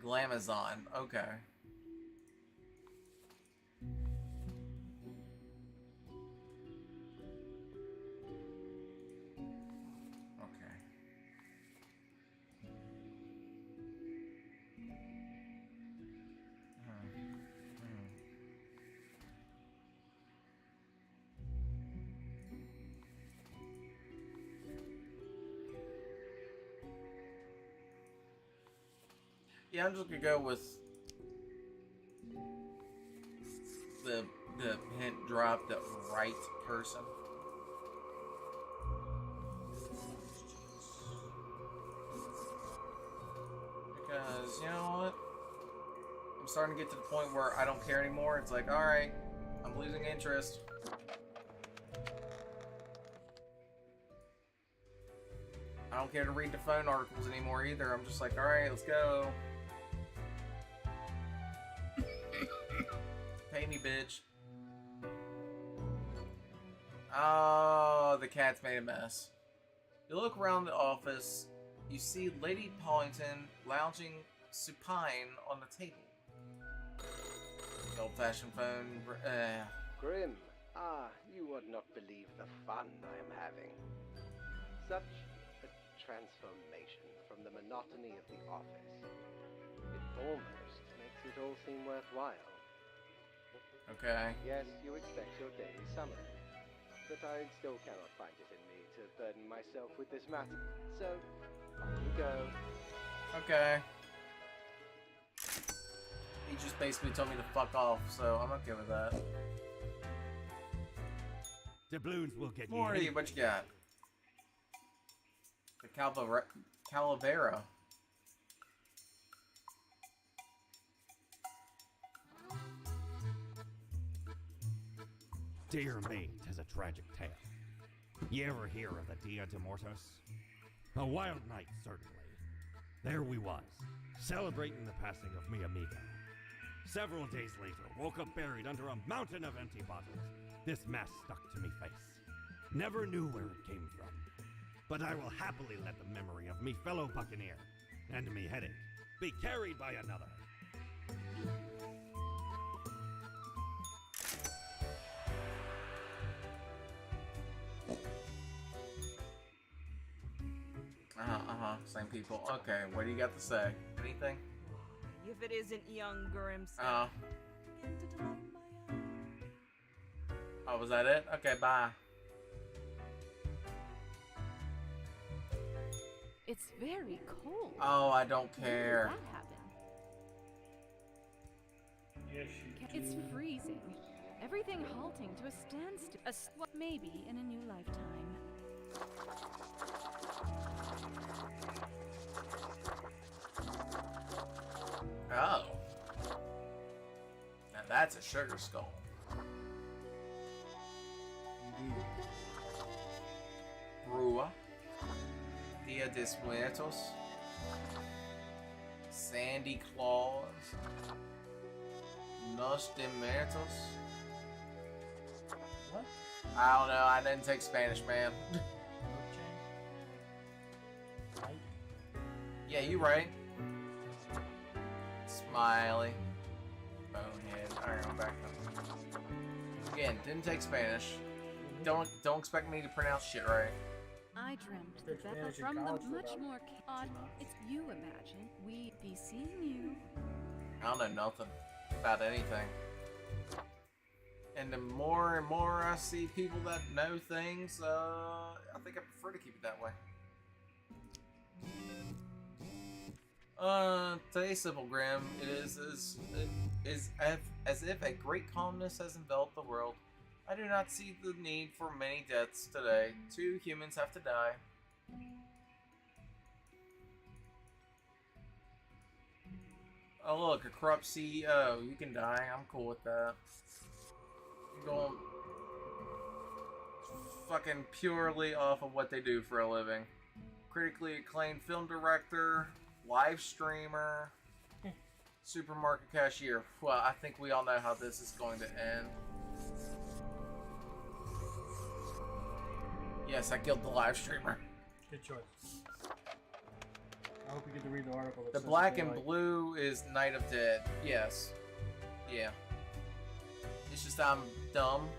Glamazon, okay. Yeah, I'm just gonna go with the hint drop, the right person. Because, you know what? I'm starting to get to the point where I don't care anymore. It's like, alright, I'm losing interest. I don't care to read the phone articles anymore either. I'm just like, alright, let's go. Pay me, bitch. Oh, the cat's made a mess. You look around the office. You see Lady Paulington lounging supine on the table. The old-fashioned phone. Grim, you would not believe the fun I am having. Such a transformation from the monotony of the office. It almost makes it all seem worthwhile. Okay. Yes, you expect your daily summary, but I still cannot find it in me to burden myself with this matter. So, on you go. Okay. He just basically told me to fuck off, so I'm okay with that. Doubloons will get Morty, you. what you got? The Calavera. Dear me, 'tis a tragic tale. You ever hear of the Dia de Mortos? A wild night, certainly. There we was, celebrating the passing of mi amigo. Several days later, woke up buried under a mountain of empty bottles. This mass stuck to me face. Never knew where it came from. But I will happily let the memory of me fellow buccaneer and me headache be carried by another. Same people. Okay, what do you got to say? Anything? If it isn't young Grim's. Oh, was that it? Okay, bye. It's very cold. Oh, I don't care. When did that happen? Yes, you do. It's freezing. Everything halting to a standstill. Maybe in a new lifetime. Oh. Now that's a sugar skull. Brua. Dia de Muertos. Sandy Claus. Nos de Muertos. What? I don't know, I didn't take Spanish, man. Yeah, you right. Smiley. Bonehead. Alright, I'm back up. Again, didn't take Spanish. Don't expect me to pronounce shit right. I dreamt that Bethel from the much more odd. It's you imagine. We'd be seeing you. I don't know nothing about anything. And the more and more I see people that know things, I think I prefer to keep it that way. Today's Simple Grim is as if a great calmness has enveloped the world. I do not see the need for many deaths today. 2 humans have to die. Oh look, a corrupt CEO. You can die. I'm cool with that. You're going fucking purely off of what they do for a living. Critically acclaimed film director, live streamer, supermarket cashier. Well, I think we all know how this is going to end. Yes, I killed the live streamer. Good choice. I hope you get to read the article. That The says black they and like- blue is Night of Dead. Yes. Yeah. It's just I'm dumb.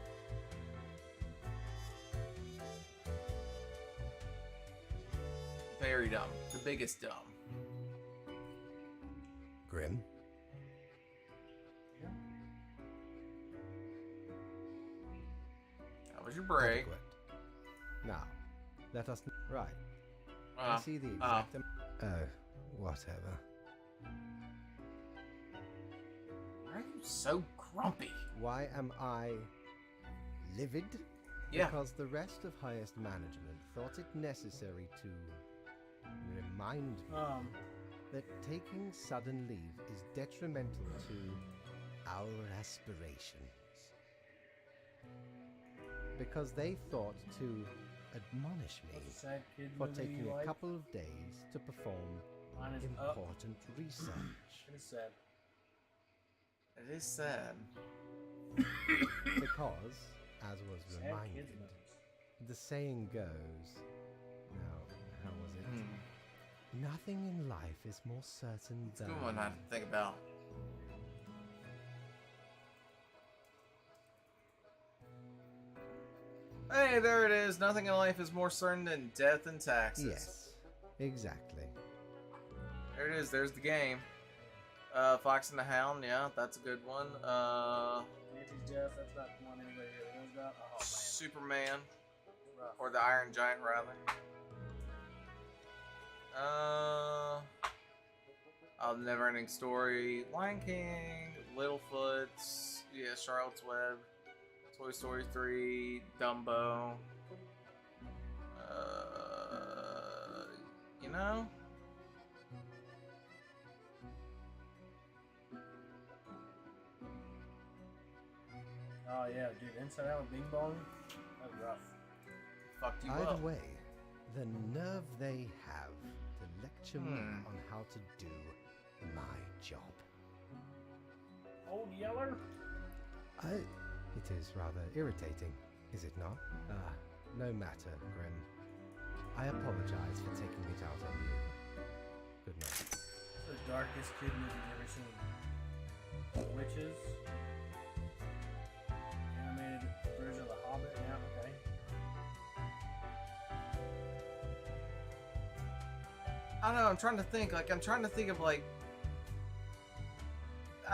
Very dumb. The biggest dumb. Grim? How was your break? Adequate. Now, let us... Right. Uh, I see the exact... whatever. Why are you so grumpy? Why am I... livid? Yeah. Because the rest of highest management thought it necessary to... remind me that taking sudden leave is detrimental to our aspirations. Because they thought to admonish me Sad kid for movie taking you a like? couple of days to perform Mine is up. important research. It is sad. It is sad. Because, as was Sad reminded, kids movies. The saying goes. Now, how was it? Nothing in life is more certain It's a than. good one I have to think about. Hey, there it is. Nothing in life is more certain than death and taxes. Yes, exactly. There it is. There's the game. Fox and the Hound. Yeah, that's a good one. Nancy's Death, that's not the one anybody really knows about. Oh, man. Superman. Rough. Or the Iron Giant, rather. Never Ending Story. Lion King. Littlefoot. Yeah, Charlotte's Web. Toy Story 3, Dumbo. You know? Oh yeah, dude, Inside Out with Bing Bong? That was rough. Fucked you Either up. way, the nerve they have to lecture me on how to do my job. Old Yeller? It is rather irritating, is it not? No matter, Grim. I apologize for taking it out on you. Good night. It's the darkest kid movie you've ever seen. Witches. Animated version of The Hobbit. Yeah, okay. I don't know, I'm trying to think. I'm trying to think of, I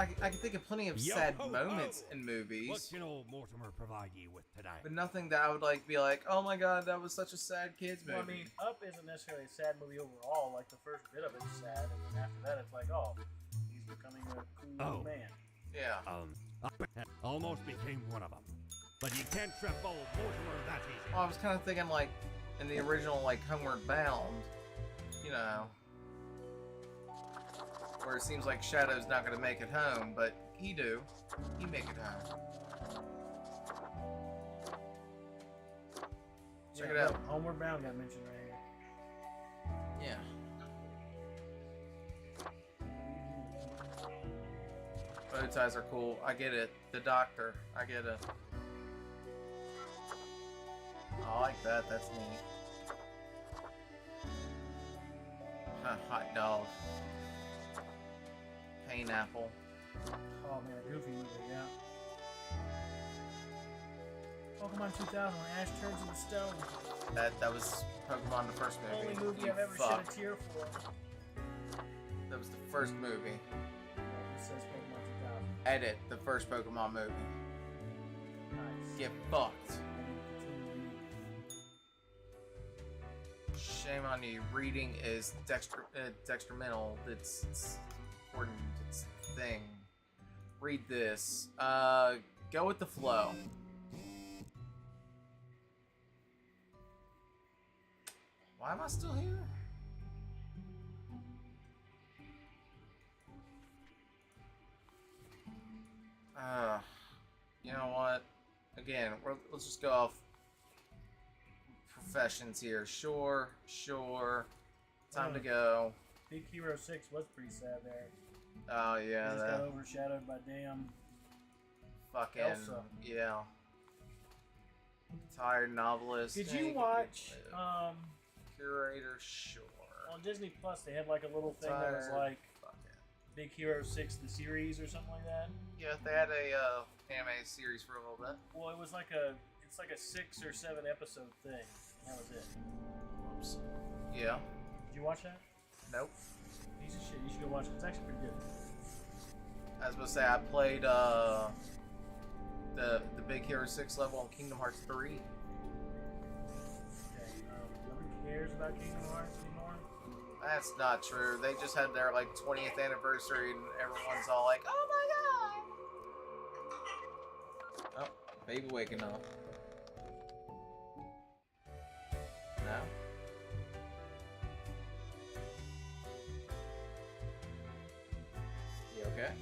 can think of plenty of sad moments in movies. What can old Mortimer provide you with today? But nothing that I would be like, oh my god, that was such a sad kids movie. Well, I mean, Up isn't necessarily a sad movie overall. Like, the first bit of it's sad, and then after that it's like, oh, he's becoming a cool man. Yeah. I almost became one of them. But you can't trip old Mortimer that easy. Well, I was kind of thinking, in the original, Homeward Bound, you know, where it seems like Shadow's not going to make it home, but he do. He make it home. Check it out. Homeward Bound got mentioned right here. Yeah. Bow ties are cool. I get it. The Doctor. I get it. I like that. That's neat. Hot dog. Pineapple. Oh man, a Goofy movie, yeah. Pokemon 2000 when Ash turns into stone. That was Pokemon the first movie. Only movie You I've ever fuck. shed a tear for. That was the first movie. It says Pokemon 2000. Edit the first Pokemon movie. Nice. Get fucked. Shame on you. Reading is detrimental. It's important. It's a thing. Read this. Go with the flow. Why am I still here? You know what? Again, let's just go off professions here. Sure. Time to go. Big Hero 6 was pretty sad there. Oh yeah, He just got overshadowed by damn fucking Elsa. Yeah. Tired novelist. Did Yeah, you could watch Curator? Sure. on Disney Plus? They had like a little thing that was Tired. like Big Hero 6 the series or something like that. Yeah, they had a anime series for a little bit. Well, it's like a 6 or 7 episode thing. That was it. Oops. Yeah. Did you watch that? Nope. Piece of shit. You should go watch it. It's actually pretty good. I was supposed to say I played the Big Hero 6 level on Kingdom Hearts 3. Okay. Nobody cares about Kingdom Hearts anymore. That's not true. They just had their 20th anniversary and everyone's all like, "Oh my god!" Oh, baby waking up. No. You okay?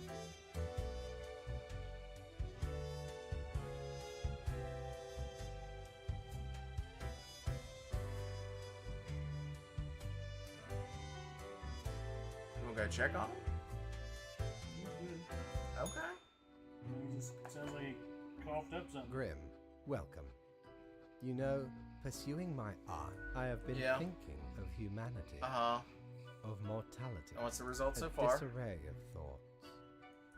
You wanna go check on him? Okay. It just sounds like he coughed up something. Grim, welcome. You know, Pursuing my art, I have been Yeah. thinking of humanity, Uh-huh. of mortality. And what's the result so a far? disarray of thoughts.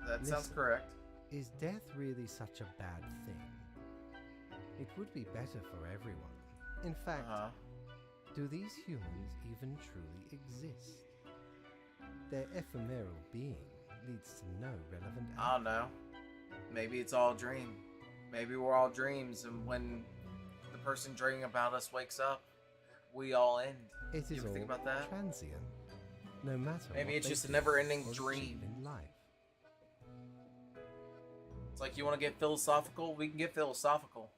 That sounds Listen, correct. Is death really such a bad thing? It would be better for everyone. In fact, do these humans even truly exist? Their ephemeral being leads to no relevant I don't know. Maybe it's all a dream. Maybe we're all dreams, and when the person dreaming about us wakes up, we all end. It You is ever all think about that? transient, no matter. Maybe what it's they just a do never-ending or achieve dream. in life. It's like, you want to get philosophical? We can get philosophical.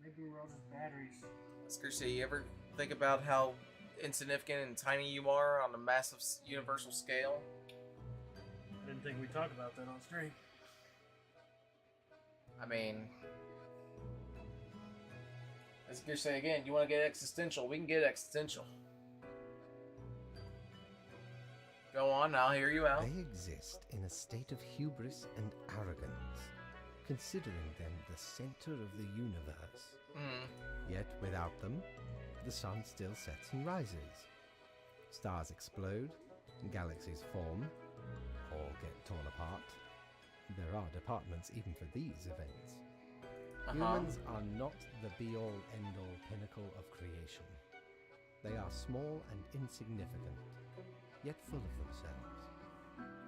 Maybe we're all just batteries. Scursy, you ever think about how insignificant and tiny you are on a massive universal scale? I didn't think we'd talk about that on stream. I mean, as Scursy again, you want to get existential? We can get existential. Go on, I'll hear you out. They exist in a state of hubris and arrogance, considering them the center of the universe. Yet without them, the sun still sets and rises. Stars explode, galaxies form, or get torn apart. There are departments even for these events. Humans are not the be-all, end-all pinnacle of creation. They are small and insignificant, yet full of themselves.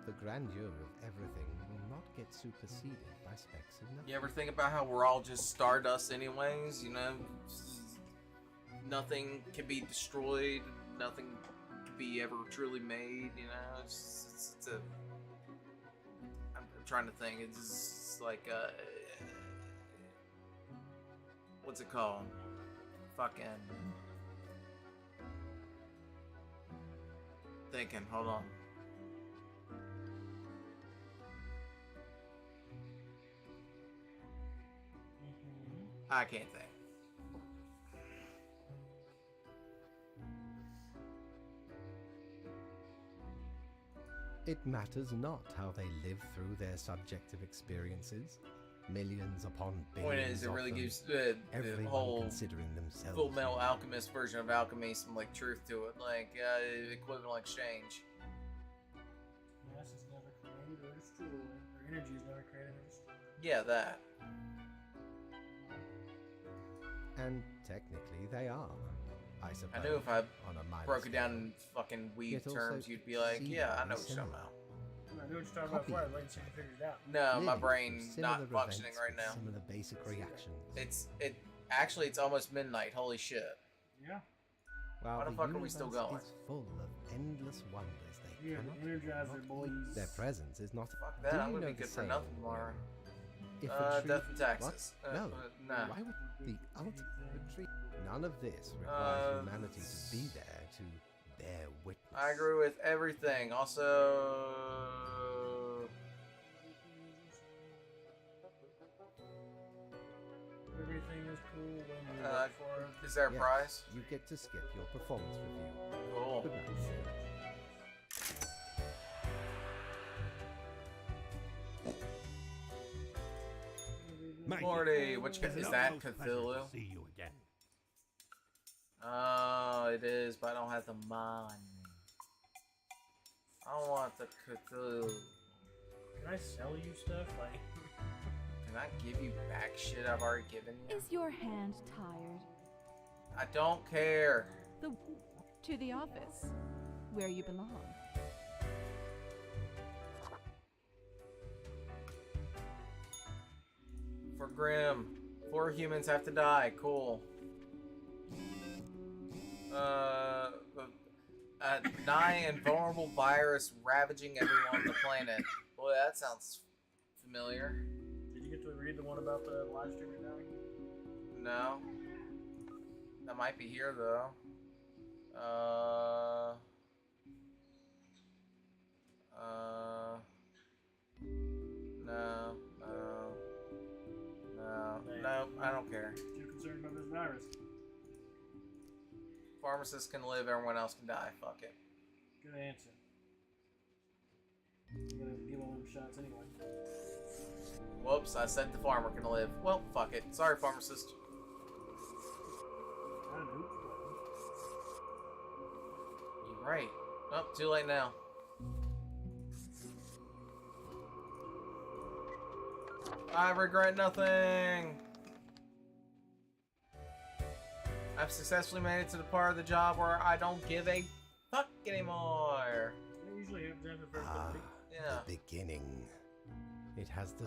The grandeur of everything will not get superseded by specks of nothing. You ever think about how we're all just stardust anyways, you know? Nothing can be destroyed, nothing can be ever truly made, you know? It's a... I'm trying to think, it's just like, what's it called? Fucking... Thinking, hold on. I can't think. It matters not how they live through their subjective experiences. Millions upon billions. Point is, it of really them, gives the everyone whole considering themselves. Full Metal Alchemist version of alchemy some like truth to it, like equivalent exchange. Mass is never created or destroyed. Or energy is never created or destroyed. Yeah, that. And technically they are, I suppose. I knew if I on a minor broke it down scale. in fucking weed Yet also terms, you'd be like, yeah, I know what you're talking about. I knew what you're talking about before. I was waiting until you figured it out. No, my Clearly, brain similar not functioning events right with now. Similar basic reactions. Actually it's almost midnight. Holy shit. Yeah. While Why the fuck are we still universe going? is full of endless wonders they Yeah, cannot Energizer not boys. be. Their presence is not. Fuck that, Do I'm you gonna know be the good for saying, nothing tomorrow. If a tree, Death and taxes. What? No. Nah. Why would the ultimate retreat? None of this requires humanity to be there to bear witness. I agree with everything. Also, Everything is cool when you work for it. is there a Yes, prize? You get to skip your performance review. Cool. Good night. Mate, Morty, what you got? it's Is an that utmost pleasure Cthulhu? to see you again. Oh, it is, but I don't have the money. I want the Cthulhu. Can I sell you stuff? Like, Can I give you back shit I've already given you? Is your hand tired? I don't care. To the office, where you belong. For Grim. 4 humans have to die. Cool. A nigh invulnerable virus ravaging everyone on the planet. Boy, that sounds familiar. did you get to read the one about the live stream you're doing? No. That might be here though. No, I don't care. Too concerned about this virus. Pharmacists can live, everyone else can die. Fuck it. Good answer. I'm gonna give all them shots anyway. Whoops, I said the farmer can live. Well, fuck it. Sorry, pharmacist. Right. Oh, too late now. I regret nothing. I've successfully made it to the part of the job where I don't give a fuck anymore. Usually you have the first Yeah. The beginning. It has the.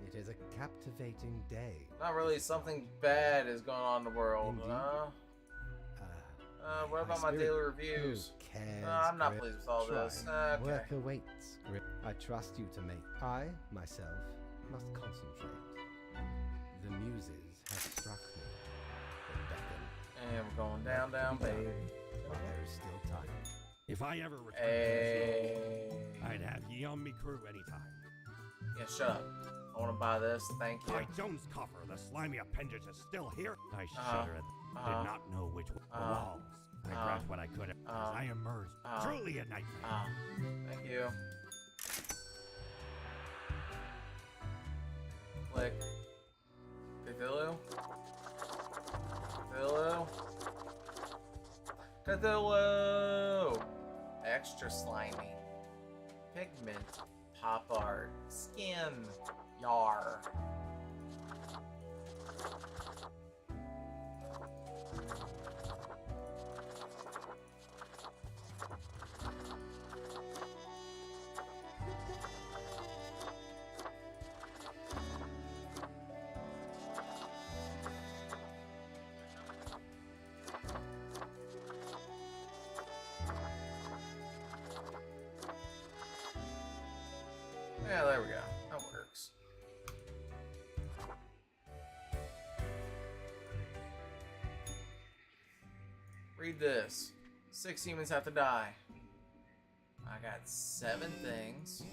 It is a captivating day. Not really. Something bad is going on in the world. Indeed. What about my daily reviews? Who cares, I'm not Grip? pleased with all Try. this. Okay. Work awaits, Grip. I trust you to make. I, myself, must concentrate. The muses have struck me. They beckon. And we're going down, down, baby. There is still time. If I ever return Hey. to this world, I'd have ye on me crew anytime. Yeah, shut up. I want to buy this. Thank you. By Jones Coffer, the slimy appendage is still here. I shudder at did not know which way the walls. I grabbed what I could as I emerged. Truly a nightmare. Thank you. Click. Cthulhu? Cthulhu? Cthulhu! Extra slimy. Pigment. Pop art. Skin. Yar. Yeah, there we go. That works. Read this. 6 humans have to die. I got 7 things.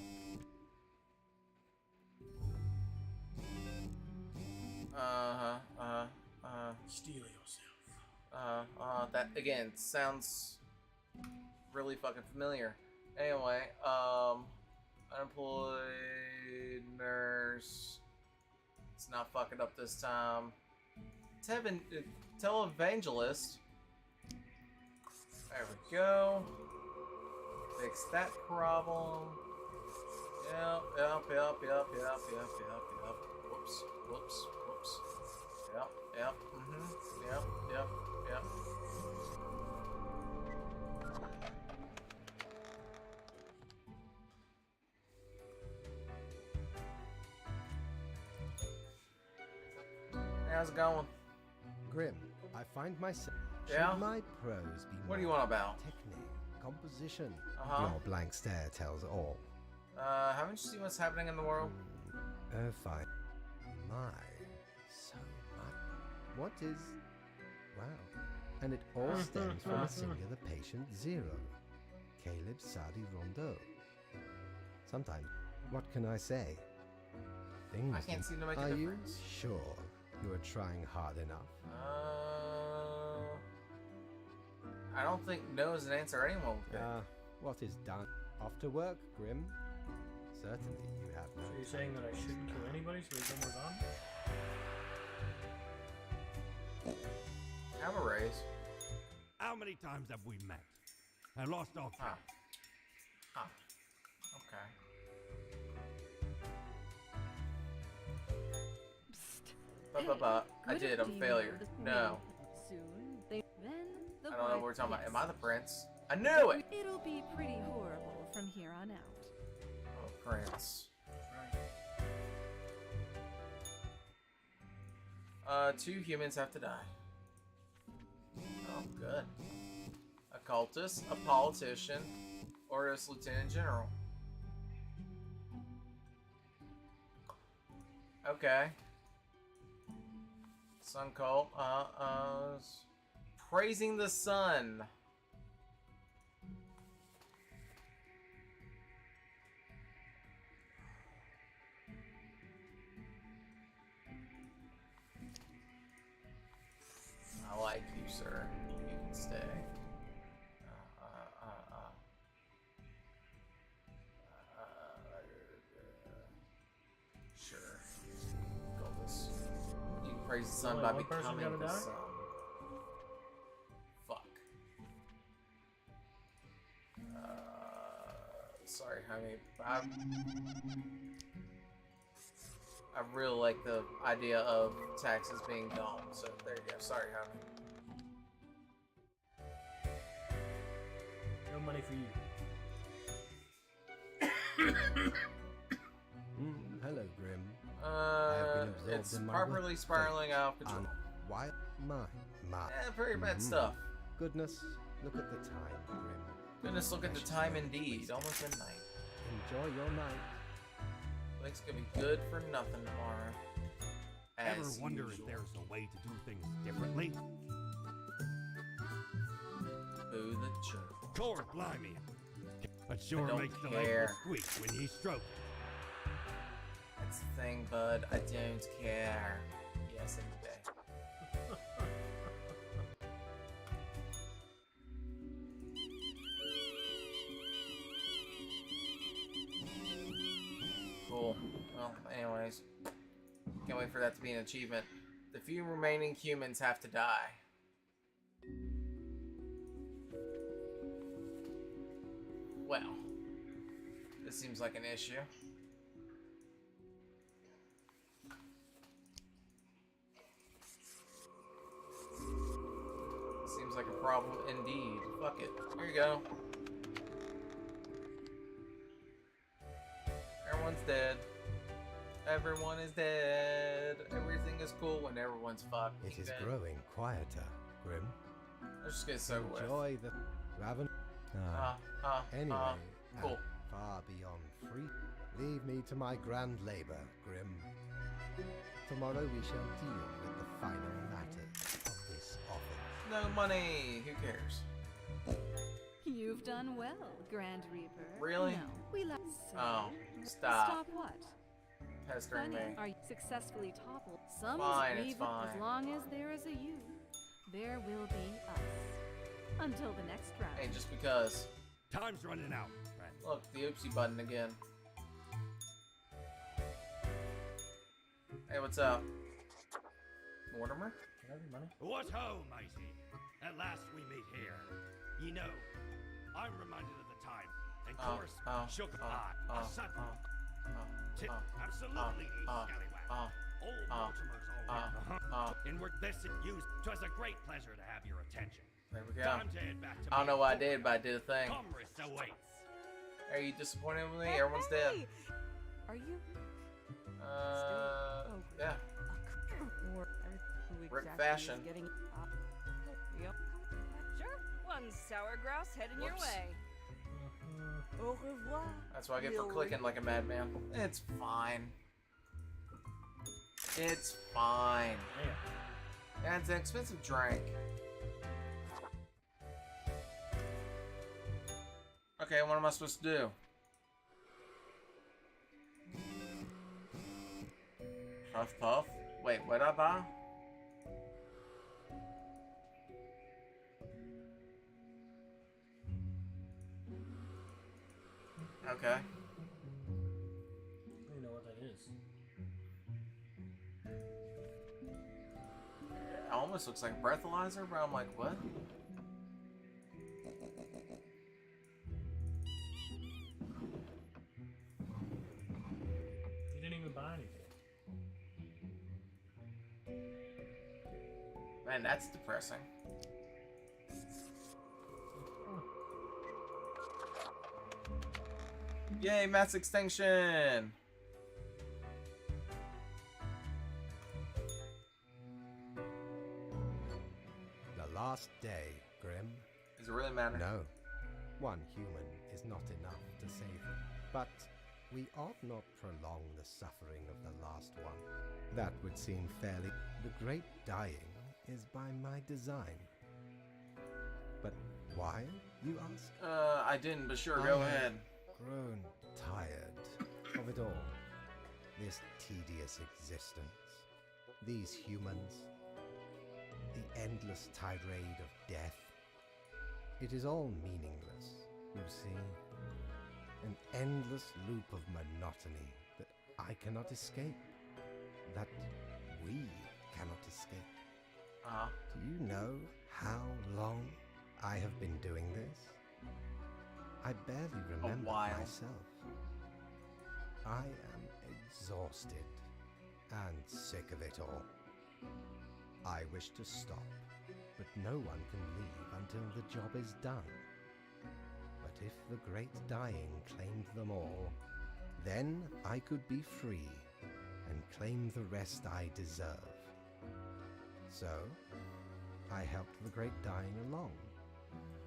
Steal yourself. That again sounds really fucking familiar. Anyway, unemployed nurse. It's not fucking up this time. Televangelist. There we go. Fix that problem. Yep. Whoops. Yep. Yep. How's it going? Grim, I find myself. Yeah? Should my prose be What do you more want about? technique, composition? Uh-huh. Your blank stare tells all. Haven't you seen what's happening in the world? Oh, fine. My, so much. What is... Wow. And it all stems from a singular patient zero. Caleb Sadi Rondeau. Sometimes, what can I say? Things I can't seem to make a Are you difference. sure you are trying hard enough? I don't think no is an answer anyone would pick. What is done? Off to work, Grim? Certainly you have no So you're saying that I shouldn't kill anybody so there's no more gone? Have a raise. How many times have we met? I lost all count. Okay. I did. I'm a failure. No. Soon, then the I don't know what we're wife- talking about. yes. Am I the prince? I knew it! It'll be pretty horrible from here on out. Oh, prince. 2 humans have to die. Oh, good. A cultist, a politician, or a lieutenant general. Okay. Sun cult. Praising the sun. I like you, sir. You can stay. Sure. Cultist. You can praise the sun Only by one person becoming gotta the die? sun. Fuck. me. I really like the idea of taxes being dumb. So there you go. Sorry, honey. No money for you. Hello, Grim. It's properly spiraling out of control. Why? My. Very bad stuff. Goodness, look at the time, Grim. Goodness, look at the time indeed. Almost midnight. Enjoy your night. Things could be good for nothing tomorrow. Ever wonder if there's a way to do things differently? Boo the jerk. Core blimey. But sure don't makes the care. label squeak when you stroke. That's the thing, bud. I don't care. Yes, any day. Cool. Well, anyways. Can't wait for that to be an achievement. The few remaining humans have to die. Well, this seems like an issue. Seems like a problem indeed. Fuck it. Here you go. Everyone's dead. Everyone is dead. Everything is cool when everyone's fucked. It is growing quieter, Grim. Let's just get so with. Enjoy the raven. Anyway, cool. Far beyond free. Leave me to my grand labor, Grim. Tomorrow we shall deal with the final matters of this office. No money. Who cares? You've done well, Grand Reaper. Really? No, we left. Oh, stop. Stop what? Pestering me. Are you successfully toppled? Some Fine, it's Reaver, fine. as long as there is a you, there will be us. Until the next round. Hey, just because. Time's running out. Look, the oopsie button again. Hey, what's up? Mortimer? Can I have your money? What ho, matey? At last we meet here. You know, I'm reminded of the time. And course, sugar pie, a sudden. Tip, absolutely, scallywag. Old Mortimer's all in. And we're best at use. 'Twas a great pleasure to have your attention. There we go. Time to head back to I don't know what I did, but I did a thing. Commerce awaits. Are you disappointed with me? Everyone's dead. Are you? Yeah. Or who Rick exactly Fashion. is getting? Yep. Sure. One sour grouse heading your Whoops. way. Au revoir. That's what I get for Lily. clicking like a madman. It's fine. It's fine. Yeah, it's an expensive drink. Okay, what am I supposed to do? Puff puff? Wait, what I buy? Okay. I don't know what that is. It almost looks like a breathalyzer, but I'm like, what? You didn't even buy anything. Man, that's depressing. Yay, mass extinction! The last day, Grim. Does it really matter? No. One human is not enough to save them. But we ought not prolong the suffering of the last one. That would seem fairly. The great dying is by my design. But why, you ask? I didn't, but sure, go ahead. Grown tired of it all. This tedious existence. These humans. The endless tirade of death. It is all meaningless, you see. An endless loop of monotony that I cannot escape. That we cannot escape. Do you know how long I have been doing this? I barely remember myself. I am exhausted and sick of it all. I wish to stop, but no one can leave until the job is done. But if the great dying claimed them all, then I could be free and claim the rest I deserve. So, I helped the great dying along,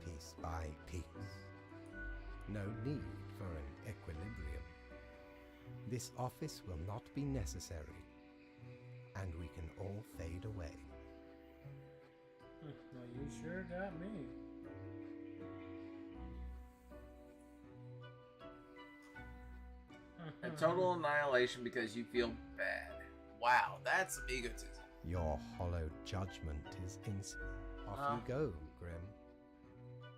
piece by piece. No need for an equilibrium. This office will not be necessary, and we can all fade away. Well, you sure got me. And total annihilation because you feel bad. Wow, that's some egotism. Your hollow judgment is Off you go, Grim.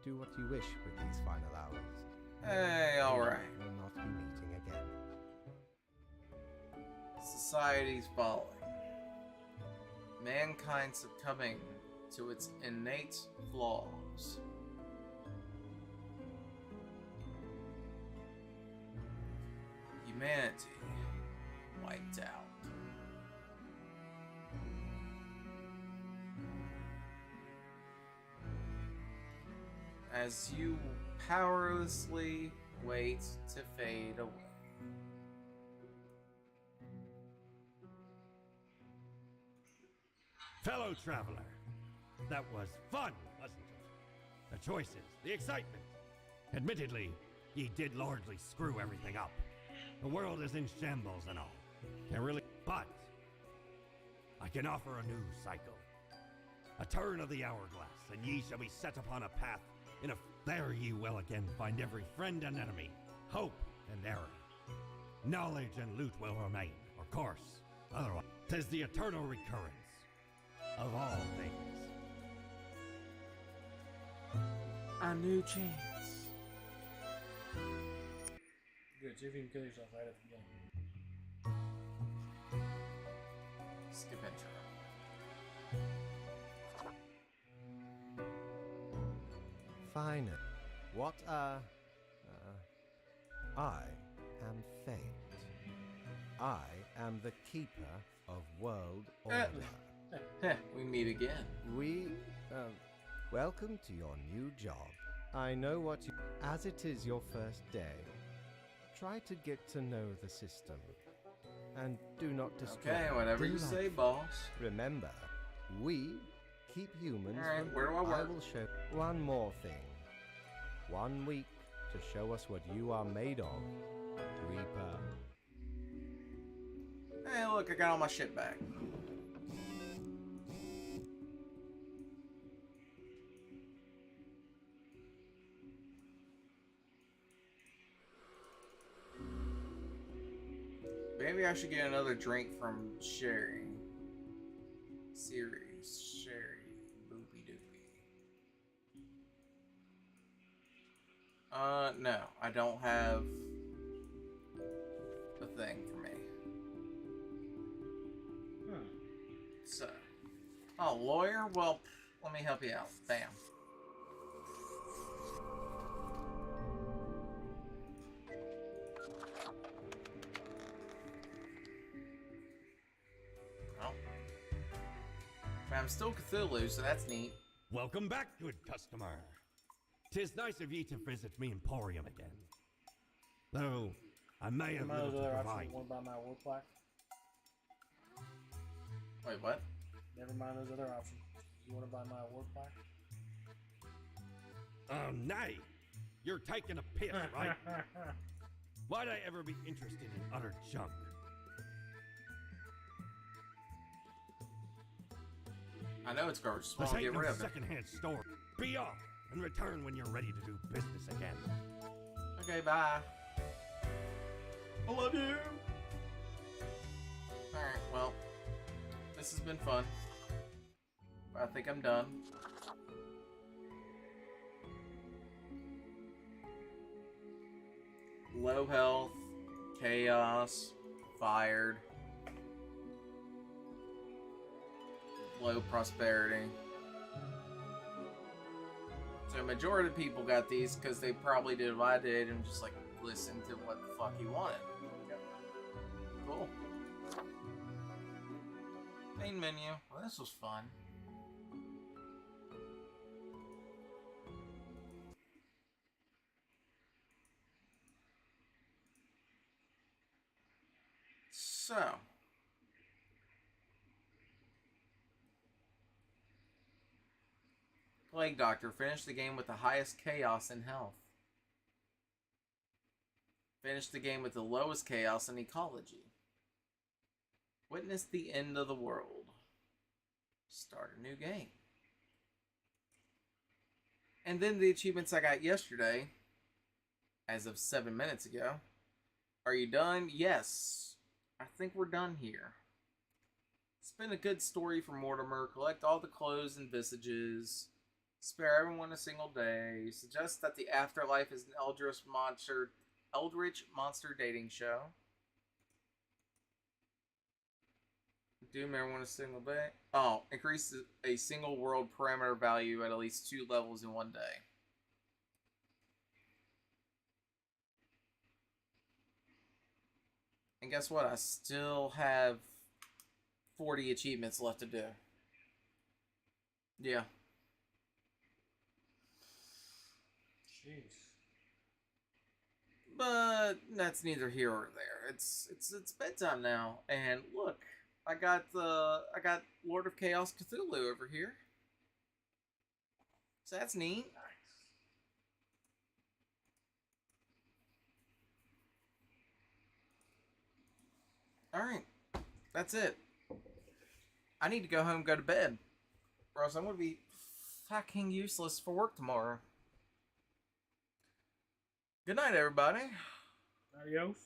Do what you wish with these final hours. Hey, alright. We will not be meeting again. Society's falling. Mankind succumbing to its innate flaws. Humanity wiped out. As you powerlessly wait to fade away. Fellow traveler, that was fun, wasn't it? The choices, the excitement. Admittedly, ye did largely screw everything up. The world is in shambles and all. Can't really, but I can offer a new cycle. A turn of the hourglass, and ye shall be set upon a path. There ye will again find every friend and enemy, hope and error. Knowledge and loot will remain, of course. Otherwise, 'tis the eternal recurrence of all things. A new chance. Good, see if you can kill yourself right at the beginning. Skip intro. Fine. What, I am Fate. I am the keeper of world order. We meet again. Welcome to your new job. I know what you... As it is your first day, try to get to know the system. And do not destroy... Okay, whatever you say, boss. Remember, we keep humans... Alright, where do I work? I will show... One more thing. 1 week to show us what you are made of, Reaper. Hey, look, I got all my shit back. Maybe I should get another drink from Sherry. Series, Sherry, boopy doopy. No, I don't have a thing for me. So, oh, lawyer? Well, let me help you out. Bam. Oh. But I'm still Cthulhu, so that's neat. Welcome back, good customer. 'Tis nice of ye to visit me emporium again. Though, I may have little to provide. What about my war plaque? Wait, what? Never mind those other options. You want to buy my war plaque? Oh, nay. You're taking a piss, right? Why'd I ever be interested in utter junk? I know it's garbage. Just want This to ain't get no rid of it. secondhand store. Be off and return when you're ready to do business again. Okay, bye. I love you. Alright, well, this has been fun. I think I'm done. Low health, chaos, fired, low prosperity. So majority of people got these because they probably did what I did and just like listened to what the fuck he wanted. Main menu. Well, this was fun. So. Plague Doctor finished the game with the highest chaos in health. Finished the game with the lowest chaos in ecology. Witnessed the end of the world. Start a new game. And then the achievements I got yesterday, as of 7 minutes ago. Are you done? Yes. I think we're done here. It's been a good story for Mortimer. Collect all the clothes and visages. Spare everyone a single day. Suggest that the afterlife is an eldritch monster dating show. Doom everyone a single day. Oh, increase a single world parameter value at least 2 levels in 1 day. And guess what? I still have 40 achievements left to do. Yeah. Jeez. But that's neither here or there. It's bedtime now, and look, I got Lord of Chaos Cthulhu over here. So that's neat. Alright. That's it. I need to go home and go to bed. Or else I'm going to be fucking useless for work tomorrow. Good night, everybody. Adios.